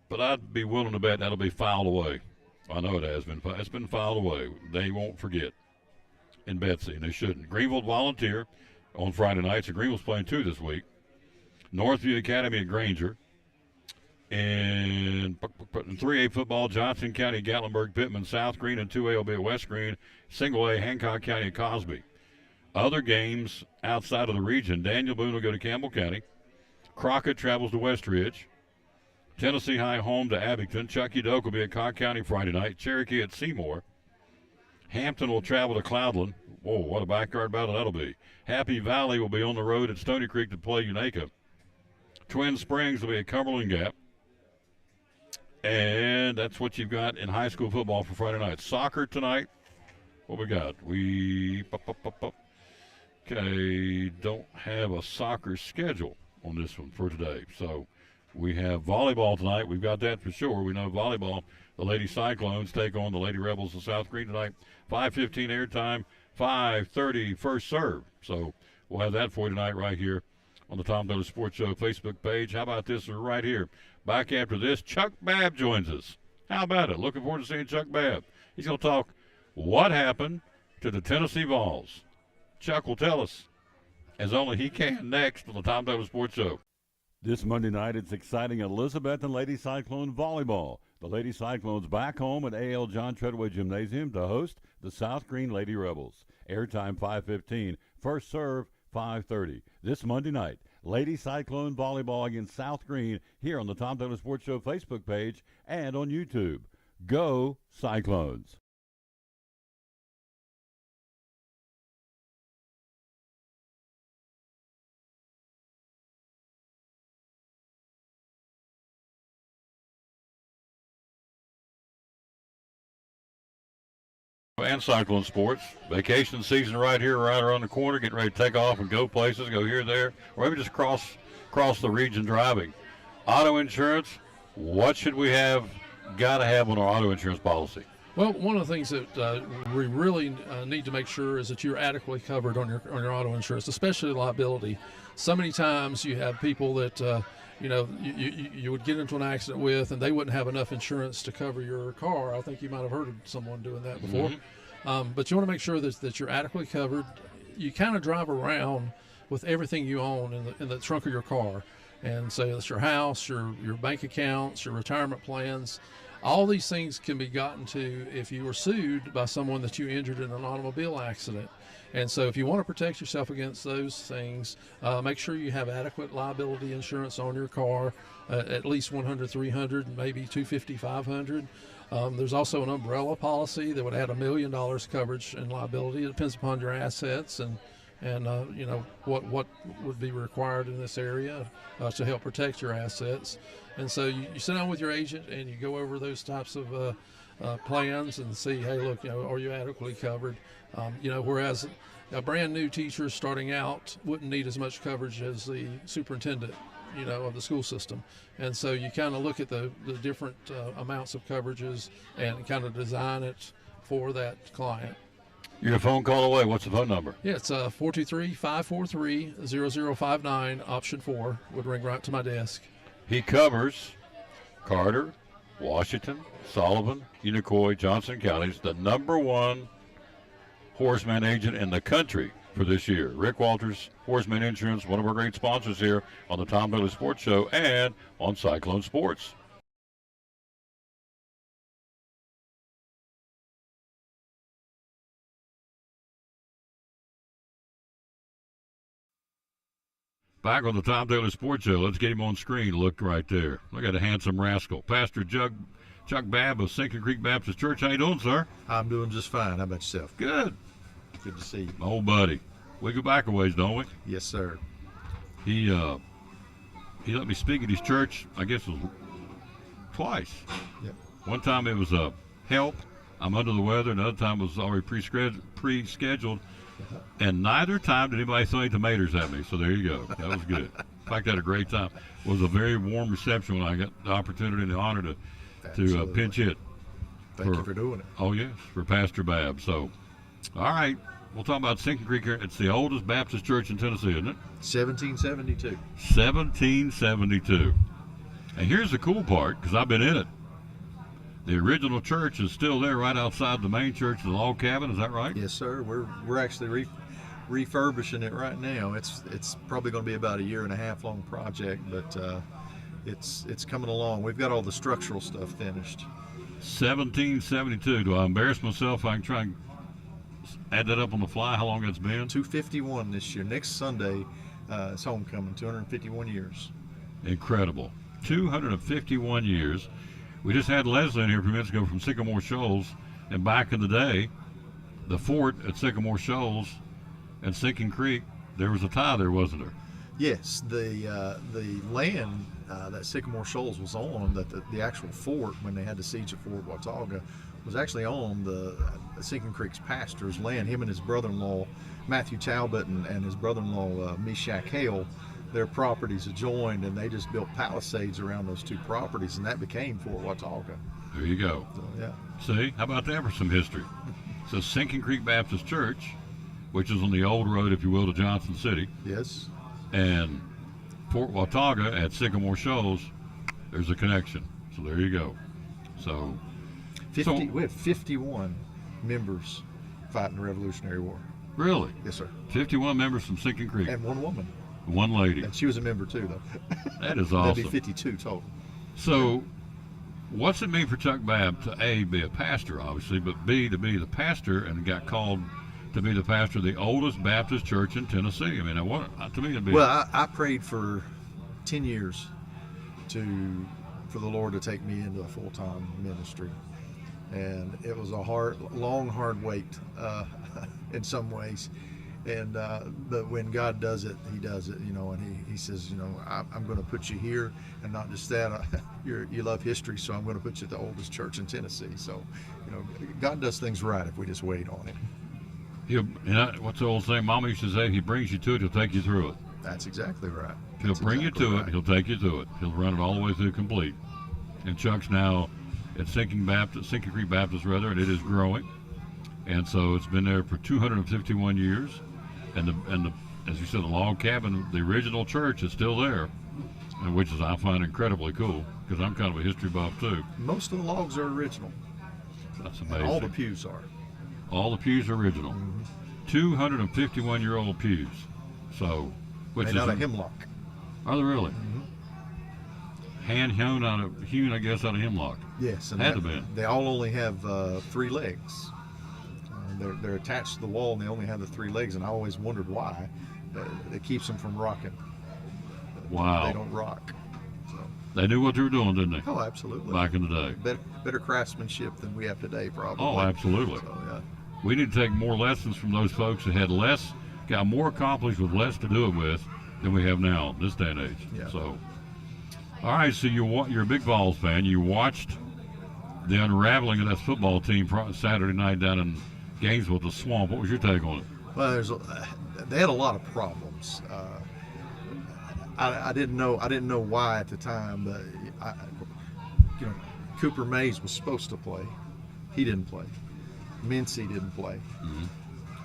But I'd be willing to bet that'll be filed away. I know it has been. It's been filed away. They won't forget in Betsy, and they shouldn't. Greenville Volunteer on Friday night. So Greenville's playing 2 this week. Northview Academy at Granger. And 3A football, Johnson County, Gatlinburg, Pittman, South Green, and 2A will be at West Green. Single A, Hancock County at Cosby. Other games outside of the region, Daniel Boone will go to Campbell County. Crockett travels to West Ridge. Tennessee High home to Abington. Chucky Doak will be at Cobb County Friday night. Cherokee at Seymour. Hampton will travel to Cloudland. Whoa, what a backyard battle that'll be. Happy Valley will be on the road at Stony Creek to play Unaka. Twin Springs will be at Cumberland Gap. And that's what you've got in high school football for Friday night. Soccer tonight. What we got? Okay, don't have a soccer schedule on this one for today. So we have volleyball tonight. We've got that for sure. We know volleyball, the Lady Cyclones take on the Lady Rebels of South Green tonight. 5:15 airtime, 5:30 first serve. So we'll have that for you tonight right here on the Tom Dolan Sports Show Facebook page. How about this one right here? Back after this, Chuck Babb joins us. How about it? Looking forward to seeing Chuck Babb. He's going to talk what happened to the Tennessee Vols. Chuck will tell us, as only he can, next on the Tom Dolan Sports Show. This Monday night, it's exciting Elizabethton Lady Cyclone volleyball. The Lady Cyclones back home at A.L. John Treadway Gymnasium to host the South Green Lady Rebels. Airtime 5:15, first serve 5:30. This Monday night, Lady Cyclone volleyball against South Green here on the Tom Dolan Sports Show Facebook page and on YouTube. Go Cyclones! And Cyclone Sports. Vacation season right here, right around the corner, getting ready to take off and go places, go here, there, or maybe just cross the region driving. Auto insurance, what should we got to have on our auto insurance policy? Well, one of the things that we really need to make sure is that you're adequately covered on your auto insurance, especially liability. So many times you have people that you would get into an accident with, and they wouldn't have enough insurance to cover your car. I think you might have heard of someone doing that before. Mm-hmm. But you want to make sure that you're adequately covered. You kind of drive around with everything you own in the trunk of your car, and so it's your house, your bank accounts, your retirement plans. All these things can be gotten to if you were sued by someone that you injured in an automobile accident. And so if you want to protect yourself against those things, make sure you have adequate liability insurance on your car, at least $100, $300, maybe $250, $500. There's also an umbrella policy that would add $1 million coverage and liability. It depends upon your assets and what would be required in this area to help protect your assets. And so you sit down with your agent and you go over those types of plans and see, hey, look, are you adequately covered? Whereas a brand new teacher starting out wouldn't need as much coverage as the superintendent, of the school system. And so you kind of look at the different amounts of coverages and kind of design it for that client. You're a phone call away. What's the phone number? Yeah, it's 423-543-0059, option 4. Would ring right to my desk. He covers Carter, Washington, Sullivan, Unicoi, Johnson counties, the #1 horseman agent in the country for this year. Rick Walters, Horseman Insurance, one of our great sponsors here on the Tom Dolan Sports Show and on Cyclone Sports. Back on the Tom Dolan Sports Show. Let's get him on screen. Look right there. Look at a handsome rascal. Pastor Chuck Babb of Sinking Creek Baptist Church. How you doing, sir? I'm doing just fine. How about yourself? Good. Good to see you. My old buddy. We go back a ways, don't we? Yes, sir. He let me speak at his church, I guess it was twice. Yep. One time it was help. I'm under the weather. Another time it was already pre-scheduled. And neither time did anybody throw any tomatoes at me. So there you go. That was good. In fact, I had a great time. It was a very warm reception when I got the opportunity and the honor to pinch hit. Thank you for doing it. Oh, yes, for Pastor Babb. So, all right. We'll talk about Sinking Creek here. It's the oldest Baptist church in Tennessee, isn't it? 1772. 1772. And here's the cool part, because I've been in it. The original church is still there right outside the main church, the log cabin. Is that right? Yes, sir. We're actually refurbishing it right now. It's probably going to be about a 1.5 year long project, but it's coming along. We've got all the structural stuff finished. 1772. Do I embarrass myself? I can try and add that up on the fly, how long it's been? 251 this year. Next Sunday, it's homecoming, 251 years. Incredible. 251 years. We just had Leslie in here a few minutes ago from Sycamore Shoals, and back in the day, the fort at Sycamore Shoals and Sinking Creek, there was a tie there, wasn't there? Yes, the land that Sycamore Shoals was on, that the actual fort, when they had the siege of Fort Watauga, was actually on the Sinking Creek's pastor's land. Him and his brother-in-law, Matthew Talbot, and his brother-in-law, Meshach Hale, their properties adjoined, and they just built palisades around those two properties, and that became Fort Watauga. There you go. So, yeah. See, how about that for some history? So Sinking Creek Baptist Church, which is on the old road, if you will, to Johnson City. Yes. And Fort Watauga at Sycamore Shoals, there's a connection. So there you go. So, we had 51 members fighting the Revolutionary War. Really? Yes, sir. 51 members from Sinking Creek. And one woman. One lady. And she was a member too, though. That is awesome. That'd be 52 total. So, what's it mean for Chuck Babb to A, be a pastor, obviously, but B, to be the pastor and got called to be the pastor of the oldest Baptist church in Tennessee? I mean, to me, it'd be. Well, I prayed for 10 years for the Lord to take me into a full-time ministry. And it was a long, hard wait in some ways. And but when God does it, He does it, and He says, I'm going to put you here, and not just that, you love history, so I'm going to put you at the oldest church in Tennessee. So, God does things right if we just wait on Him. What's the old saying? Mama used to say, He brings you to it, He'll take you through it. That's exactly right. He'll bring you to it, He'll take you to it. He'll run it all the way through complete. And Chuck's now at Sinking Creek Baptist, and it is growing. And so it's been there for 251 years. And as you said, the log cabin, the original church is still there, and which I find incredibly cool, because I'm kind of a history buff too. Most of the logs are original. That's amazing. And all the pews are. All the pews are original. 251-year-old pews. So, which made is out of hemlock. Are they really? Hand hewn, I guess, out of hemlock. Yes, and had to be. They all only have 3 legs. They're attached to the wall, and they only have the 3 legs. And I always wondered why. It keeps them from rocking. Wow. They don't rock. So. They knew what they were doing, didn't they? Oh, absolutely. Back in the day. Better craftsmanship than we have today, probably. Oh, absolutely. So, yeah. We need to take more lessons from those folks that had less, got more accomplished with less to do it with than we have now in this day and age. Yeah. So, all right, so you're a big Vols fan. You watched the unraveling of that football team Saturday night down in Gainesville, the Swamp. What was your take on it? Well, they had a lot of problems. I didn't know why at the time, but Cooper Mays was supposed to play. He didn't play. Mincy didn't play.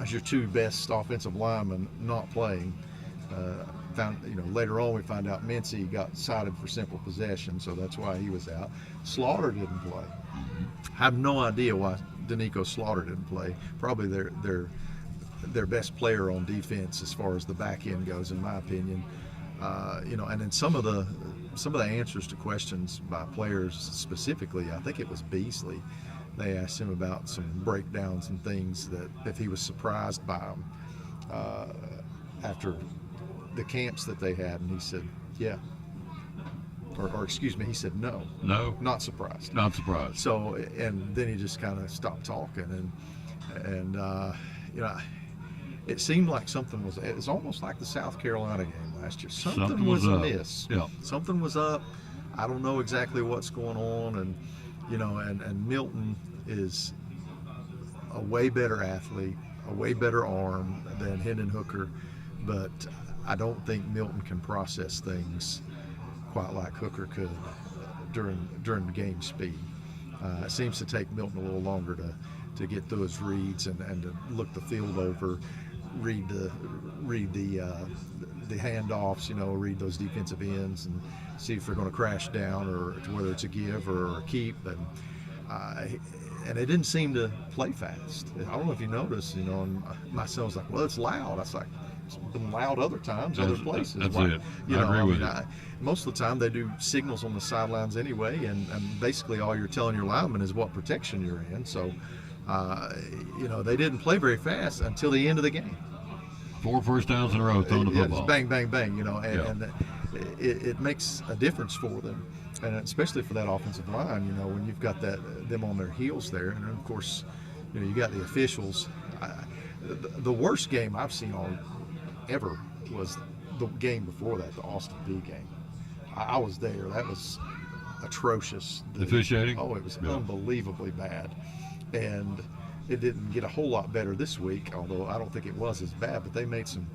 As your 2 best offensive linemen not playing. Later on we find out Mincy got cited for simple possession, so that's why he was out. Slaughter didn't play. I have no idea why Danico Slaughter didn't play. Probably their best player on defense as far as the back end goes, in my opinion. And then some of the answers to questions by players specifically, I think it was Beasley. They asked him about some breakdowns and things, that if he was surprised by them after the camps that they had, and he said, yeah. Or excuse me, he said no. No. Not surprised. Not surprised. So, and then he just kind of stopped talking, and it seemed like something was. It was almost like the South Carolina game last year. Something was amiss. Yeah. Something was up. I don't know exactly what's going on, and and Milton is a way better athlete, a way better arm than Hendon Hooker, but I don't think Milton can process things quite like Hooker could during game speed. It seems to take Milton a little longer to get through his reads and to look the field over, read the handoffs, read those defensive ends and see if they're going to crash down or whether it's a give or a keep. And it didn't seem to play fast. I don't know if you noticed, and my son was like, well, it's loud. I was like, it's been loud other times, other places. That's it. I agree with you. Most of the time they do signals on the sidelines anyway, and basically all you're telling your lineman is what protection you're in. So, They didn't play very fast until the end of the game. 4 first downs in a row throwing the football. Just bang, bang, bang. And it makes a difference for them, and especially for that offensive line. When you've got them on their heels there, and of course, you got the officials. The worst game I've seen ever was the game before that, the Austin Peay game. I was there. That was atrocious. The officiating? Oh, it was unbelievably bad. And it didn't get a whole lot better this week, although I don't think it was as bad, but they made some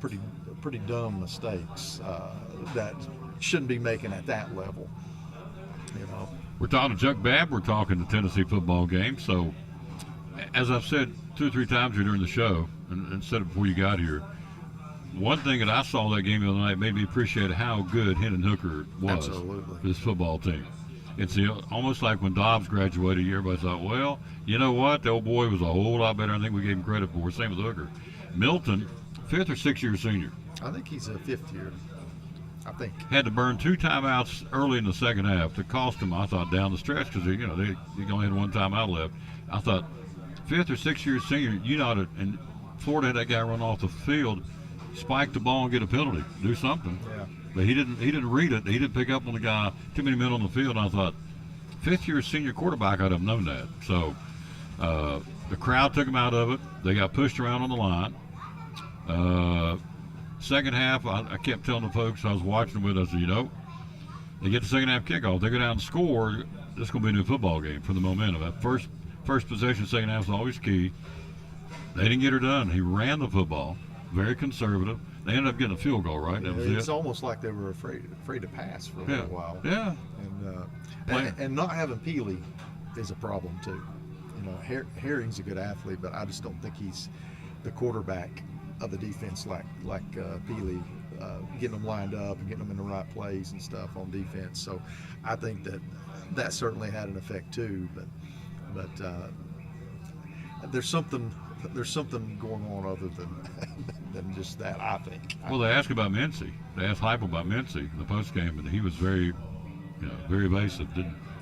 pretty dumb mistakes that shouldn't be making at that level. We're talking to Chuck Babb. We're talking the Tennessee football game. So, as I've said 2 or 3 times here during the show, and said it before you got here, one thing that I saw that game the other night made me appreciate how good Hendon Hooker was for this football team. It's almost like when Dobbs graduated, everybody thought, well, you know what? The old boy was a whole lot better than I think we gave him credit for. Same with Hooker. Milton, 5th or 6th year senior. I think he's a 5th year. I think. Had to burn 2 timeouts early in the second half to cost him, I thought, down the stretch because they only had 1 timeout left. I thought, 5th or 6th year senior, and Florida had that guy run off the field, spike the ball and get a penalty, do something. Yeah. But he didn't read it. He didn't pick up on the guy. Too many men on the field. And I thought, 5th year senior quarterback, I'd have known that. So the crowd took him out of it. They got pushed around on the line. Second half, I kept telling the folks I was watching with, I said, they get the second half kickoff. They go down and score. This is going to be a new football game for the momentum. That first possession, second half is always key. They didn't get her done. He ran the football, very conservative. They ended up getting a field goal, right? That was It's it. almost like they were afraid to pass for a little while. Yeah. And not having Peely is a problem too. Herring's a good athlete, but I just don't think he's the quarterback of the defense like Peely, getting them lined up and getting them in the right plays and stuff on defense. So I think that certainly had an effect too. But there's something going on other than just that, I think. Well, they asked about Mincy. They asked Heupel about Mincy in the post game, and he was very evasive.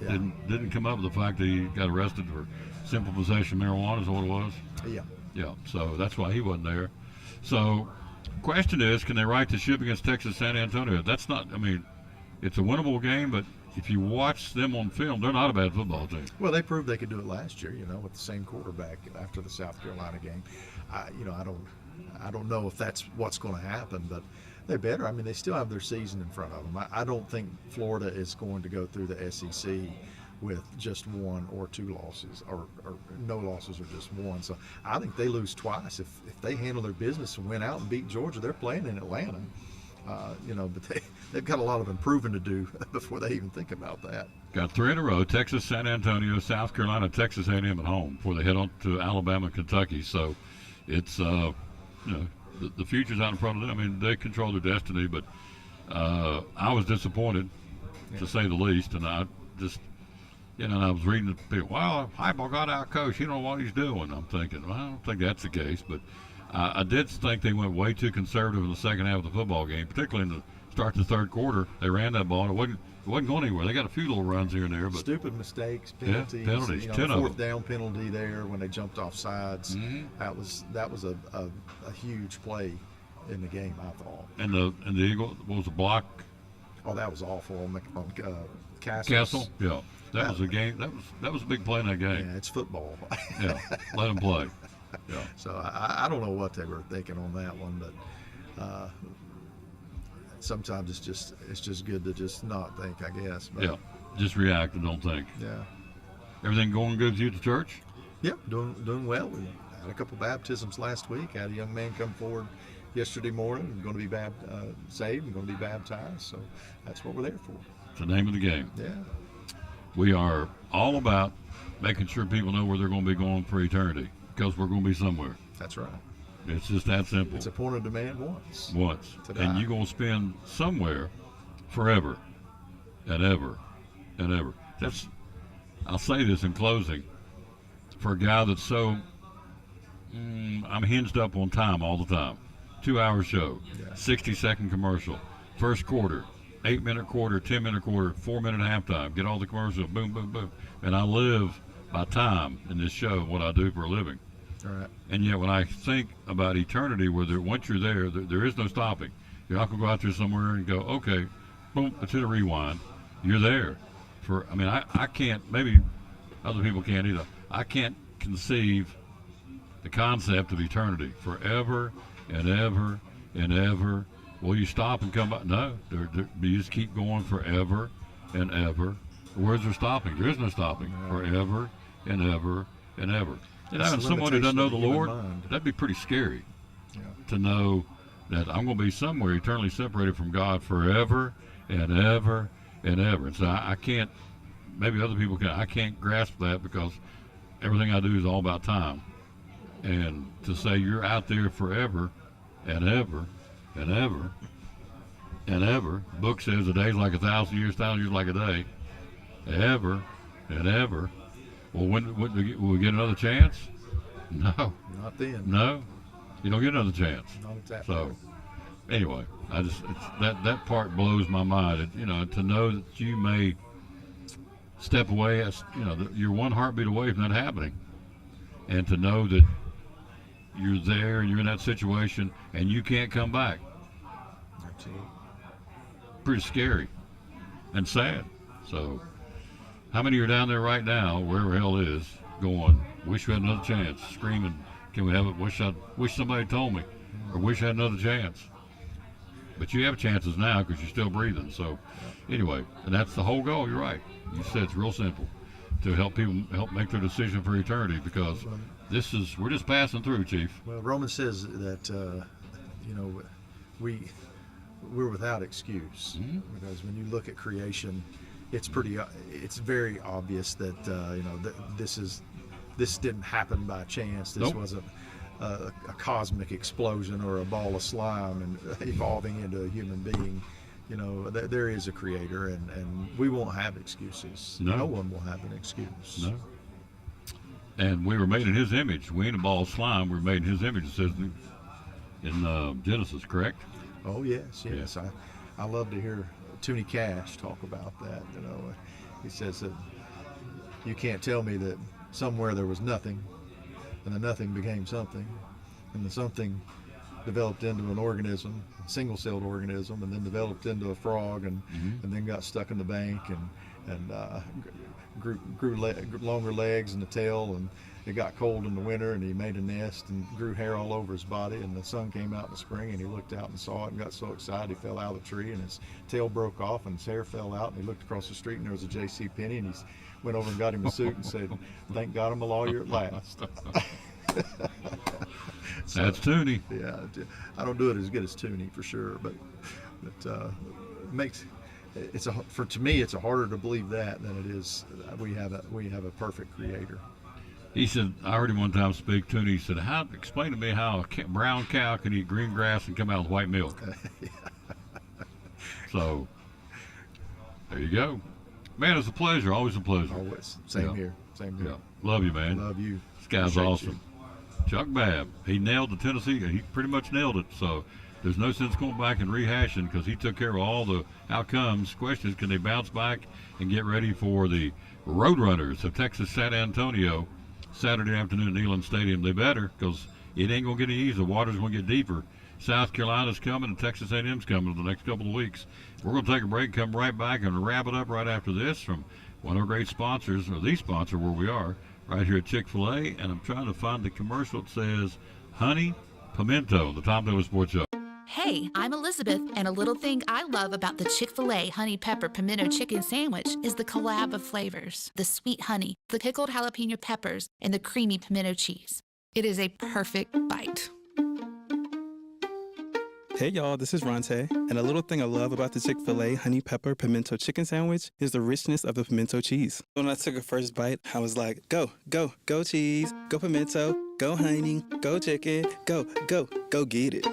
Didn't come up with the fact that he got arrested for simple possession of marijuana, is what it was. Yeah. Yeah. So that's why he wasn't there. So, question is, can they right the ship against Texas San Antonio? That's not. I mean, it's a winnable game, but if you watch them on film, they're not a bad football team. Well, they proved they could do it last year, with the same quarterback after the South Carolina game. I don't know if that's what's going to happen, but they better. I mean, they still have their season in front of them. I don't think Florida is going to go through the SEC with just 1 or 2 losses, or no losses or just 1. So I think they lose twice. If they handle their business and win out and beat Georgia, they're playing in Atlanta. But they've got a lot of improving to do before they even think about that. Got 3 in a row: Texas, San Antonio, South Carolina, Texas A&M at home before they head on to Alabama and Kentucky. So it's the future's out in front of them. I mean, they control their destiny, but I was disappointed, to say the least. And I just, and I was reading the people, well, Heupel got out coach. He don't know what he's doing. I'm thinking, well, I don't think that's the case, but I did think they went way too conservative in the second half of the football game, particularly in the start to the third quarter. They ran that ball. It wasn't going anywhere. They got a few little runs here and there, but stupid mistakes, penalties. Yeah, penalties. 10 of fourth them. Down penalty there when they jumped off sides. Mm-hmm. That was a huge play in the game, I thought. And the Eagle, what was the block? Oh, that was awful on Castle. Yeah, that was a game. That was a big play in that game. Yeah, it's football. Yeah, let them play. Yeah. So I don't know what they were thinking on that one, but sometimes it's just good to just not think, I guess. But, yeah, just react and don't think. Yeah. Everything going good with you at the church? Yep, doing well. We had a couple baptisms last week. Had a young man come forward yesterday morning and going to be saved and going to be baptized. So that's what we're there for. It's the name of the game. Yeah. We are all about making sure people know where they're going to be going for eternity, because we're going to be somewhere. That's right. It's just that simple. It's appointed a man once. And you're going to spend somewhere forever and ever and ever. I'll say this in closing. For a guy that's so, I'm hinged up on time all the time. 2-hour show, 60-second commercial, first quarter, 8-minute quarter, 10-minute quarter, 4-minute halftime, get all the commercials, boom, boom, boom. And I live by time in this show, what I do for a living. All right. And yet, when I think about eternity, once you're there is no stopping. You're not going to go out there somewhere and go, okay, boom, let's hit a rewind. You're there. I can't, maybe other people can't either. I can't conceive the concept of eternity, forever and ever and ever. Will you stop and come back? No, you just keep going forever and ever. Where's there stopping? There is no stopping. Forever and ever and ever. And having someone who doesn't know the Lord, that'd be pretty scary. To know that I'm going to be somewhere eternally separated from God forever and ever and ever. And so I can't, maybe other people can, I can't grasp that because everything I do is all about time. And to say you're out there forever and ever and ever and ever, the book says a day's like 1,000 years, 1,000 years like a day, ever and ever. Well, when will we get another chance? No. Not then. No, you don't get another chance. Not at that So, point. anyway, that part blows my mind. To know that you may step away, you're one heartbeat away from that happening, and to know that you're there and you're in that situation and you can't come back. That's it. Pretty scary and sad. So, how many are down there right now, wherever hell is, going, wish we had another chance, screaming, can we have it? Wish somebody told me, or wish I had another chance. But you have chances now because you're still breathing. So, anyway, and that's the whole goal. You're right. You said it's real simple to help people make their decision for eternity, because we're just passing through, Chief. Well, Romans says that we're without excuse, because when you look at creation, it's very obvious that this didn't happen by chance. This wasn't a cosmic explosion or a ball of slime and evolving into a human being. There is a creator, and we won't have excuses. No one will have an excuse. No. And we were made in his image. We ain't a ball of slime. We were made in his image. It says in Genesis, correct? Oh, yes. Yeah. I love to hear Toonie Cash talk about that. He says that you can't tell me that somewhere there was nothing, and the nothing became something, and the something developed into an organism, a single-celled organism, and then developed into a frog, and then got stuck in the bank, and grew longer legs and a tail, and it got cold in the winter, and he made a nest and grew hair all over his body, and the sun came out in the spring, and he looked out and saw it and got so excited he fell out of the tree, and his tail broke off and his hair fell out, and he looked across the street and there was a J.C. Penney, and he went over and got him a suit and said, "Thank God I'm a lawyer at last." That's Toonie. Yeah, I don't do it as good as Toonie for sure, but to me it's harder to believe that than it is we have a perfect creator. He said, I heard him one time speak to him. He said, explain to me how a brown cow can eat green grass and come out with white milk. So, there you go. Man, it's a pleasure. Always a pleasure. Always. Same here. Yeah. Love you, man. Love you. This guy's Appreciate awesome. Chuck Babb. He nailed the Tennessee. He pretty much nailed it. So, there's no sense going back and rehashing, because he took care of all the outcomes. Questions, can they bounce back and get ready for the Roadrunners of Texas San Antonio Saturday afternoon at Neyland Stadium? They better, because it ain't going to get any easier. The water's going to get deeper. South Carolina's coming and Texas A&M's coming in the next couple of weeks. We're going to take a break, come right back, and wrap it up right after this from one of our great sponsors, or the sponsor where we are, right here at Chick-fil-A. And I'm trying to find the commercial that says Honey Pimento, the Tom Taylor Sports Show. Hey, I'm Elizabeth, and a little thing I love about the Chick-fil-A Honey Pepper Pimento Chicken Sandwich is the collab of flavors. The sweet honey, the pickled jalapeno peppers, and the creamy pimento cheese. It is a perfect bite. Hey y'all, this is Ronte, and a little thing I love about the Chick-fil-A Honey Pepper Pimento Chicken Sandwich is the richness of the pimento cheese. When I took a first bite, I was like, go, go, go cheese, go pimento, go honey, go chicken, go, go, go get it.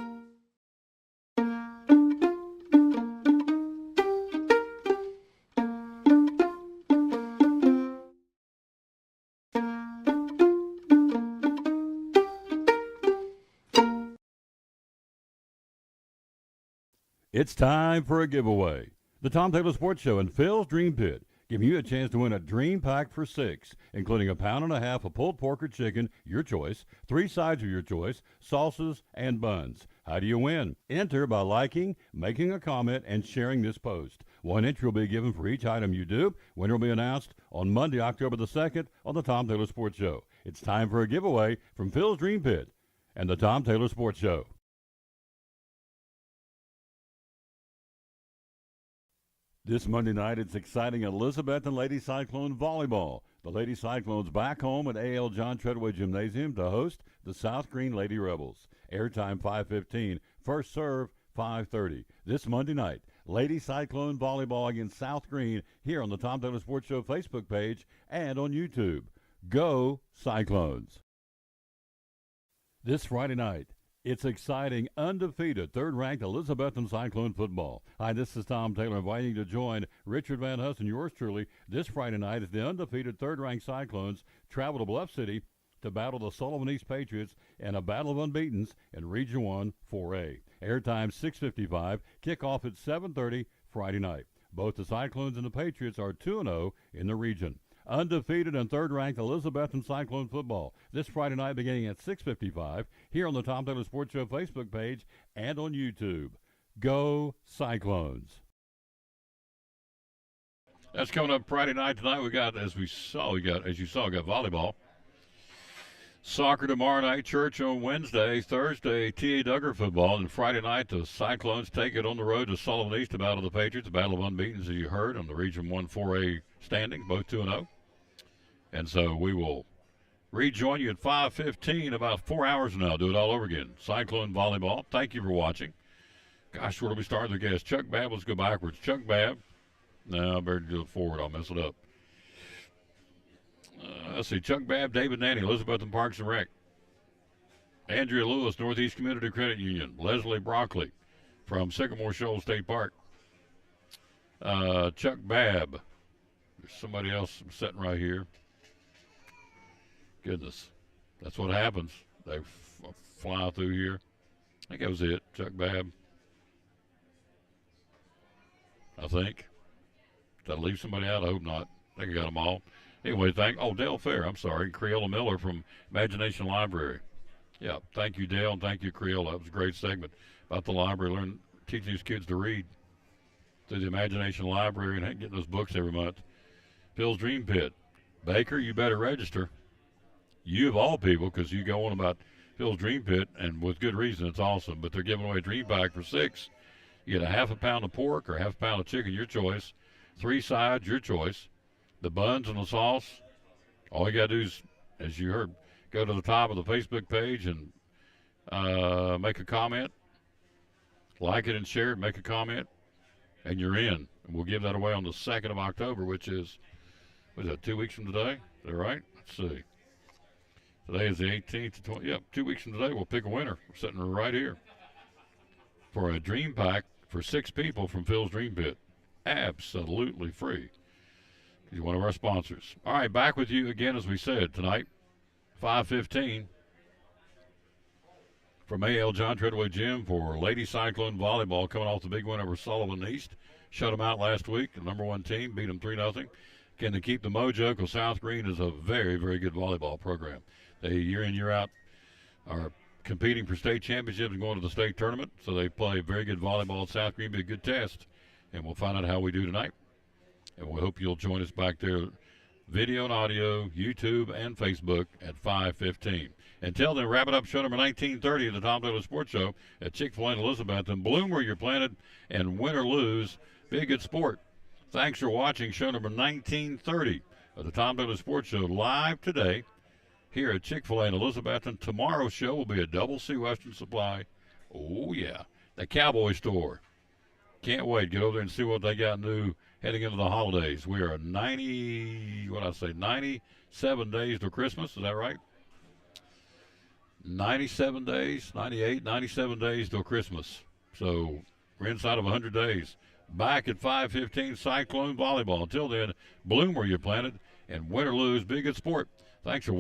It's time for a giveaway. The Tom Taylor Sports Show and Phil's Dream Pit giving you a chance to win a dream pack for 6, including 1.5 pounds of pulled pork or chicken, your choice, 3 sides of your choice, salsas, and buns. How do you win? Enter by liking, making a comment, and sharing this post. 1 entry will be given for each item you do. Winner will be announced on Monday, October the 2nd on the Tom Taylor Sports Show. It's time for a giveaway from Phil's Dream Pit and the Tom Taylor Sports Show. This Monday night, it's exciting Elizabethton Lady Cyclone Volleyball. The Lady Cyclones back home at A.L. John Treadway Gymnasium to host the South Green Lady Rebels. Airtime 5:15, first serve 5:30. This Monday night, Lady Cyclone Volleyball against South Green here on the Tom Taylor Sports Show Facebook page and on YouTube. Go Cyclones! This Friday night, it's exciting, undefeated, third-ranked Elizabethton Cyclone football. Hi, this is Tom Taylor inviting you to join Richard Van Huss and yours truly this Friday night as the undefeated third-ranked Cyclones travel to Bluff City to battle the Sullivan East Patriots in a battle of unbeatens in Region 1 4A. Airtime 6:55, kickoff at 7:30 Friday night. Both the Cyclones and the Patriots are 2-0 in the region. Undefeated and third-ranked Elizabethton Cyclone football this Friday night beginning at 6:55 here on the Tom Taylor Sports Show Facebook page and on YouTube. Go Cyclones! That's coming up Friday night. Tonight we got, as you saw, we got volleyball. Soccer tomorrow night, church on Wednesday, Thursday, T.A. Duggar football, and Friday night the Cyclones take it on the road to Sullivan East to battle the Patriots, a battle of unbeatens, as you heard, on the Region 1 4A standings, both 2-0. And so we will rejoin you at 5:15, about 4 hours from now. Do it all over again. Cyclone volleyball. Thank you for watching. Gosh, where do we start the guest? Chuck Babb, let's go backwards. Chuck Babb. No, I better do it forward. I'll mess it up. Let's see. Chuck Babb, David Nanny, Elizabethton Parks and Rec. Andrea Lewis, Northeast Community Credit Union. Leslie Broccoli from Sycamore Shoals State Park. Chuck Babb. There's somebody else sitting right here. Goodness. That's what happens. They fly through here. I think that was it. Chuck Babb. I think. Did I leave somebody out? I hope not. I think I got them all. Anyway, Dale Fair, I'm sorry. Creola Miller from Imagination Library. Yeah, thank you, Dale, and thank you, Creola. That was a great segment about the library, teaching these kids to read through the Imagination Library and getting those books every month. Phil's Dream Pit. Baker, you better register. You of all people, because you go on about Phil's Dream Pit, and with good reason, it's awesome. But they're giving away a dream pack for 6. You get a 1/2 pound of pork or 1/2 pound of chicken, your choice. 3 sides, your choice. The buns and the sauce. All you got to do is, as you heard, go to the top of the Facebook page and make a comment. Like it and share it, make a comment, and you're in. And we'll give that away on the 2nd of October, which is, what is that, 2 weeks from today? Is that right? Let's see. Today is the 18th to 20th. Yep, 2 weeks from today, we'll pick a winner. We're sitting right here for a dream pack for 6 people from Phil's Dream Pit. Absolutely free. He's one of our sponsors. All right, back with you again, as we said, tonight, 5:15 from A.L. John Treadway Gym for Lady Cyclone Volleyball, coming off the big win over Sullivan East. Shut them out last week, the number 1 team, beat them 3-0. Can they keep the mojo? Because South Green is a very, very good volleyball program. They, year in, year out, are competing for state championships and going to the state tournament. So they play very good volleyball at South Green. Be a good test. And we'll find out how we do tonight. And we hope you'll join us back there, video and audio, YouTube and Facebook at 5:15. Until then, wrap it up, show number 1930 of the Tom Taylor Sports Show at Chick-fil-A in Elizabeth. And bloom where you're planted, and win or lose, be a good sport. Thanks for watching show number 1930 of the Tom Taylor Sports Show, live today here at Chick-fil-A in Elizabeth. And tomorrow's show will be a Double C Western Supply. Oh, yeah, the Cowboy Store. Can't wait. Get over there and see what they got new heading into the holidays. We are 97 days to Christmas. Is that right? 97 days, 98, 97 days till Christmas. So we're inside of 100 days. Back at 5:15, Cyclone Volleyball. Until then, bloom where you're planted, and win or lose, be a good sport. Thanks for watching.